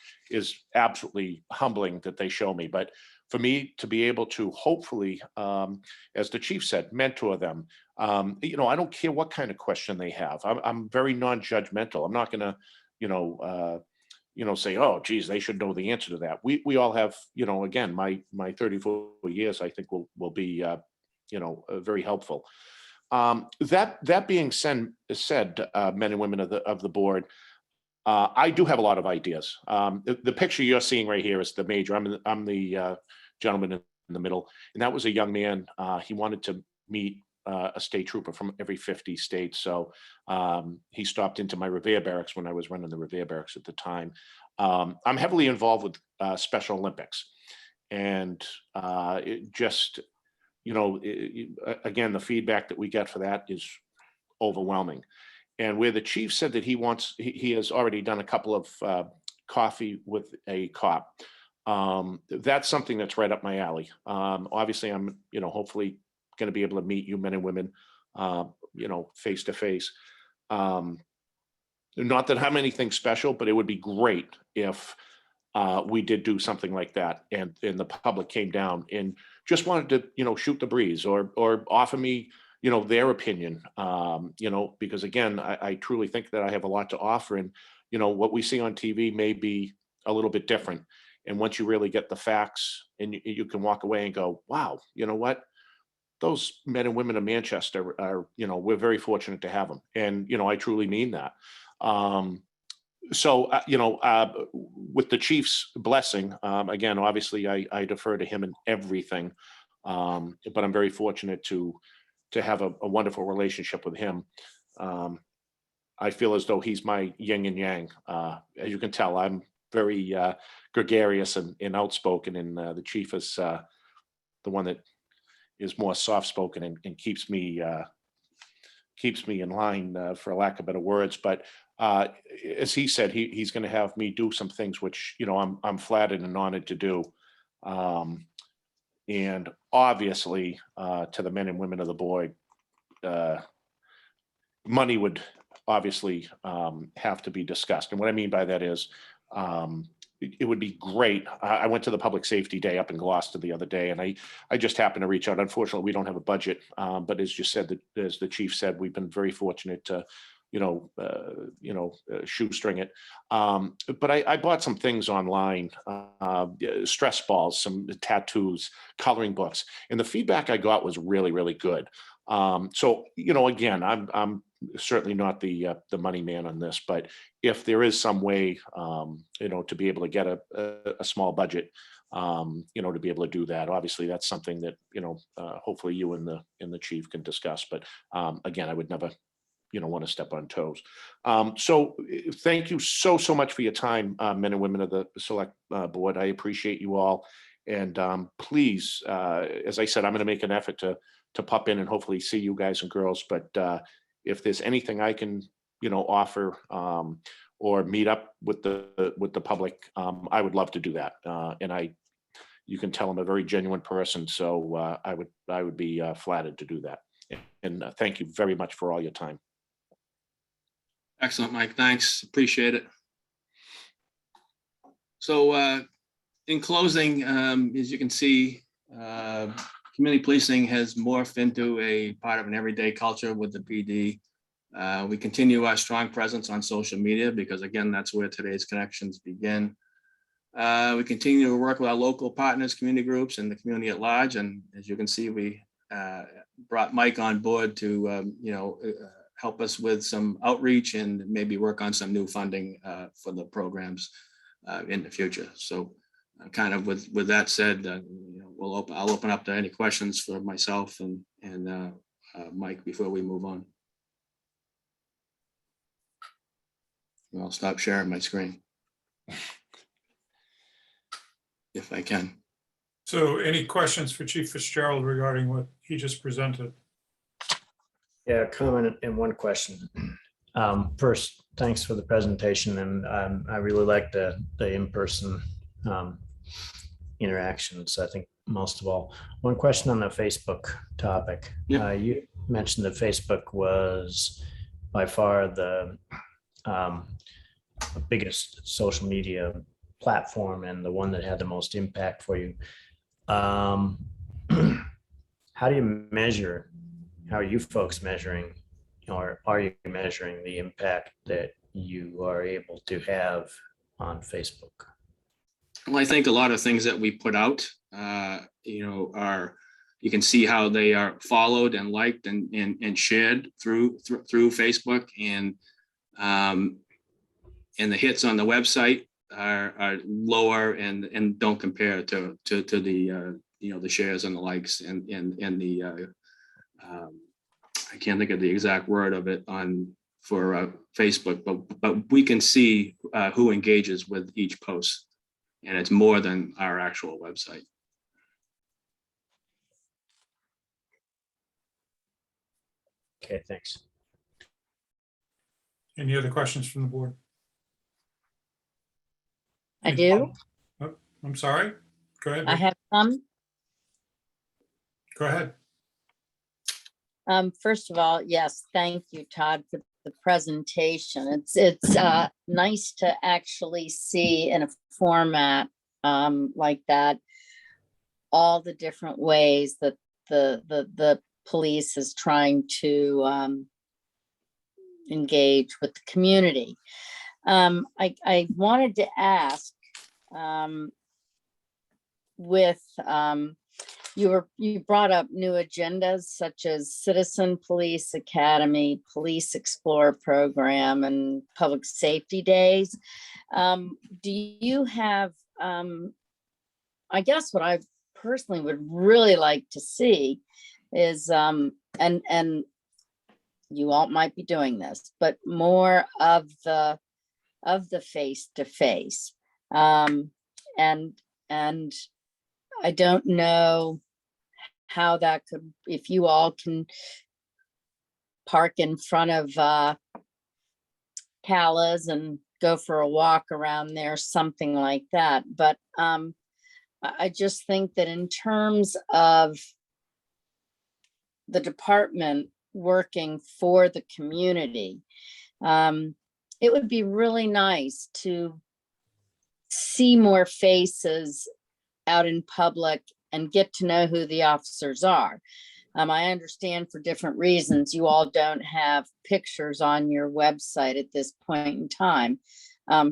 absolutely humbling that they show me. But for me to be able to hopefully, as the chief said, mentor them, I don't care what kind of question they have. I'm very non-judgmental. I'm not going to, say, oh, geez, they should know the answer to that. We all have, again, my 34 years, I think will be, very helpful. That being said, men and women of the board, I do have a lot of ideas. The picture you're seeing right here is the major. I'm the gentleman in the middle, and that was a young man. He wanted to meet a state trooper from every 50 states. So he stopped into my Revere barracks when I was running the Revere barracks at the time. I'm heavily involved with Special Olympics, and it just, again, the feedback that we get for that is overwhelming. And where the chief said that he has already done a couple of coffee with a cop. That's something that's right up my alley. Obviously, I'm, hopefully going to be able to meet you men and women, face to face. Not that I'm anything special, but it would be great if we did do something like that, and the public came down and just wanted to, shoot the breeze or offer me, their opinion, because again, I truly think that I have a lot to offer, and, what we see on TV may be a little bit different. And once you really get the facts, and you can walk away and go, wow, you know what? Those men and women of Manchester are, we're very fortunate to have them. And, I truly mean that. So, with the chief's blessing, again, obviously I defer to him in everything. But I'm very fortunate to have a wonderful relationship with him. I feel as though he's my yin and yang. As you can tell, I'm very gregarious and outspoken, and the chief is the one that is more soft-spoken and keeps me in line, for lack of better words. But as he said, he's going to have me do some things which, I'm flattered and honored to do. And obviously, to the men and women of the board, money would obviously have to be discussed. And what I mean by that is, it would be great. I went to the Public Safety Day up in Gloucester the other day, and I just happened to reach out. Unfortunately, we don't have a budget, but as you said, as the chief said, we've been very fortunate to, shoestring it. But I bought some things online, stress balls, some tattoos, coloring books, and the feedback I got was really, really good. So, again, I'm certainly not the money man on this, but if there is some way, to be able to get a small budget, to be able to do that, obviously that's something that, hopefully you and the chief can discuss. But again, I would never, want to step on toes. So thank you so much for your time, men and women of the select board. I appreciate you all. And please, as I said, I'm going to make an effort to pop in and hopefully see you guys and girls. But if there's anything I can, offer or meet up with the public, I would love to do that. And you can tell I'm a very genuine person, so I would be flattered to do that. And thank you very much for all your time. Excellent, Mike. Thanks. Appreciate it. So in closing, as you can see, community policing has morphed into a part of an everyday culture with the PD. We continue our strong presence on social media because, again, that's where today's connections begin. We continue to work with our local partners, community groups, and the community at large. And as you can see, we brought Mike on board to, help us with some outreach and maybe work on some new funding for the programs in the future. So kind of with that said, I'll open up to any questions for myself and Mike before we move on. I'll stop sharing my screen if I can. So any questions for Chief Fitzgerald regarding what he just presented? Yeah, comment and one question. First, thanks for the presentation, and I really like the in-person interactions. I think most of all, one question on the Facebook topic. Yeah. You mentioned that Facebook was by far the biggest social media platform and the one that had the most impact for you. How do you measure? How are you folks measuring, or are you measuring the impact that you are able to have on Facebook? Well, I think a lot of things that we put out, are you can see how they are followed and liked and shared through Facebook, and the hits on the website are lower and don't compare to the the shares and the likes and the I can't think of the exact word of it for Facebook, but we can see who engages with each post, and it's more than our actual website. Okay, thanks. Any other questions from the board? I do. Oh, I'm sorry. Go ahead. I Vic. have some. Go ahead. First of all, yes, thank you, Todd, for the presentation. It's nice to actually see in a format like that all the different ways that the police is trying to engage with the community. I wanted to ask with you brought up new agendas such as Citizen Police Academy, Police Explorer Program, and Public Safety Days. Do you have, I guess what I personally would really like to see is, and you all might be doing this, but more of the face-to-face. And I don't know how that could, if you all can park in front of Cala's and go for a walk around there, something like that. But I just think that in terms of the department working for the community, it would be really nice to see more faces out in public and get to know who the officers are. I understand for different reasons, you all don't have pictures on your website at this point in time.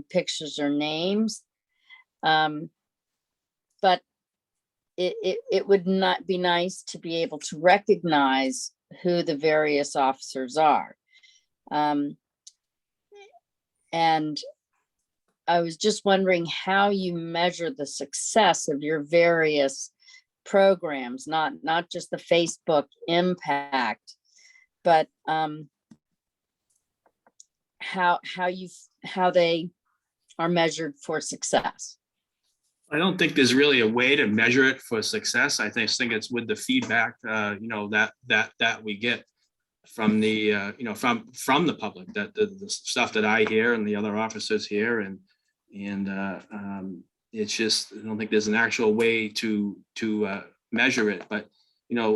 Pictures or names. But it would not be nice to be able to recognize who the various officers are. And I was just wondering how you measure the success of your various programs, not just the Facebook impact, but how they are measured for success. I don't think there's really a way to measure it for success. I think it's with the feedback, that we get from the, from the public, that the stuff that I hear and the other officers hear, and it's just, I don't think there's an actual way to measure it. But,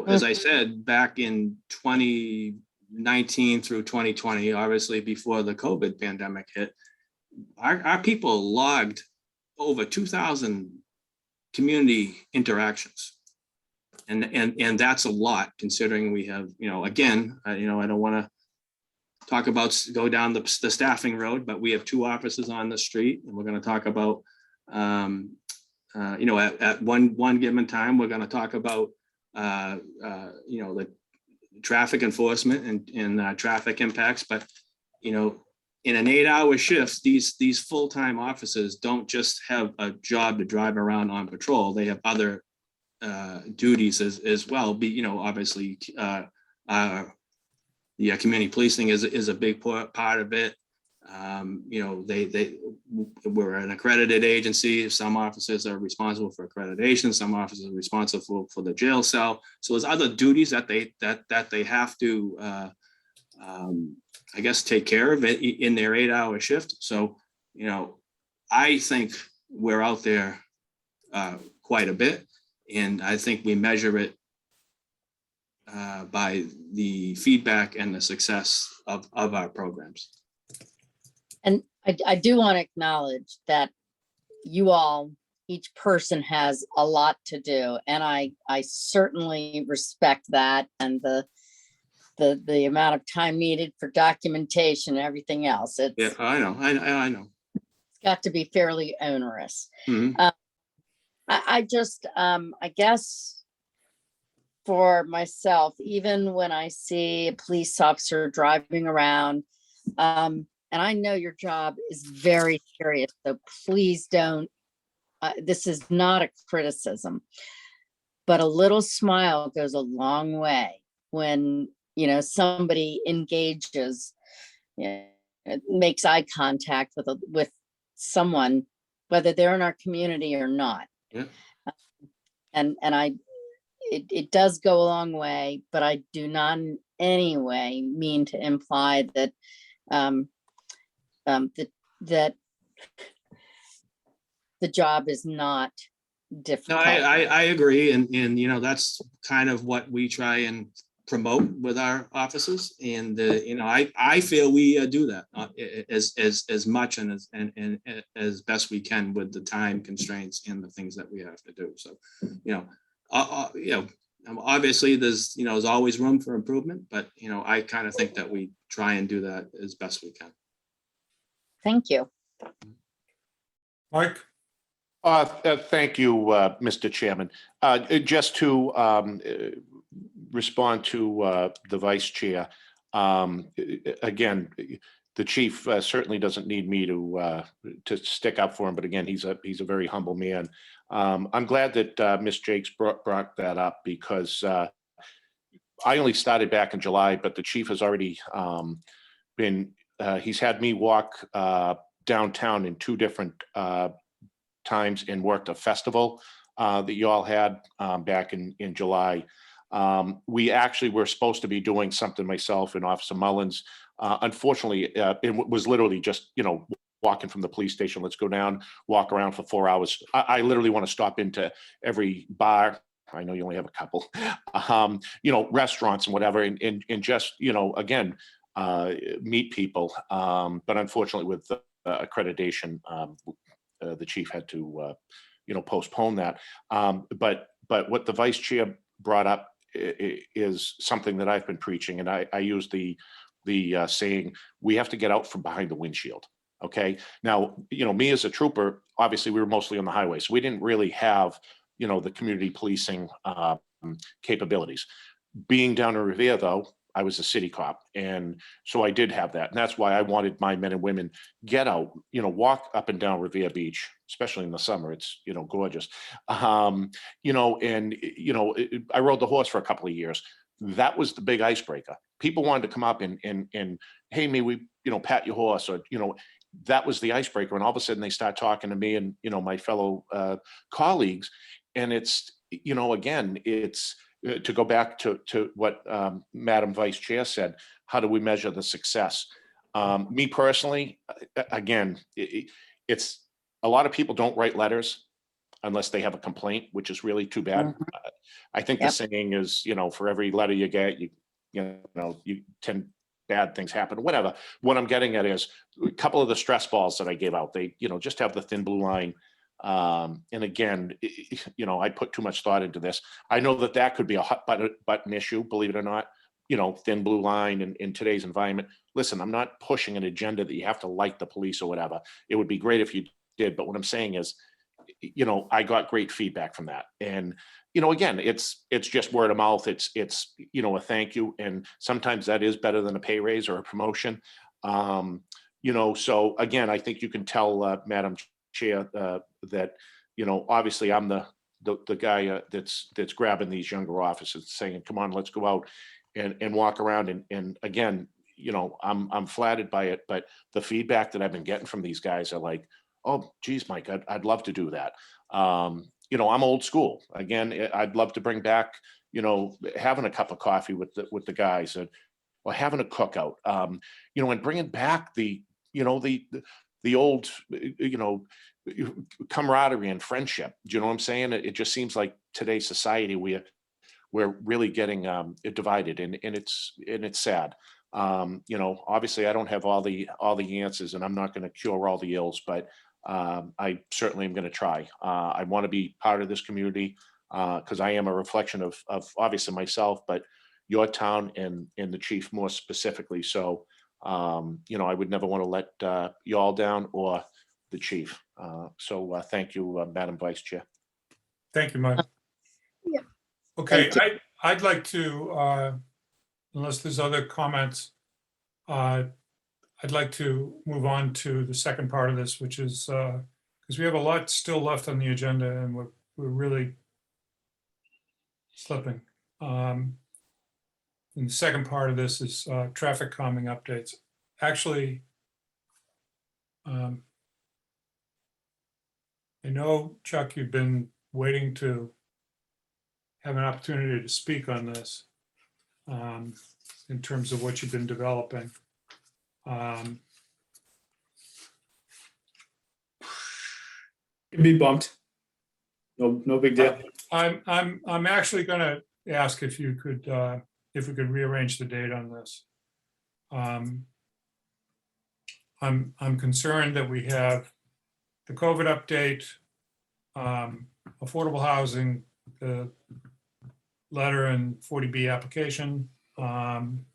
as I said, back in 2019 through 2020, obviously before the COVID pandemic hit, our people logged over 2,000 community interactions. And that's a lot, considering we have, again, I don't want to go down the staffing road, but we have 2 officers on the street, and we're going to talk about, at one given time, we're going to talk about, the traffic enforcement and traffic impacts. But, in an 8-hour shift, these full-time officers don't just have a job to drive around on patrol. They have other duties as well. Obviously, the community policing is a big part of it. We're an accredited agency. Some officers are responsible for accreditation. Some officers are responsible for the jail cell. So there's other duties that they have to, I guess, take care of it in their 8-hour shift. So, I think we're out there quite a bit, and I think we measure it by the feedback and the success of our programs. And I do want to acknowledge that you all, each person has a lot to do, and I certainly respect that, and the amount of time needed for documentation and everything else. Yeah, I know. It's got to be fairly onerous. Mm-hmm. I just, I guess for myself, even when I see a police officer driving around, and I know your job is very serious, so please don't, this is not a criticism, but a little smile goes a long way when, somebody engages, makes eye contact with someone, whether they're in our community or not. Yeah. And it does go a long way, but I do not in any way mean to imply that that the job is not No, difficult. I agree. And that's kind of what we try and promote with our offices. And, I feel we do that as much and as best we can with the time constraints and the things that we have to do. So, obviously there's always room for improvement, but, I kind of think that we try and do that as best we can. Thank you. Mike? Thank you, Mr. Chairman. Just to respond to the vice chair, again, the chief certainly doesn't need me to stick up for him, but again, he's a very humble man. I'm glad that Ms. Jakes brought that up, because I only started back in July, but the chief has already he's had me walk downtown in 2 different times and worked a festival that you all had back in July. We actually were supposed to be doing something, myself and Officer Mullins. Unfortunately, it was literally just, walking from the police station. Let's go down, walk around for 4 hours. I literally want to stop into every bar. I know you only have a couple, restaurants and whatever, and just, again, meet people. But unfortunately, with accreditation, the chief had to, postpone that. But what the vice chair brought up is something that I've been preaching, and I use the saying, we have to get out from behind the windshield. Okay. Now, me as a trooper, obviously we were mostly on the highway, so we didn't really have, the community policing capabilities. Being down in Revere, though, I was a city cop, and so I did have that, and that's why I wanted my men and women get out, walk up and down Revere Beach, especially in the summer. It's gorgeous, I rode the horse for a couple of years. That was the big icebreaker. People wanted to come up and hey, may we pat your horse, or that was the icebreaker. And all of a sudden they start talking to me and my fellow colleagues, and it's again, it's to go back to what Madam Vice Chair said, how do we measure the success? Me personally, again, it's a lot of people don't write letters unless they have a complaint, which is really too bad. Mhm. I think the saying is, for every letter you get, you 10 bad things happen, whatever. What I'm getting at is a couple of the stress balls that I gave out, they, just have the thin blue line. And again, I put too much thought into this. I know that could be a hot button issue, believe it or not, thin blue line in today's environment. Listen, I'm not pushing an agenda that you have to like the police or whatever. It would be great if you did. But what I'm saying is, I got great feedback from that. And, again, it's just word of mouth. It's a thank you. And sometimes that is better than a pay raise or a promotion. So again, I think you can tell Madam Chair that, obviously I'm the guy that's grabbing these younger officers, saying, come on, let's go out and walk around. And again, I'm flattered by it, but the feedback that I've been getting from these guys are like, oh, geez, Mike, I'd love to do that. I'm old school. Again, I'd love to bring back, having a cup of coffee with the guys, or having a cookout, and bringing back the old, camaraderie and friendship. Do you know what I'm saying? It just seems like today's society, we're really getting divided, and it's sad. Obviously I don't have all the answers, and I'm not going to cure all the ills, but I certainly am going to try. I want to be part of this community because I am a reflection of obviously myself, but your town and the chief more specifically. So, I would never want to let you all down or the chief. So thank you, Madam Vice Chair. Thank you, Mike. Yeah. Okay, I'd like to, unless there's other comments, I'd like to move on to the second part of this, which is, because we have a lot still left on the agenda and we're really slipping. And the second part of this is traffic calming updates. Actually, I know, Chuck, you've been waiting to have an opportunity to speak on this in terms of what you've been developing. Can be bumped. No big deal. I'm actually going to ask if you could, if we could rearrange the date on this. I'm concerned that we have the COVID update, affordable housing, the letter and 40B application, and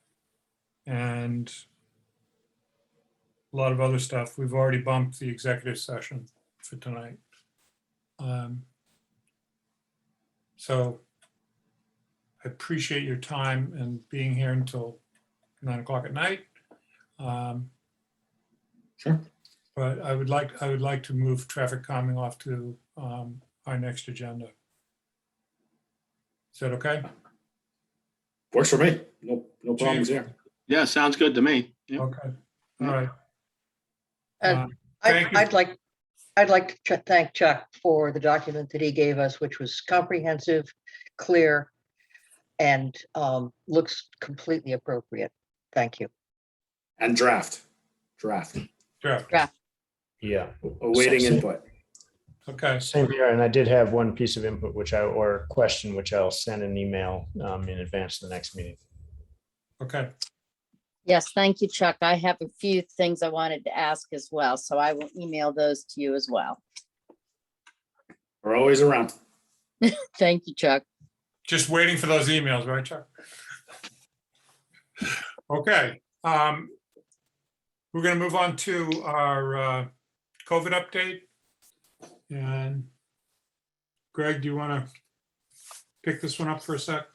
a lot of other stuff. We've already bumped the executive session for tonight. So I appreciate your time and being here until 9 o'clock at night. Sure. But I would like to move traffic calming off to our next agenda. Is that okay? Works for me. No problems Chief? here. Yeah, sounds good to me. Yep. Okay, all right. And Thank you. I'd like to thank Chuck for the document that he gave us, which was comprehensive, clear, and looks completely appropriate. Thank you. And draft. Yeah. Awaiting Same- input. Okay. Same here, and I did have one piece of input, or question, which I'll send an email in advance of the next meeting. Okay. Yes, thank you, Chuck. I have a few things I wanted to ask as well, so I will email those to you as well. We're always around. Thank you, Chuck. Just waiting for those emails, right, Chuck? Okay. We're going to move on to our COVID update. And Greg, do you want to pick this one up for a sec?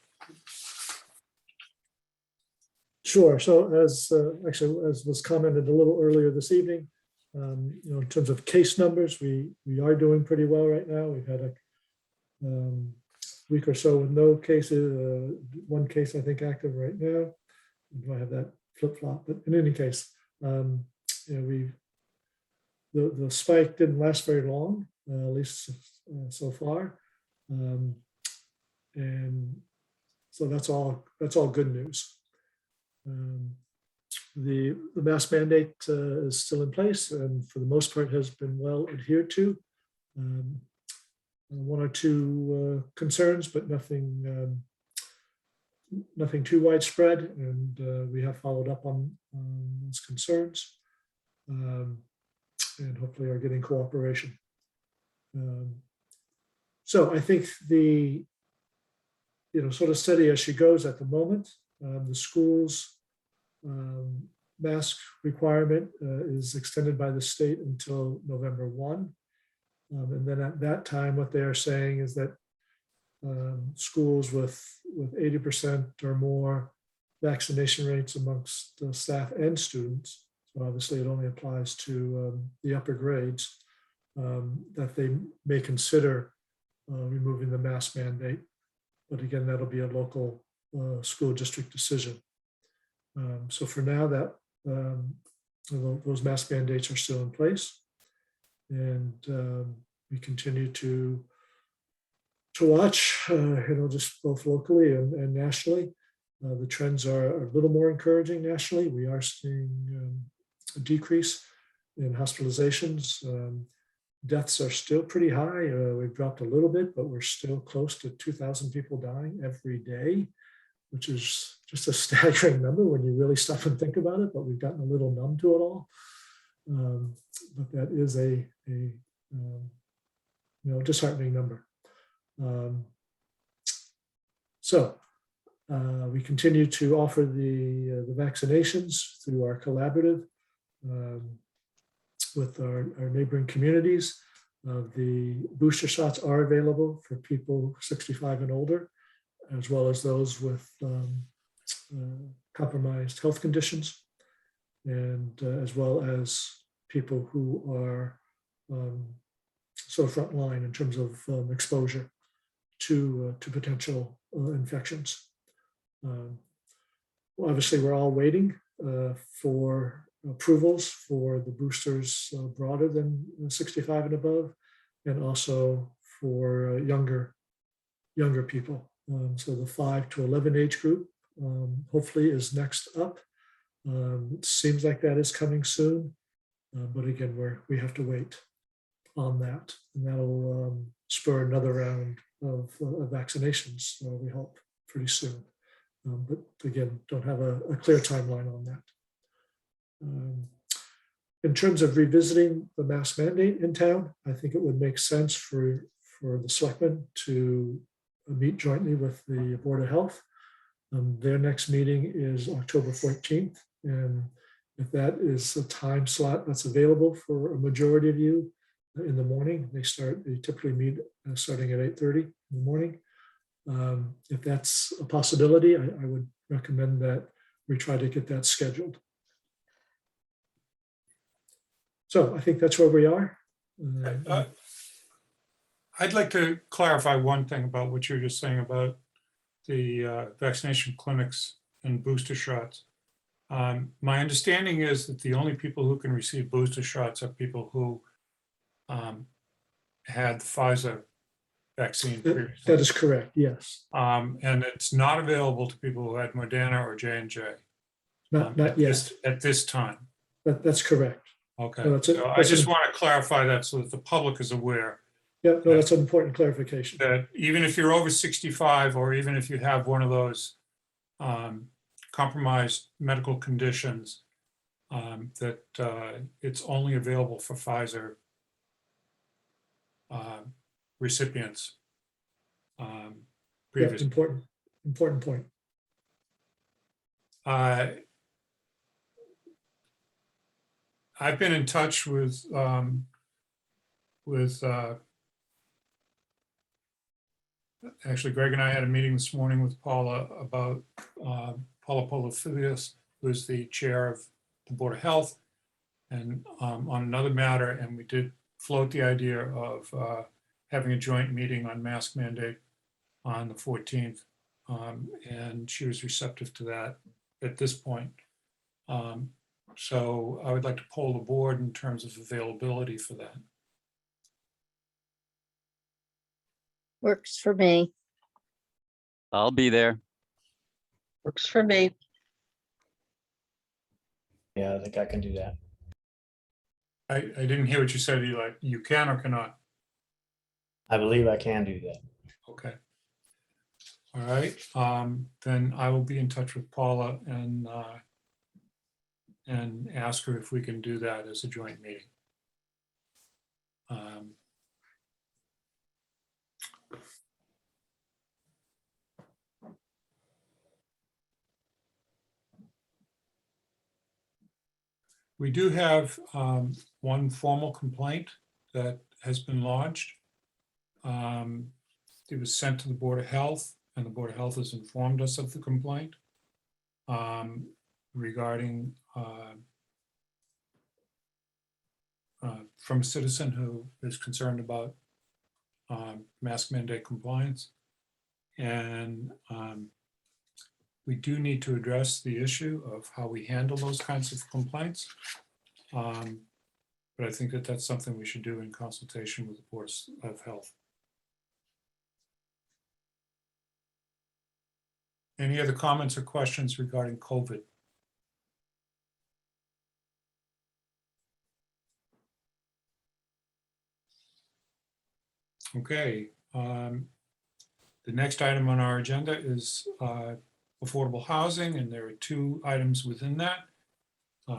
Sure. So as was commented a little earlier this evening, in terms of case numbers, we are doing pretty well right now. We've had a week or so with no cases, one case I think active right now. Do I have that flip-flop? But in any case, the spike didn't last very long, at least so far, and so that's all good news. The mask mandate is still in place and for the most part has been well adhered to. One or two concerns, but nothing too widespread, and we have followed up on those concerns, and hopefully are getting cooperation. So I think the sort of steady as she goes at the moment. The school's mask requirement is extended by the state until November 1. And then at that time, what they are saying is that schools with 80% or more vaccination rates amongst the staff and students, so obviously it only applies to the upper grades, that they may consider removing the mask mandate. But again, that'll be a local school district decision. So for now, that those mask mandates are still in place, and we continue to watch, just both locally and nationally. The trends are a little more encouraging nationally. We are seeing a decrease in hospitalizations. Deaths are still pretty high. We've dropped a little bit, but we're still close to 2,000 people dying every day, which is just a staggering number when you really stop and think about it, but we've gotten a little numb to it all. But that is a disheartening number. So we continue to offer the vaccinations through our collaborative with our neighboring communities. The booster shots are available for people 65 and older. as well as those with compromised health conditions, and as well as people who are sort of front line in terms of exposure to potential infections. Well, obviously, we're all waiting for approvals for the boosters broader than 65 and above, and also for younger people. So the 5 to 11 age group hopefully is next up. It seems like that is coming soon, but again, we have to wait on that, and that'll spur another round of vaccinations, we hope, pretty soon. But again, don't have a clear timeline on that. In terms of revisiting the mask mandate in town, I think it would make sense for the selectmen to meet jointly with the Board of Health. Their next meeting is October 14th. And if that is a time slot that's available for a majority of you in the morning, they typically meet starting at 8:30 in the morning. If that's a possibility, I would recommend that we try to get that scheduled. So I think that's where we are. I'd like to clarify one thing about what you were just saying about the vaccination clinics and booster shots. My understanding is that the only people who can receive booster shots are people who had the Pfizer vaccine previously. That is correct, yes. And it's not available to people who had Moderna or J&J. Not yet. At this time. That's correct. Okay, No, so I just want to clarify that so that the public is aware. Yeah, no, that's an important clarification. That even if you're over 65, or even if you have one of those compromised medical conditions, that it's only available for Pfizer recipients. Yeah, Previously. important point. I've been in touch with actually, Greg and I had a meeting this morning with Paula about Paula Polofilius, who is the chair of the Board of Health, and on another matter, and we did float the idea of having a joint meeting on mask mandate on the 14th, and she was receptive to that at this point. So I would like to poll the board in terms of availability for that. Works for me. I'll be there. Works for me. Yeah, I think I can do that. I didn't hear what you said, Eli. You can or cannot? I believe I can do that. Okay. All right, then I will be in touch with Paula and ask her if we can do that as a joint meeting. We do have one formal complaint that has been lodged. It was sent to the Board of Health, and the Board of Health has informed us of the complaint regarding from a citizen who is concerned about mask mandate compliance. And we do need to address the issue of how we handle those kinds of complaints. But I think that that's something we should do in consultation with the Board of Health. Any other comments or questions regarding COVID? Okay. The next item on our agenda is affordable housing, and there are two items within that,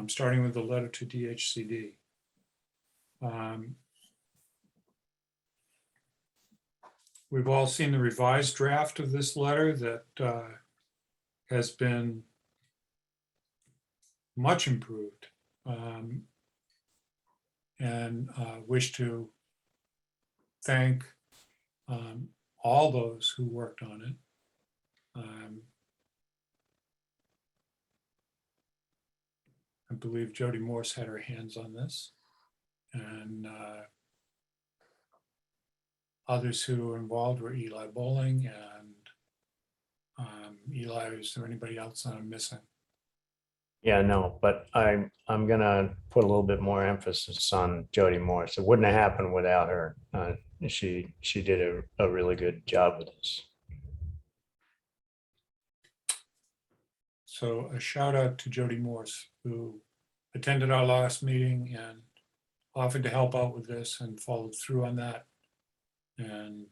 starting with the letter to DHCD. We've all seen the revised draft of this letter that has been much improved, and wish to thank all those who worked on it. I believe Jody Morse had her hands on this. And others who were involved were Eli Bowling and Eli, is there anybody else that I'm missing? Yeah, no, but I'm gonna put a little bit more emphasis on Jody Morse. It wouldn't have happened without her. She did a really good job with this. So a shout out to Jody Morse, who attended our last meeting and offered to help out with this and followed through on that. And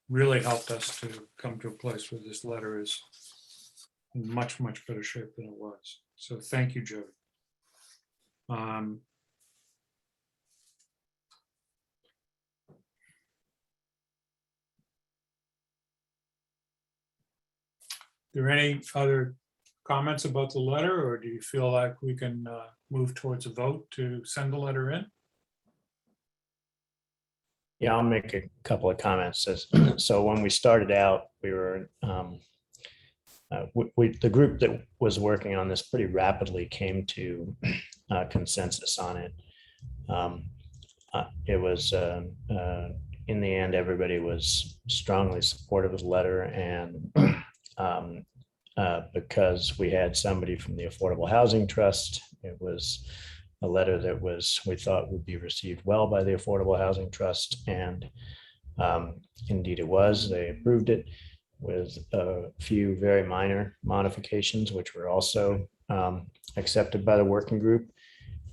really helped us to come to a place where this letter is in much, much better shape than it was. So thank you, Jody. There any other comments about the letter, or do you feel like we can move towards a vote to send the letter in? Yeah, I'll make a couple of comments. So when we started out, we were, the group that was working on this pretty rapidly came to consensus on it. It was, in the end, everybody was strongly supportive of the letter, and because we had somebody from the Affordable Housing Trust, it was a letter that we thought would be received well by the Affordable Housing Trust, and indeed it was. They approved it with a few very minor modifications, which were also accepted by the working group.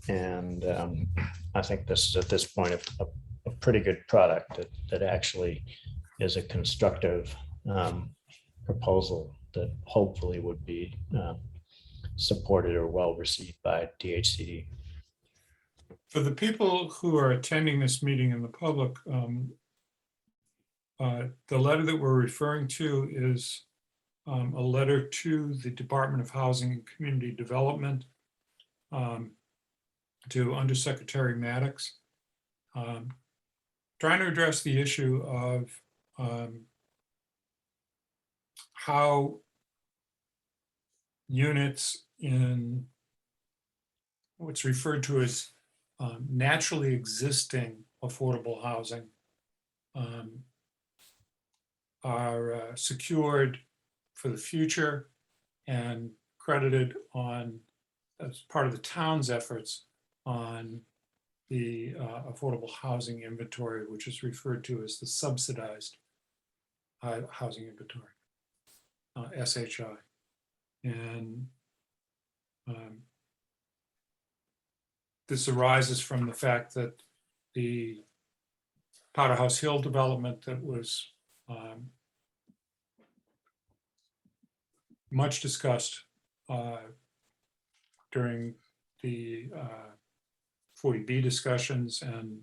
And I think this is at this point a pretty good product that actually is a constructive proposal that hopefully would be supported or well received by DHCD. For the people who are attending this meeting in the public, the letter that we're referring to is a letter to the Department of Housing and Community Development, to Undersecretary Maddox, trying to address the issue of how units in what's referred to as naturally existing affordable housing are secured for the future and credited on as part of the town's efforts on the affordable housing inventory, which is referred to as the subsidized housing inventory, SHI. And this arises from the fact that the Powderhouse Hill development that was much discussed during the 40B discussions, and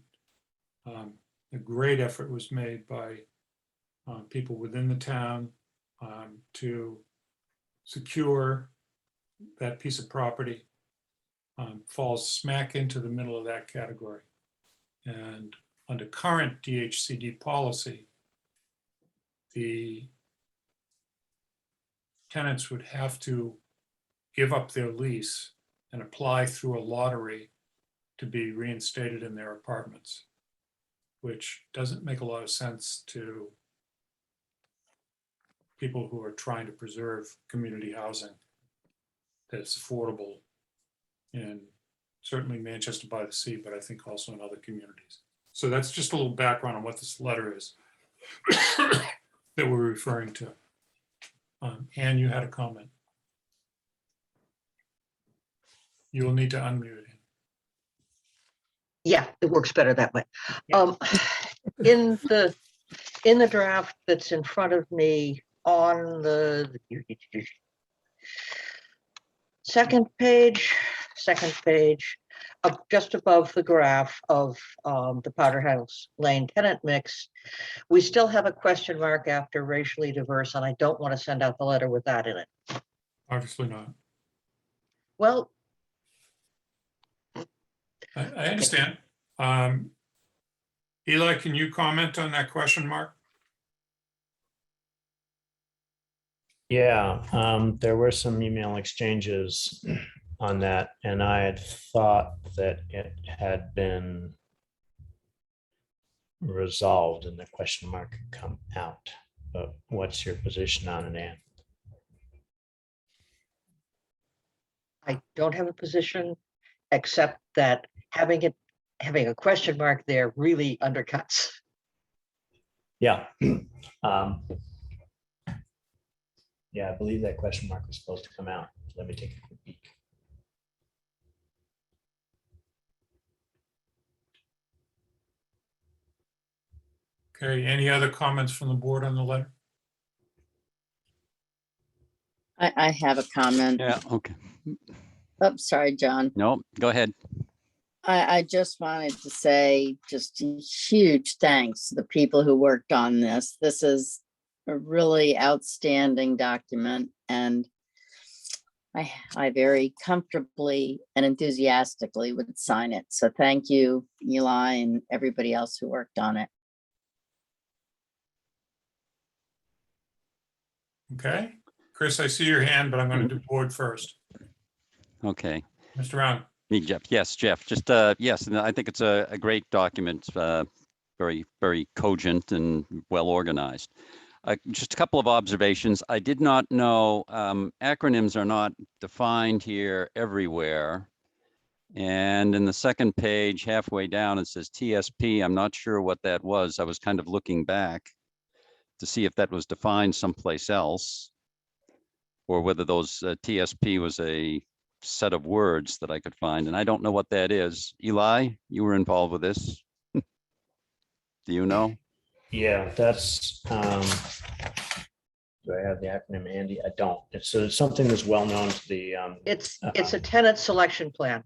a great effort was made by people within the town to secure that piece of property, falls smack into the middle of that category. And under current DHCD policy, the tenants would have to give up their lease and apply through a lottery to be reinstated in their apartments, which doesn't make a lot of sense to people who are trying to preserve community housing that's affordable in certainly Manchester by the Sea, but I think also in other communities. So that's just a little background on what this letter is that we're referring to. Anne, you had a comment. You will need to unmute it. Yeah, it works better that way. In the draft that's in front of me on the second page, just above the graph of the Powderhouse Lane tenant mix, we still have a question mark after racially diverse, and I don't want to send out the letter with that in it. Obviously not. Well, I understand. Eli, can you comment on that question mark? Yeah, there were some email exchanges on that, and I had thought that it had been resolved and the question mark had come out. But what's your position on it, Ann? I don't have a position, except that having a question mark there really undercuts. Yeah. Yeah, I believe that question mark was supposed to come out. Let me take a quick peek. Okay, any other comments from the board on the letter? I have a comment. Yeah, okay. Oh, sorry, John. No, go ahead. I just wanted to say just a huge thanks to the people who worked on this. This is a really outstanding document, and I very comfortably and enthusiastically would sign it. So thank you, Eli, and everybody else who worked on it. Okay, Chris, I see your hand, but I'm going to do board first. Okay. Mr. Round. Me, Jeff. Yes, Jeff. Just, yes, and I think it's a great document, very, very cogent and well organized. Just a couple of observations. I did not know, acronyms are not defined here everywhere. And in the second page, halfway down, it says TSP. I'm not sure what that was. I was kind of looking back to see if that was defined someplace else, or whether those TSP was a set of words that I could find, and I don't know what that is. Eli, you were involved with this. Do you know? Yeah, that's, do I have the acronym handy? I don't. It's something that's well known to the. It's a tenant selection plan.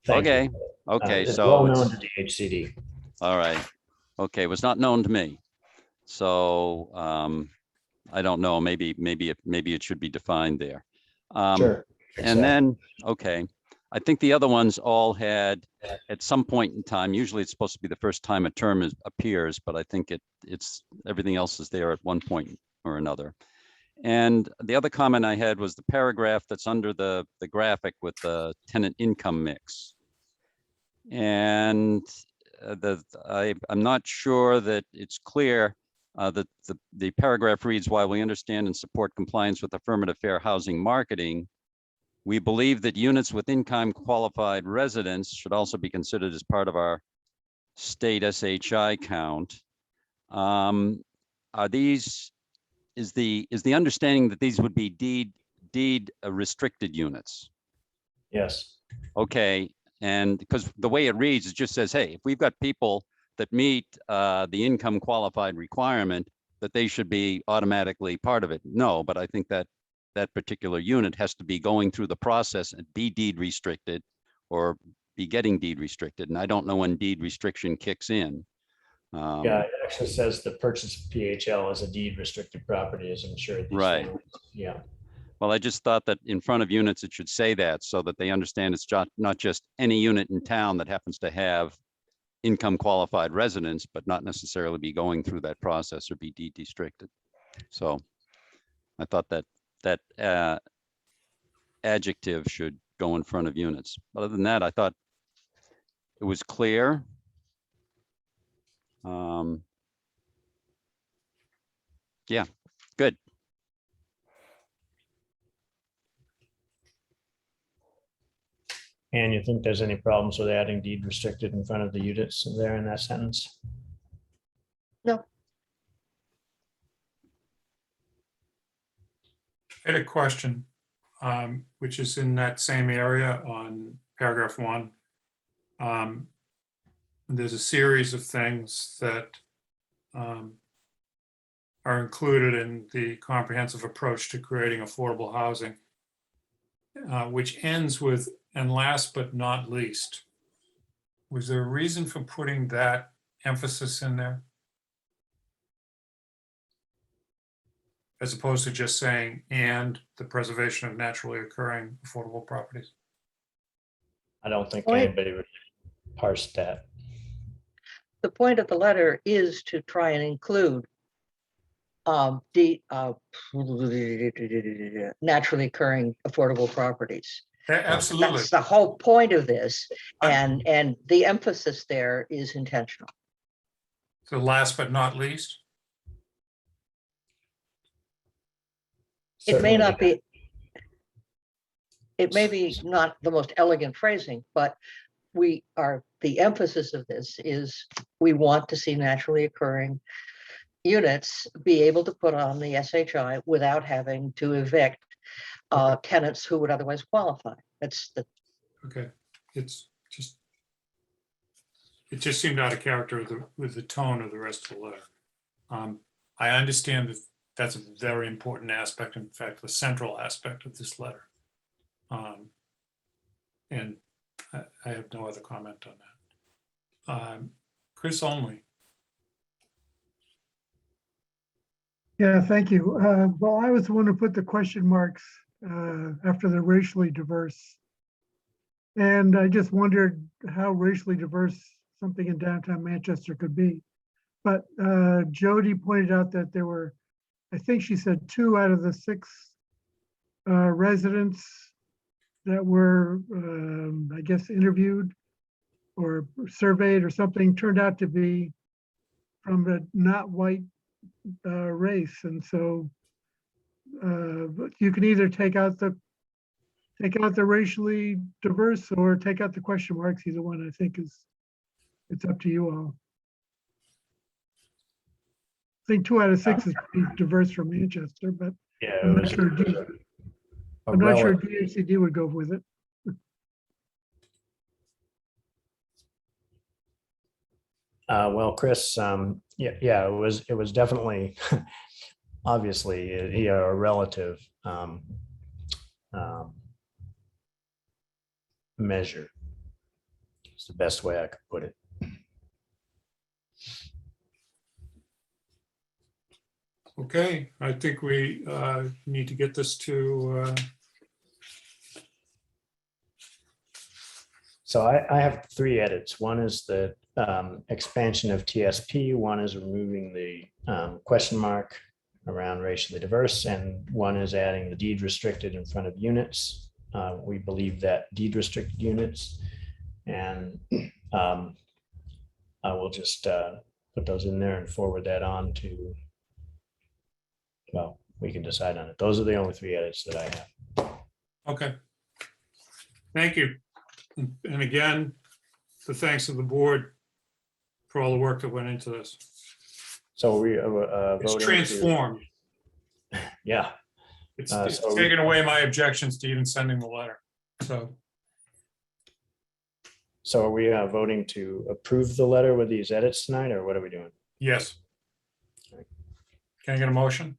Thank you. Okay, okay, It's so well known it's, to DHCD. all right. Okay, it was not known to me. So I don't know, maybe it should be defined there. Sure. And then, okay, I think the other ones all had, at some point in time, usually it's supposed to be the first time a term appears, but I think it's everything else is there at one point or another. And the other comment I had was the paragraph that's under the graphic with the tenant income mix. And I'm not sure that it's clear that the paragraph reads, while we understand and support compliance with affirmative fair housing marketing, we believe that units with income qualified residents should also be considered as part of our state SHI count. Are these, is the understanding that these would be deed restricted units? Yes. Okay, and because the way it reads, it just says, hey, if we've got people that meet the income qualified requirement, that they should be automatically part of it. No, but I think that that particular unit has to be going through the process and be deed restricted or be getting deed restricted. And I don't know when deed restriction kicks in. Yeah, it actually says the purchase of PHL as a deed restricted property is insured. Right. Yeah. Well, I just thought that in front of units, it should say that so that they understand it's not just any unit in town that happens to have income qualified residents, but not necessarily be going through that process or be deed restricted. So I thought that adjective should go in front of units. Other than that, I thought it was clear. Yeah, good. And you think there's any problems with adding deed restricted in front of the units there in that sentence? No. I had a question, which is in that same area on paragraph 1. There's a series of things that are included in the comprehensive approach to creating affordable housing, which ends with, and last but not least. Was there a reason for putting that emphasis in there? As opposed to just saying, and the preservation of naturally occurring affordable properties? I don't think Point. anybody would parse that. The point of the letter is to try and include naturally occurring affordable properties. Absolutely. That's the whole point of this, and the emphasis there is intentional. So last but not least, It may Certainly. not be, it may be not the most elegant phrasing, but the emphasis of this is we want to see naturally occurring units be able to put on the SHI without having to evict tenants who would otherwise qualify. That's the, okay, it just seemed out of character with the tone of the rest of the letter. I understand that that's a very important aspect, in fact, the central aspect of this letter. And I have no other comment on that. Chris Only. Yeah, thank you. Well, I was the one who put the question marks after the racially diverse. And I just wondered how racially diverse something in downtown Manchester could be. But Jody pointed out that there were, I think she said 2 out of the 6 residents that were, I guess, interviewed or surveyed or something turned out to be from a not white race. And so but you can either take out the racially diverse or take out the question marks. Either one, I think, it's up to you all. I think 2 out of 6 is pretty diverse from Manchester, but Yeah, I'm it not was sure. a I'm not sure relative- DHCD would go with it. Well, Chris, yeah, it was definitely, obviously, a relative measure. It's the best way I could put it. Okay, I think we need to get this to, So I have 3 edits. One is the expansion of TSP, one is removing the question mark around racially diverse, and one is adding the deed restricted in front of units. We believe that deed restricted units, and I will just put those in there and forward that on to, well, we can decide on it. Those are the only 3 edits that I have. okay. Thank you. And again, the thanks of the board for all the work that went into this. So we It's voting transformed. Yeah. It's so- taken away my objections to even sending the letter. So are we voting to approve the letter with these edits tonight, or what are we doing? Yes. Can I get a motion?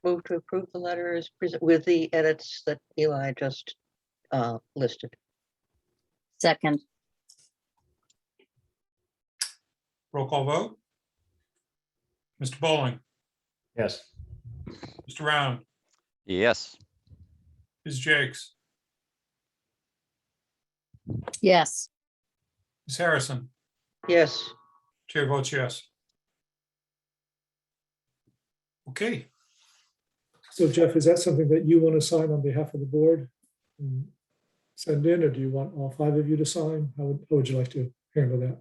move to approve the letters with the edits that Eli just listed. Second, Roll call vote. Mr. Bowling, Yes. Mr. Round, Yes. Ms. Jakes, yes. Ms. Harrison, Yes. chair votes yes. Okay, So Jeff, is that something that you want to sign on behalf of the board and send in, or do you want all 5 of you to sign? How would you like to handle that?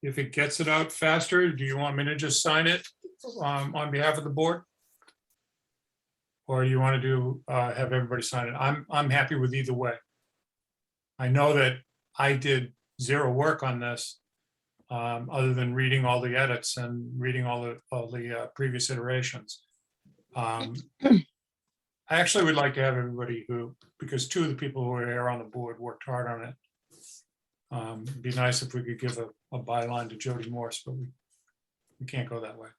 if it gets it out faster, do you want me to just sign it on behalf of the board? Or do you want to do, have everybody sign it? I'm happy with either way. I know that I did 0 work on this, other than reading all the edits and reading all the previous iterations. I actually would like to have everybody who, because 2 of the people who are here on the board worked hard on it. It'd be nice if we could give a byline to Jody Morse, but we can't go that way.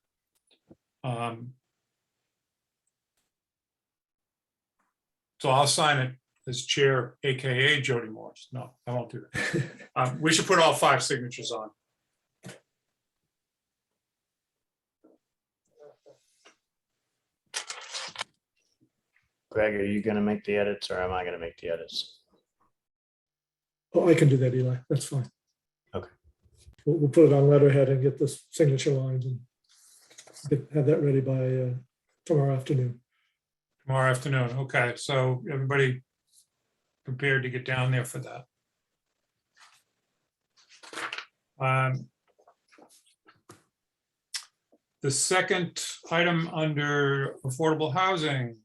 So I'll sign it as chair, AKA Jody Morse. No, I won't do that. We should put all 5 signatures on. Greg, are you going to make the edits or am I going to make the edits? Oh, I can do that, Eli. That's fine. Okay. We'll put it on letterhead and get the signature lines and have that ready by tomorrow afternoon. Tomorrow afternoon. Okay, so everybody prepared to get down there for that. The second item under affordable housing.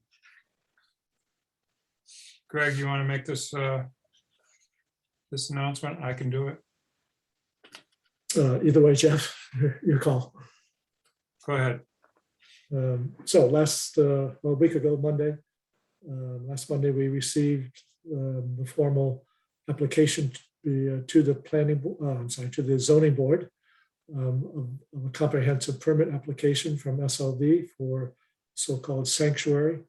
Greg, you want to make this this announcement? I can do it. Either way, Jeff, your call. Go ahead. So a week ago, last Monday, we received the formal application to the to the zoning board of a comprehensive permit application from SLV for so-called sanctuary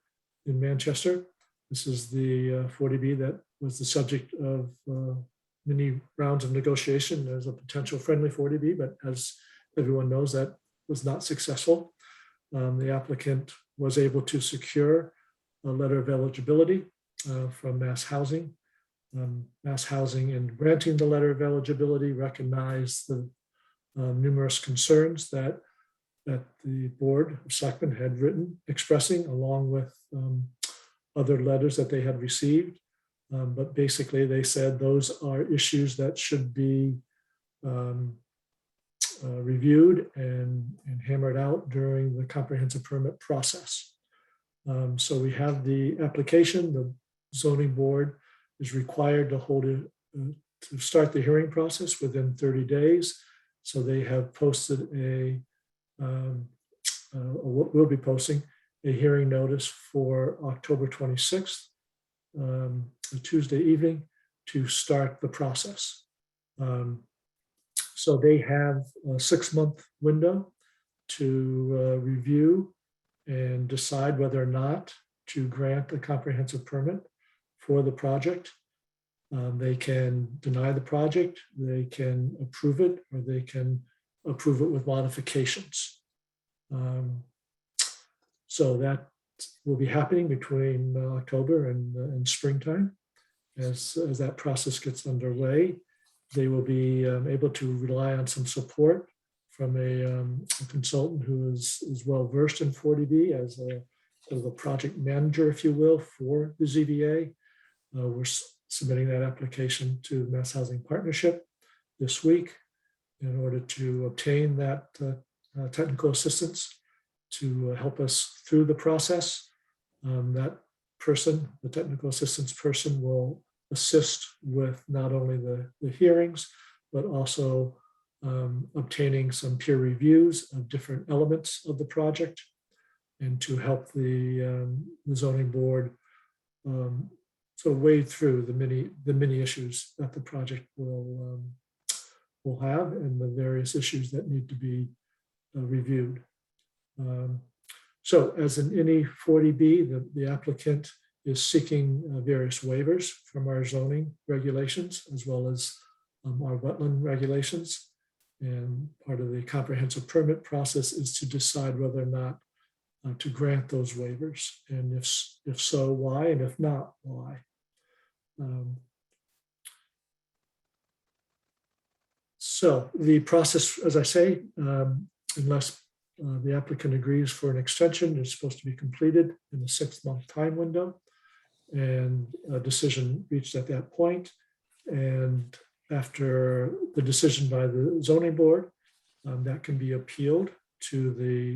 in Manchester. This is the 40B that was the subject of many rounds of negotiation as a potential friendly 40B, but as everyone knows, that was not successful. The applicant was able to secure a letter of eligibility from Mass Housing. Mass Housing, in granting the letter of eligibility, recognized the numerous concerns that the Board of Selectmen had written, expressing along with other letters that they had received. But basically, they said those are issues that should be reviewed and hammered out during the comprehensive permit process. So we have the application. The zoning board is required to hold it to start the hearing process within 30 days. So they have posted will be posting a hearing notice for October 26th, a Tuesday evening, to start the process. So they have a 6-month window to review and decide whether or not to grant a comprehensive permit for the project. They can deny the project, they can approve it, or they can approve it with modifications. So that will be happening between October and springtime. As that process gets underway, they will be able to rely on some support from a consultant who is well versed in 40B as a project manager, if you will, for the ZBA. We're submitting that application to the Mass Housing Partnership this week in order to obtain that technical assistance to help us through the process. That person, the technical assistance person, will assist with not only the hearings, but also obtaining some peer reviews of different elements of the project and to help the zoning board sort of wade through the many issues that the project will have and the various issues that need to be reviewed. So as in any 40B, the applicant is seeking various waivers from our zoning regulations as well as our wetland regulations. And part of the comprehensive permit process is to decide whether or not to grant those waivers. And if so, why? And if not, why? So the process, as I say, unless the applicant agrees for an extension, is supposed to be completed in a 6-month time window and a decision reached at that point. And after the decision by the zoning board, that can be appealed to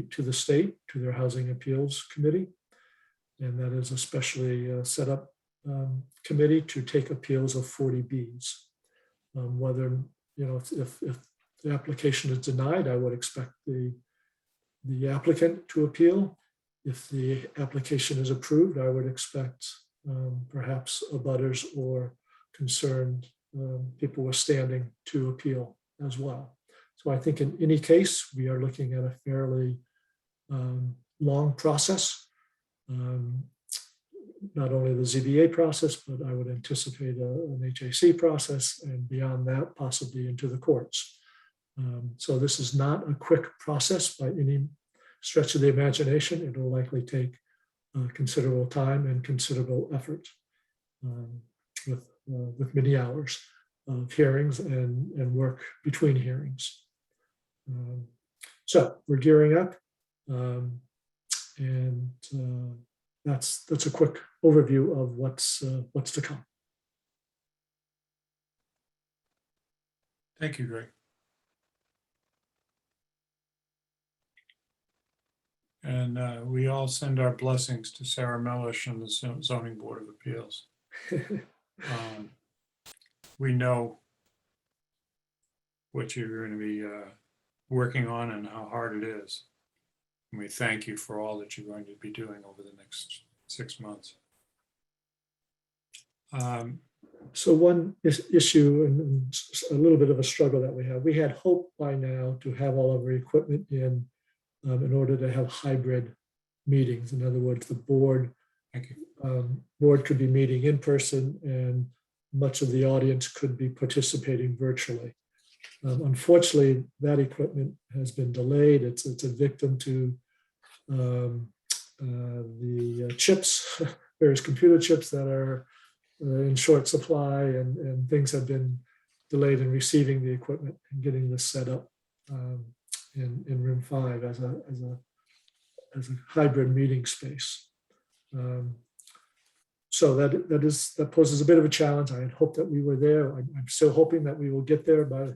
the state, to their Housing Appeals Committee. And that is a specially set up committee to take appeals of 40Bs. Whether, if the application is denied, I would expect the applicant to appeal. If the application is approved, I would expect perhaps abutters or concerned people with standing to appeal as well. So I think in any case, we are looking at a fairly long process. Not only the ZBA process, but I would anticipate an HAC process and beyond that, possibly into the courts. So this is not a quick process by any stretch of the imagination. It will likely take considerable time and considerable effort with many hours of hearings and work between hearings. So we're gearing up, and that's a quick overview of what's to come. Thank you, Greg. And we all send our blessings to Sarah Mellish and the Zoning Board of Appeals. We know what you're going to be working on and how hard it is. And we thank you for all that you're going to be doing over the next 6 months. So one issue and a little bit of a struggle that we had hoped by now to have all of our equipment in order to have hybrid meetings. In other words, the board could be meeting in person and much of the audience could be participating virtually. Unfortunately, that equipment has been delayed. It's a victim to the chips, various computer chips that are in short supply, and things have been delayed in receiving the equipment and getting this set up in room 5 as a hybrid meeting space. So that poses a bit of a challenge. I had hoped that we were there. I'm still hoping that we will get there by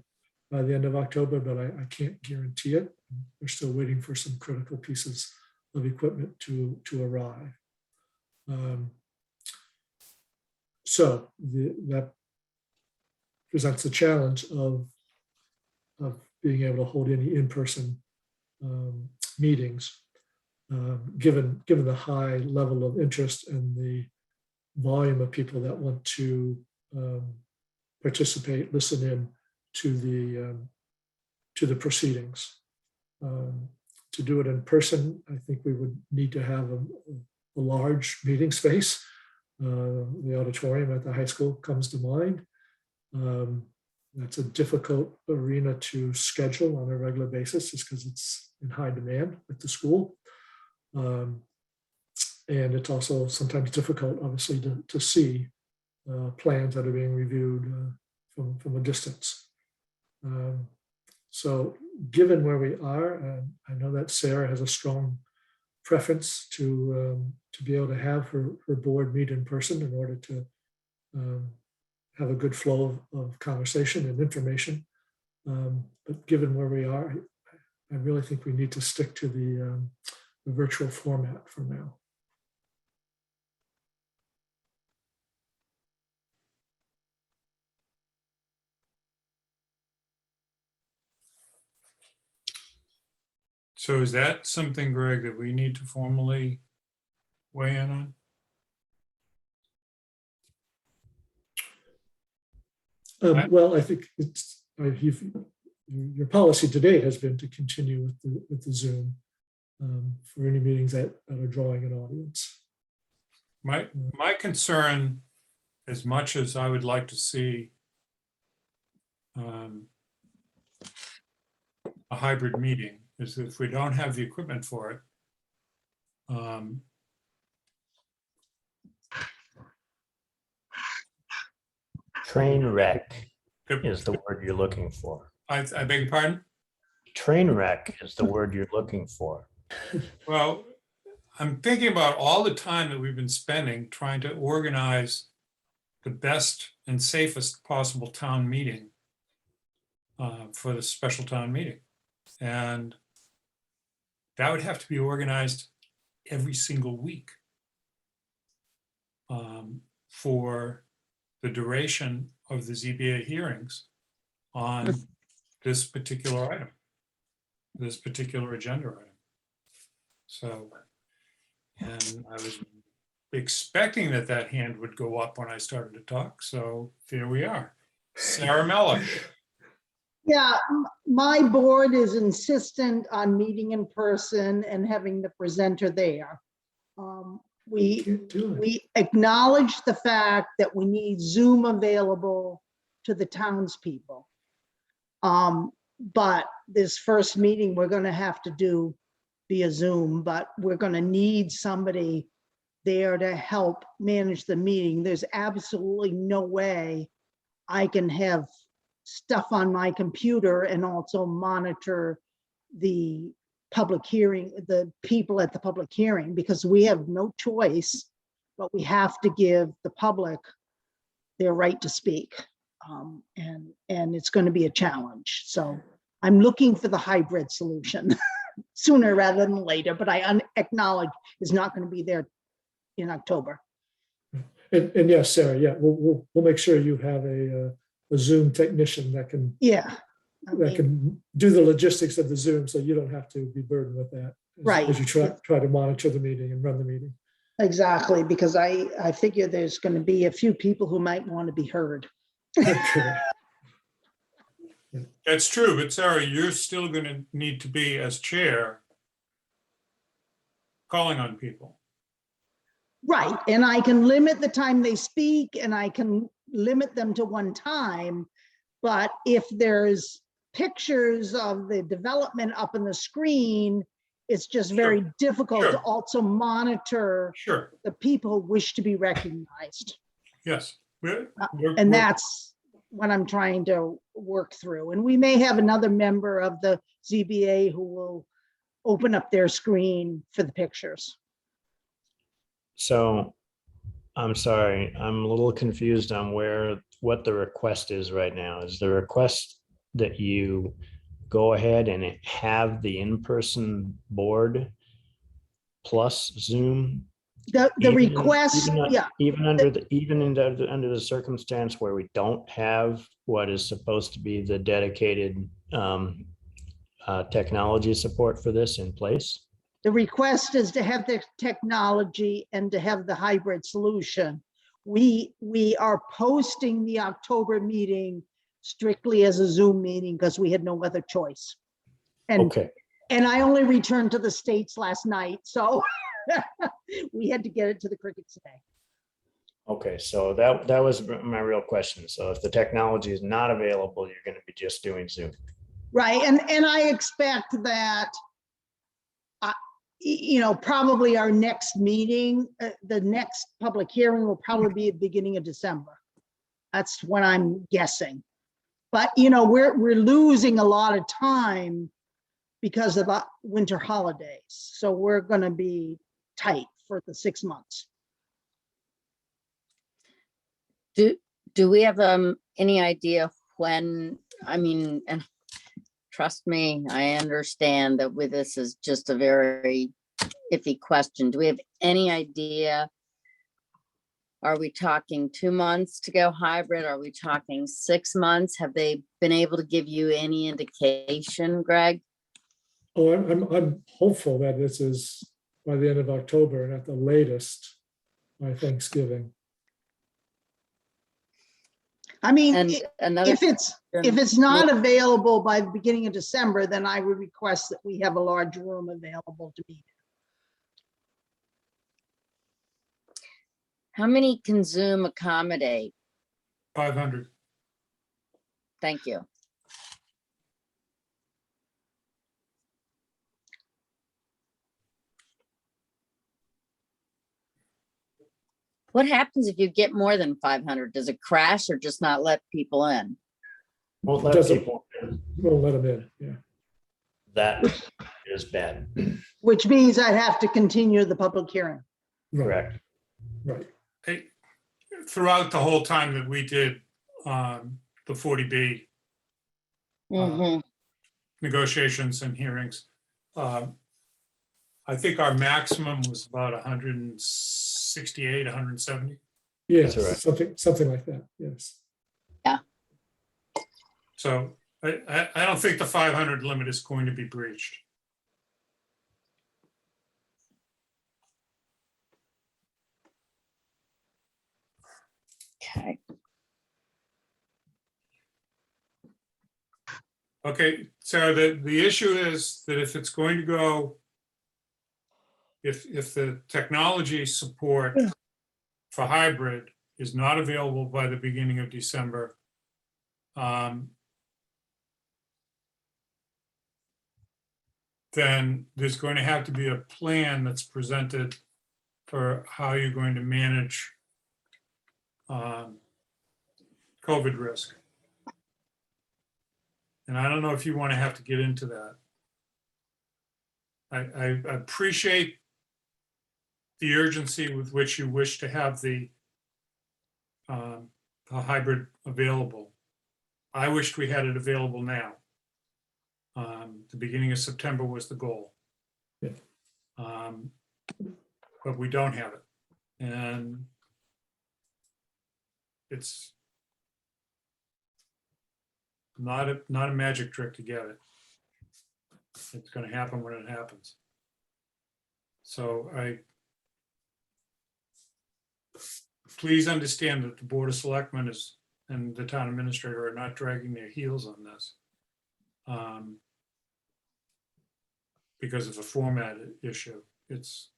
the end of October, but I can't guarantee it. We're still waiting for some critical pieces of equipment to arrive. So that presents the challenge of being able to hold any in-person meetings, given the high level of interest and the volume of people that want to participate, listen in to the proceedings. To do it in person, I think we would need to have a large meeting space. The auditorium at the high school comes to mind. That's a difficult arena to schedule on a regular basis just because it's in high demand at the school. And it's also sometimes difficult, obviously, to see plans that are being reviewed from a distance. So given where we are, I know that Sarah has a strong preference to be able to have her board meet in person in order to have a good flow of conversation and information. But given where we are, I really think we need to stick to the virtual format for now. So is that something, Greg, that we need to formally weigh in on? Well, I think it's your policy to date has been to continue with the Zoom for any meetings that are drawing an audience. My concern, as much as I would like to see a hybrid meeting, is if we don't have the equipment for it, Train wreck is the word you're looking for. I beg your pardon? Train wreck is the word you're looking for. Well, I'm thinking about all the time that we've been spending trying to organize the best and safest possible town meeting for the special town meeting. And that would have to be organized every single week for the duration of the ZBA hearings on this particular item, this particular agenda item. So, and I was expecting that hand would go up when I started to talk. So there we are. Sarah Mellish. Yeah, my board is insistent on meeting in person and having the presenter there. We acknowledge the fact that we need Zoom available to the townspeople. But this first meeting we're going to have to do via Zoom, but we're going to need somebody there to help manage the meeting. There's absolutely no way I can have stuff on my computer and also monitor the public hearing, the people at the public hearing, because we have no choice, but we have to give the public their right to speak. And it's going to be a challenge. So I'm looking for the hybrid solution sooner rather than later, but I acknowledge it's not going to be there in October. And yes, Sarah, yeah, we'll make sure you have a Zoom technician that can can do the logistics of the Zoom, so you don't have to be burdened with that as you try to monitor the meeting and run the meeting. Exactly, because I figure there's going to be a few people who might want to be heard. That's true, but Sarah, you're still going to need to be, as chair, calling on people. Right, and I can limit the time they speak and I can limit them to one time. But if there's pictures of the development up on the screen, it's just very difficult to also monitor the people who wish to be recognized. Yes. And that's what I'm trying to work through. And we may have another member of the ZBA who will open up their screen for the pictures. So I'm sorry, I'm a little confused on what the request is right now. Is the request that you go ahead and have the in-person board plus Zoom? The request, even under the circumstance where we don't have what is supposed to be the dedicated technology support for this in place? The request is to have the technology and to have the hybrid solution. We are posting the October meeting strictly as a Zoom meeting because we had no other choice. And I only returned to the States last night, so we had to get it to the cricket today. Okay, so that was my real question. So if the technology is not available, you're going to be just doing Zoom. Right, and I expect that probably our next meeting, the next public hearing will probably be at the beginning of December. That's what I'm guessing. But, we're losing a lot of time because of the winter holidays. So we're going to be tight for the 6 months. Do we have any idea when, and trust me, I understand that with this is just a very iffy question. Do we have any idea? Are we talking 2 months to go hybrid? Are we talking 6 months? Have they been able to give you any indication, Greg? Oh, I'm hopeful that this is by the end of October and at the latest by Thanksgiving. If it's not available by the beginning of December, then I would request that we have a large room available to meet. How many can Zoom accommodate? 500. Thank you. What happens if you get more than 500? Does it crash or just not let people in? Won't let people in. Won't let them in, yeah. That is bad. Which means I'd have to continue the public hearing. Correct. Right. Throughout the whole time that we did the 40B negotiations and hearings, I think our maximum was about 168, 170. Yes, right. something like that, yes. Yeah. So I don't think the 500 limit is going to be breached. Okay. Okay, so the issue is that if it's going to go, if the technology support for hybrid is not available by the beginning of December, then there's going to have to be a plan that's presented for how you're going to manage COVID risk. And I don't know if you want to have to get into that. I appreciate the urgency with which you wish to have the hybrid available. I wished we had it available now. The beginning of September was the goal. Yeah. But we don't have it. And it's not a magic trick to get it. It's going to happen when it happens. So please understand that the Board of Selectmen and the town administrator are not dragging their heels on this because of a format issue. It's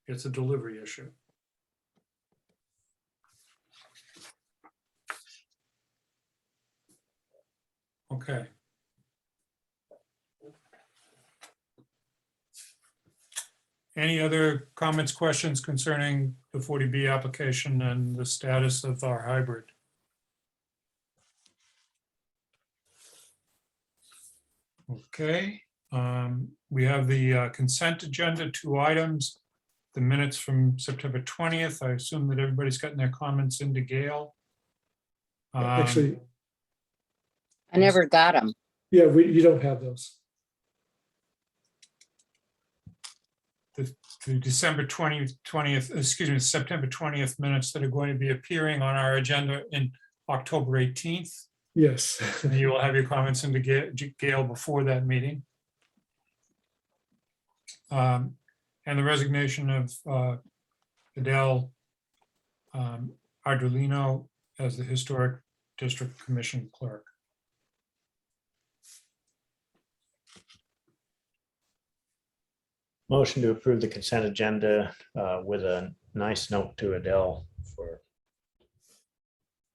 a delivery issue. Okay. Any other comments, questions concerning the 40B application and the status of our hybrid? Okay, we have the consent agenda, 2 items. The minutes from September 20th. I assume that everybody's gotten their comments into Gail. Actually, I never got them. yeah, you don't have those. The December 20th, excuse me, September 20th minutes that are going to be appearing on our agenda in October 18th. Yes. And you will have your comments into Gail before that meeting. And the resignation of Adele Ardolino as the Historic District Commission Clerk. Motion to approve the consent agenda with a nice note to Adele for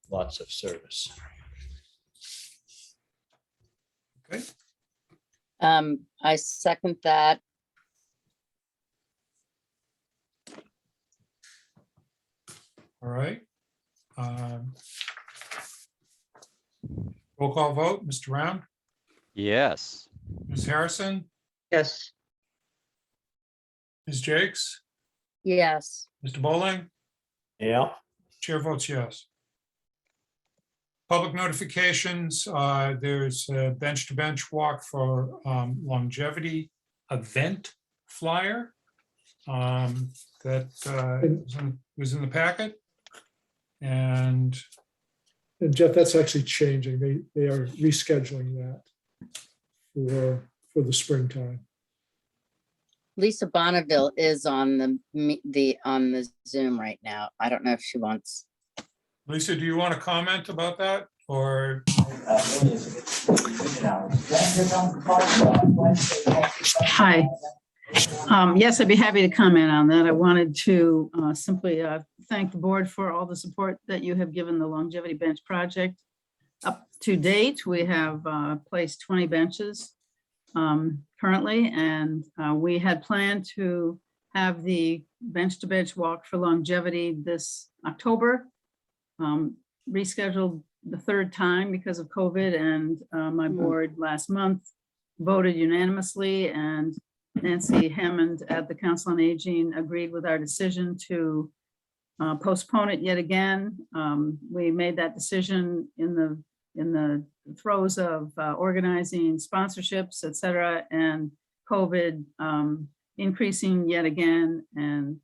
lots of service. Okay. I second that. All right. Roll call vote, Mr. Round, Yes. Ms. Harrison, Yes. Ms. Jakes, Yes. Mr. Bowling, Yeah. chair votes yes. Public notifications, there's a bench-to-bench walk for longevity event flyer that was in the packet. And Jeff, that's actually changing. They are rescheduling that for the springtime. Lisa Bonneville is on the Zoom right now. I don't know if she wants. Lisa, do you want to comment about that or? Hi. Yes, I'd be happy to comment on that. I wanted to simply thank the board for all the support that you have given the Longevity Bench project. Up to date, we have placed 20 benches currently, and we had planned to have the bench-to-bench walk for longevity this October. Rescheduled the 3rd time because of COVID, and my board last month voted unanimously, and Nancy Hammond at the Council on Aging agreed with our decision to postpone it yet again. We made that decision in the throes of organizing sponsorships, et cetera, and COVID increasing yet again. And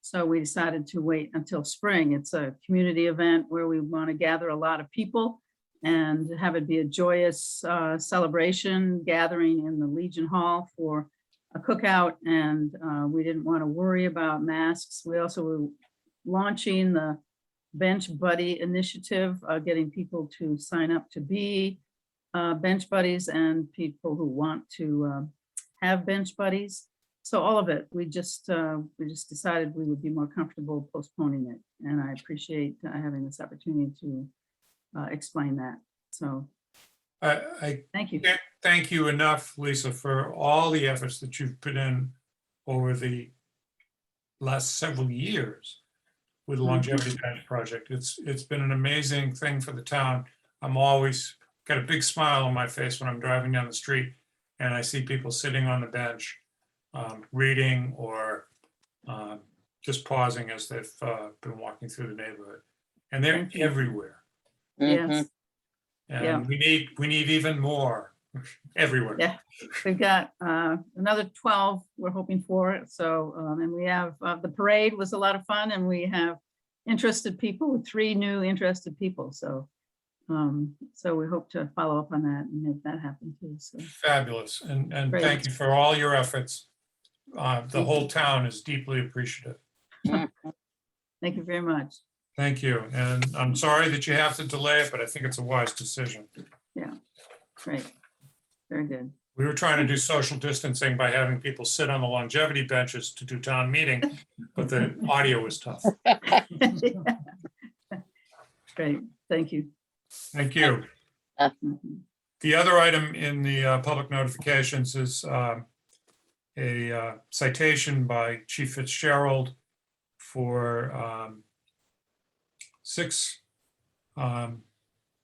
so we decided to wait until spring. It's a community event where we want to gather a lot of people and have it be a joyous celebration gathering in the Legion Hall for a cookout. And we didn't want to worry about masks. We also were launching the Bench Buddy initiative, getting people to sign up to be bench buddies and people who want to have bench buddies. So all of it, we just decided we would be more comfortable postponing it. And I appreciate having this opportunity to explain that. So I thank you. can't thank you enough, Lisa, for all the efforts that you've put in over the last several years with the longevity bench project. It's been an amazing thing for the town. I'm always got a big smile on my face when I'm driving down the street and I see people sitting on the bench, reading or just pausing as they've been walking through the neighborhood. And they're Thank you. everywhere. Yes. Yeah. And we need even more everywhere. Yeah, we've got another 12 we're hoping for. So, and we have, the parade was a lot of fun and we have interested people, 3 new interested people. So, so we hope to follow up on that and make that happen too. So Fabulous. And Great. thank you for all your efforts. The whole town is deeply appreciative. thank you very much. Thank you. And I'm sorry that you have to delay it, but I think it's a wise decision. Yeah, great. Very good. We were trying to do social distancing by having people sit on the longevity benches to do town meeting, but the audio was tough. Great, thank you. Thank you. The other item in the public notifications is a citation by Chief Fitzgerald for 6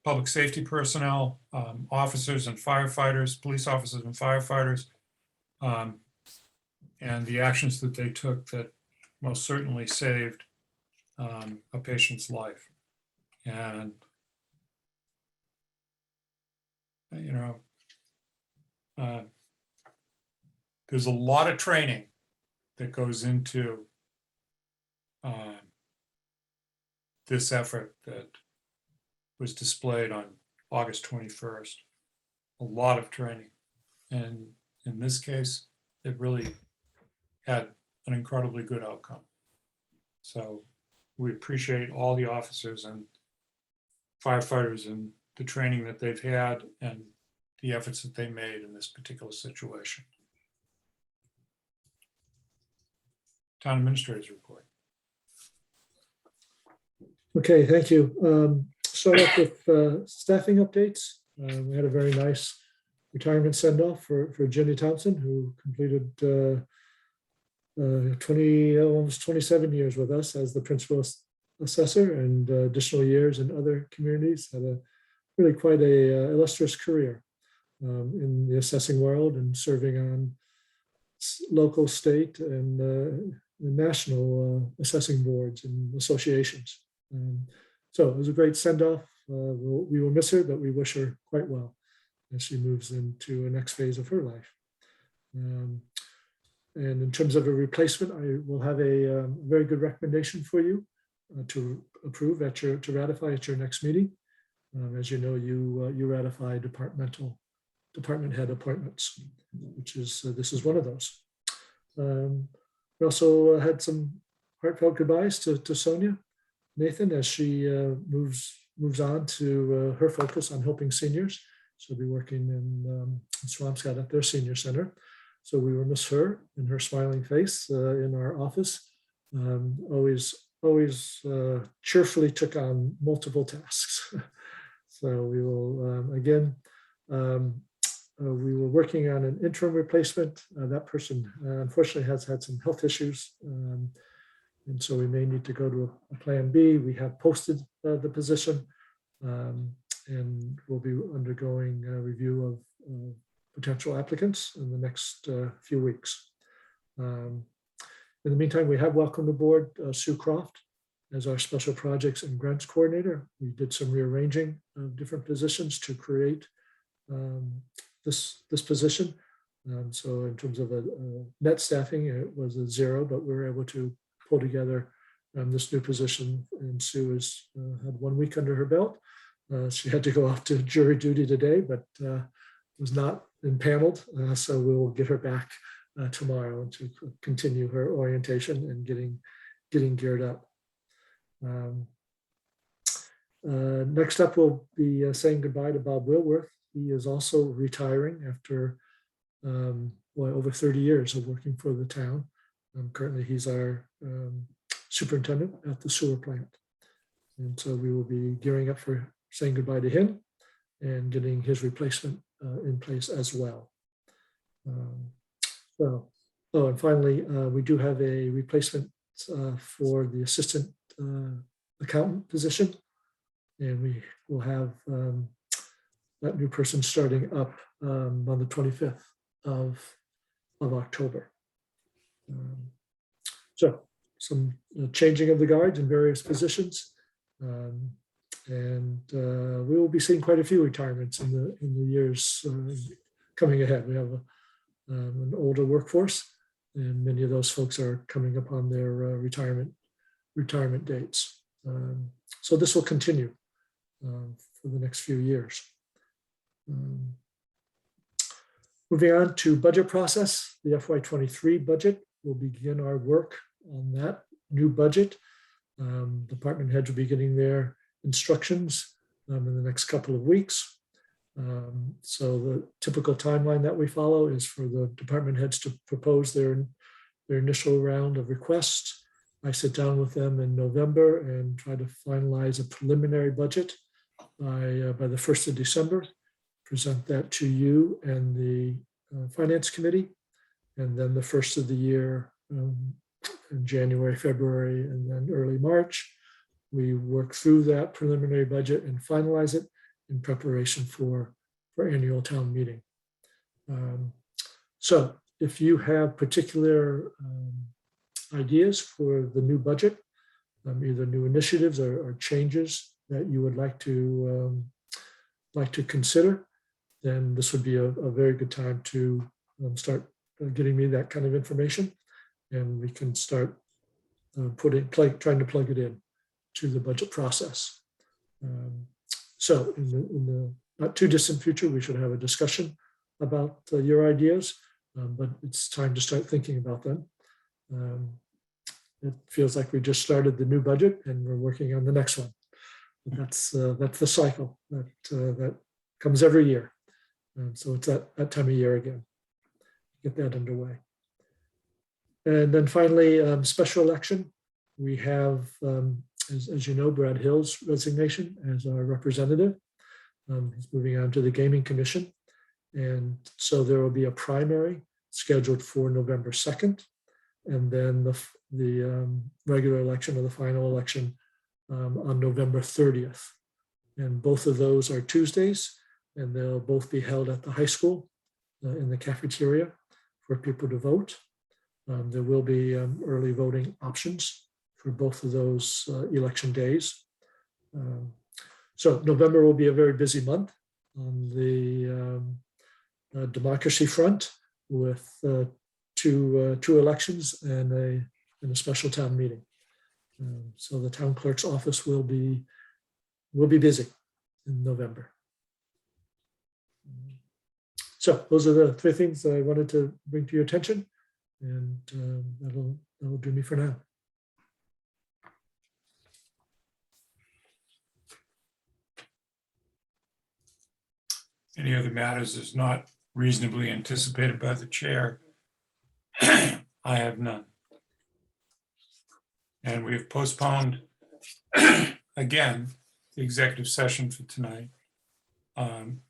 public safety personnel, officers and firefighters, police officers and firefighters, and the actions that they took that most certainly saved a patient's life. And, you know, there's a lot of training that goes into this effort that was displayed on August 21st. A lot of training. And in this case, it really had an incredibly good outcome. So we appreciate all the officers and firefighters and the training that they've had and the efforts that they made in this particular situation. Town Administrator's report. Okay, thank you. Start off with staffing updates. We had a very nice retirement send-off for Jenny Thompson, who completed almost 27 years with us as the principal assessor and additional years in other communities. Had a really quite a illustrious career in the assessing world and serving on local, state, and national assessing boards and associations. So it was a great send-off. We will miss her, but we wish her quite well as she moves into a next phase of her life. And in terms of a replacement, I will have a very good recommendation for you to approve to ratify at your next meeting. As you know, you ratify department head appointments, which is this is one of those. We also had some heartfelt goodbyes to Sonia Nathan as she moves on to her focus on helping seniors. She'll be working in Swampscott at their senior center. So we will miss her and her smiling face in our office. Always cheerfully took on multiple tasks. So we will, again, we were working on an interim replacement. That person unfortunately has had some health issues. And so we may need to go to a plan B. We have posted the position and we'll be undergoing a review of potential applicants in the next few weeks. In the meantime, we have welcomed aboard Sue Croft as our special projects and grants coordinator. We did some rearranging of different positions to create this position. So in terms of a net staffing, it was a 0, but we were able to pull together this new position. And Sue has had 1 week under her belt. She had to go off to jury duty today, but was not impaneled. So we will get her back tomorrow to continue her orientation and getting geared up. Next up, we'll be saying goodbye to Bob Wilworth. He is also retiring after over 30 years of working for the town. Currently, he's our superintendent at the sewer plant. And so we will be gearing up for saying goodbye to him and getting his replacement in place as well. And finally, we do have a replacement for the assistant accountant position. And we will have that new person starting up on the 25th of October. So some changing of the guards in various positions. And we will be seeing quite a few retirements in the years coming ahead. We have an older workforce, and many of those folks are coming upon their retirement dates. So this will continue for the next few years. Moving on to budget process, the FY23 budget, we'll begin our work on that new budget. Department heads will be getting their instructions in the next couple of weeks. So the typical timeline that we follow is for the department heads to propose their initial round of requests. I sit down with them in November and try to finalize a preliminary budget by the 1st of December, present that to you and the Finance Committee. And then the first of the year, in January, February, and then early March, we work through that preliminary budget and finalize it in preparation for annual town meeting. So if you have particular ideas for the new budget, either new initiatives or changes that you would like to consider, then this would be a very good time to start getting me that kind of information, and we can start trying to plug it in to the budget process. So in the not too distant future, we should have a discussion about your ideas, but it's time to start thinking about them. It feels like we just started the new budget and we're working on the next one. But that's the cycle that comes every year. So it's that time of year again. Get that underway. And then finally, special election. We have, as you know, Brad Hill's resignation as our representative. He's moving on to the Gaming Commission. And so there will be a primary scheduled for November 2nd. And then the regular election or the final election on November 30th. And both of those are Tuesdays, and they'll both be held at the high school in the cafeteria for people to vote. There will be early voting options for both of those election days. So November will be a very busy month on the democracy front with two elections and a special town meeting. So the town clerk's office will be busy in November. So those are the three things I wanted to bring to your attention, and that'll do me for now. Any other matters is not reasonably anticipated by the chair? I have none. And we have postponed again the executive session for tonight,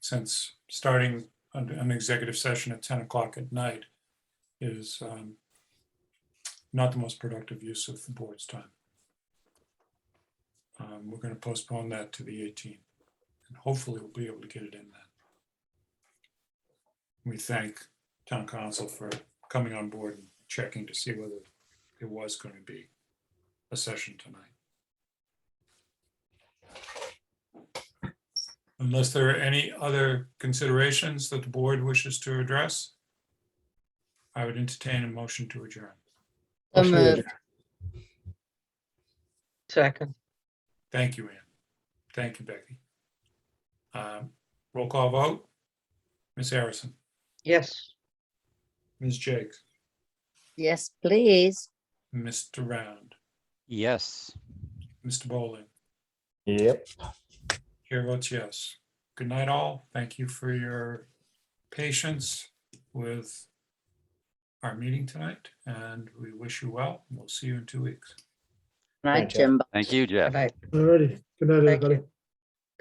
since starting an executive session at 10 o'clock at night is not the most productive use of the board's time. We're going to postpone that to the 18th, and hopefully we'll be able to get it in then. We thank town council for coming on board and checking to see whether there was going to be a session tonight. Unless there are any other considerations that the board wishes to address, I would entertain a motion to adjourn. Second. Thank you, Ann. Thank you, Becky. Roll call vote. Ms. Harrison. Yes. Ms. Jakes. Yes, please. Mr. Round. Yes. Mr. Bowling. Yep. Chair votes yes. Good night, all. Thank you for your patience with our meeting tonight, and we wish you well. We'll see you in 2 weeks. Right, Jim. Thank you, Jeff. Good night. All righty. Good night, Thank everybody. you.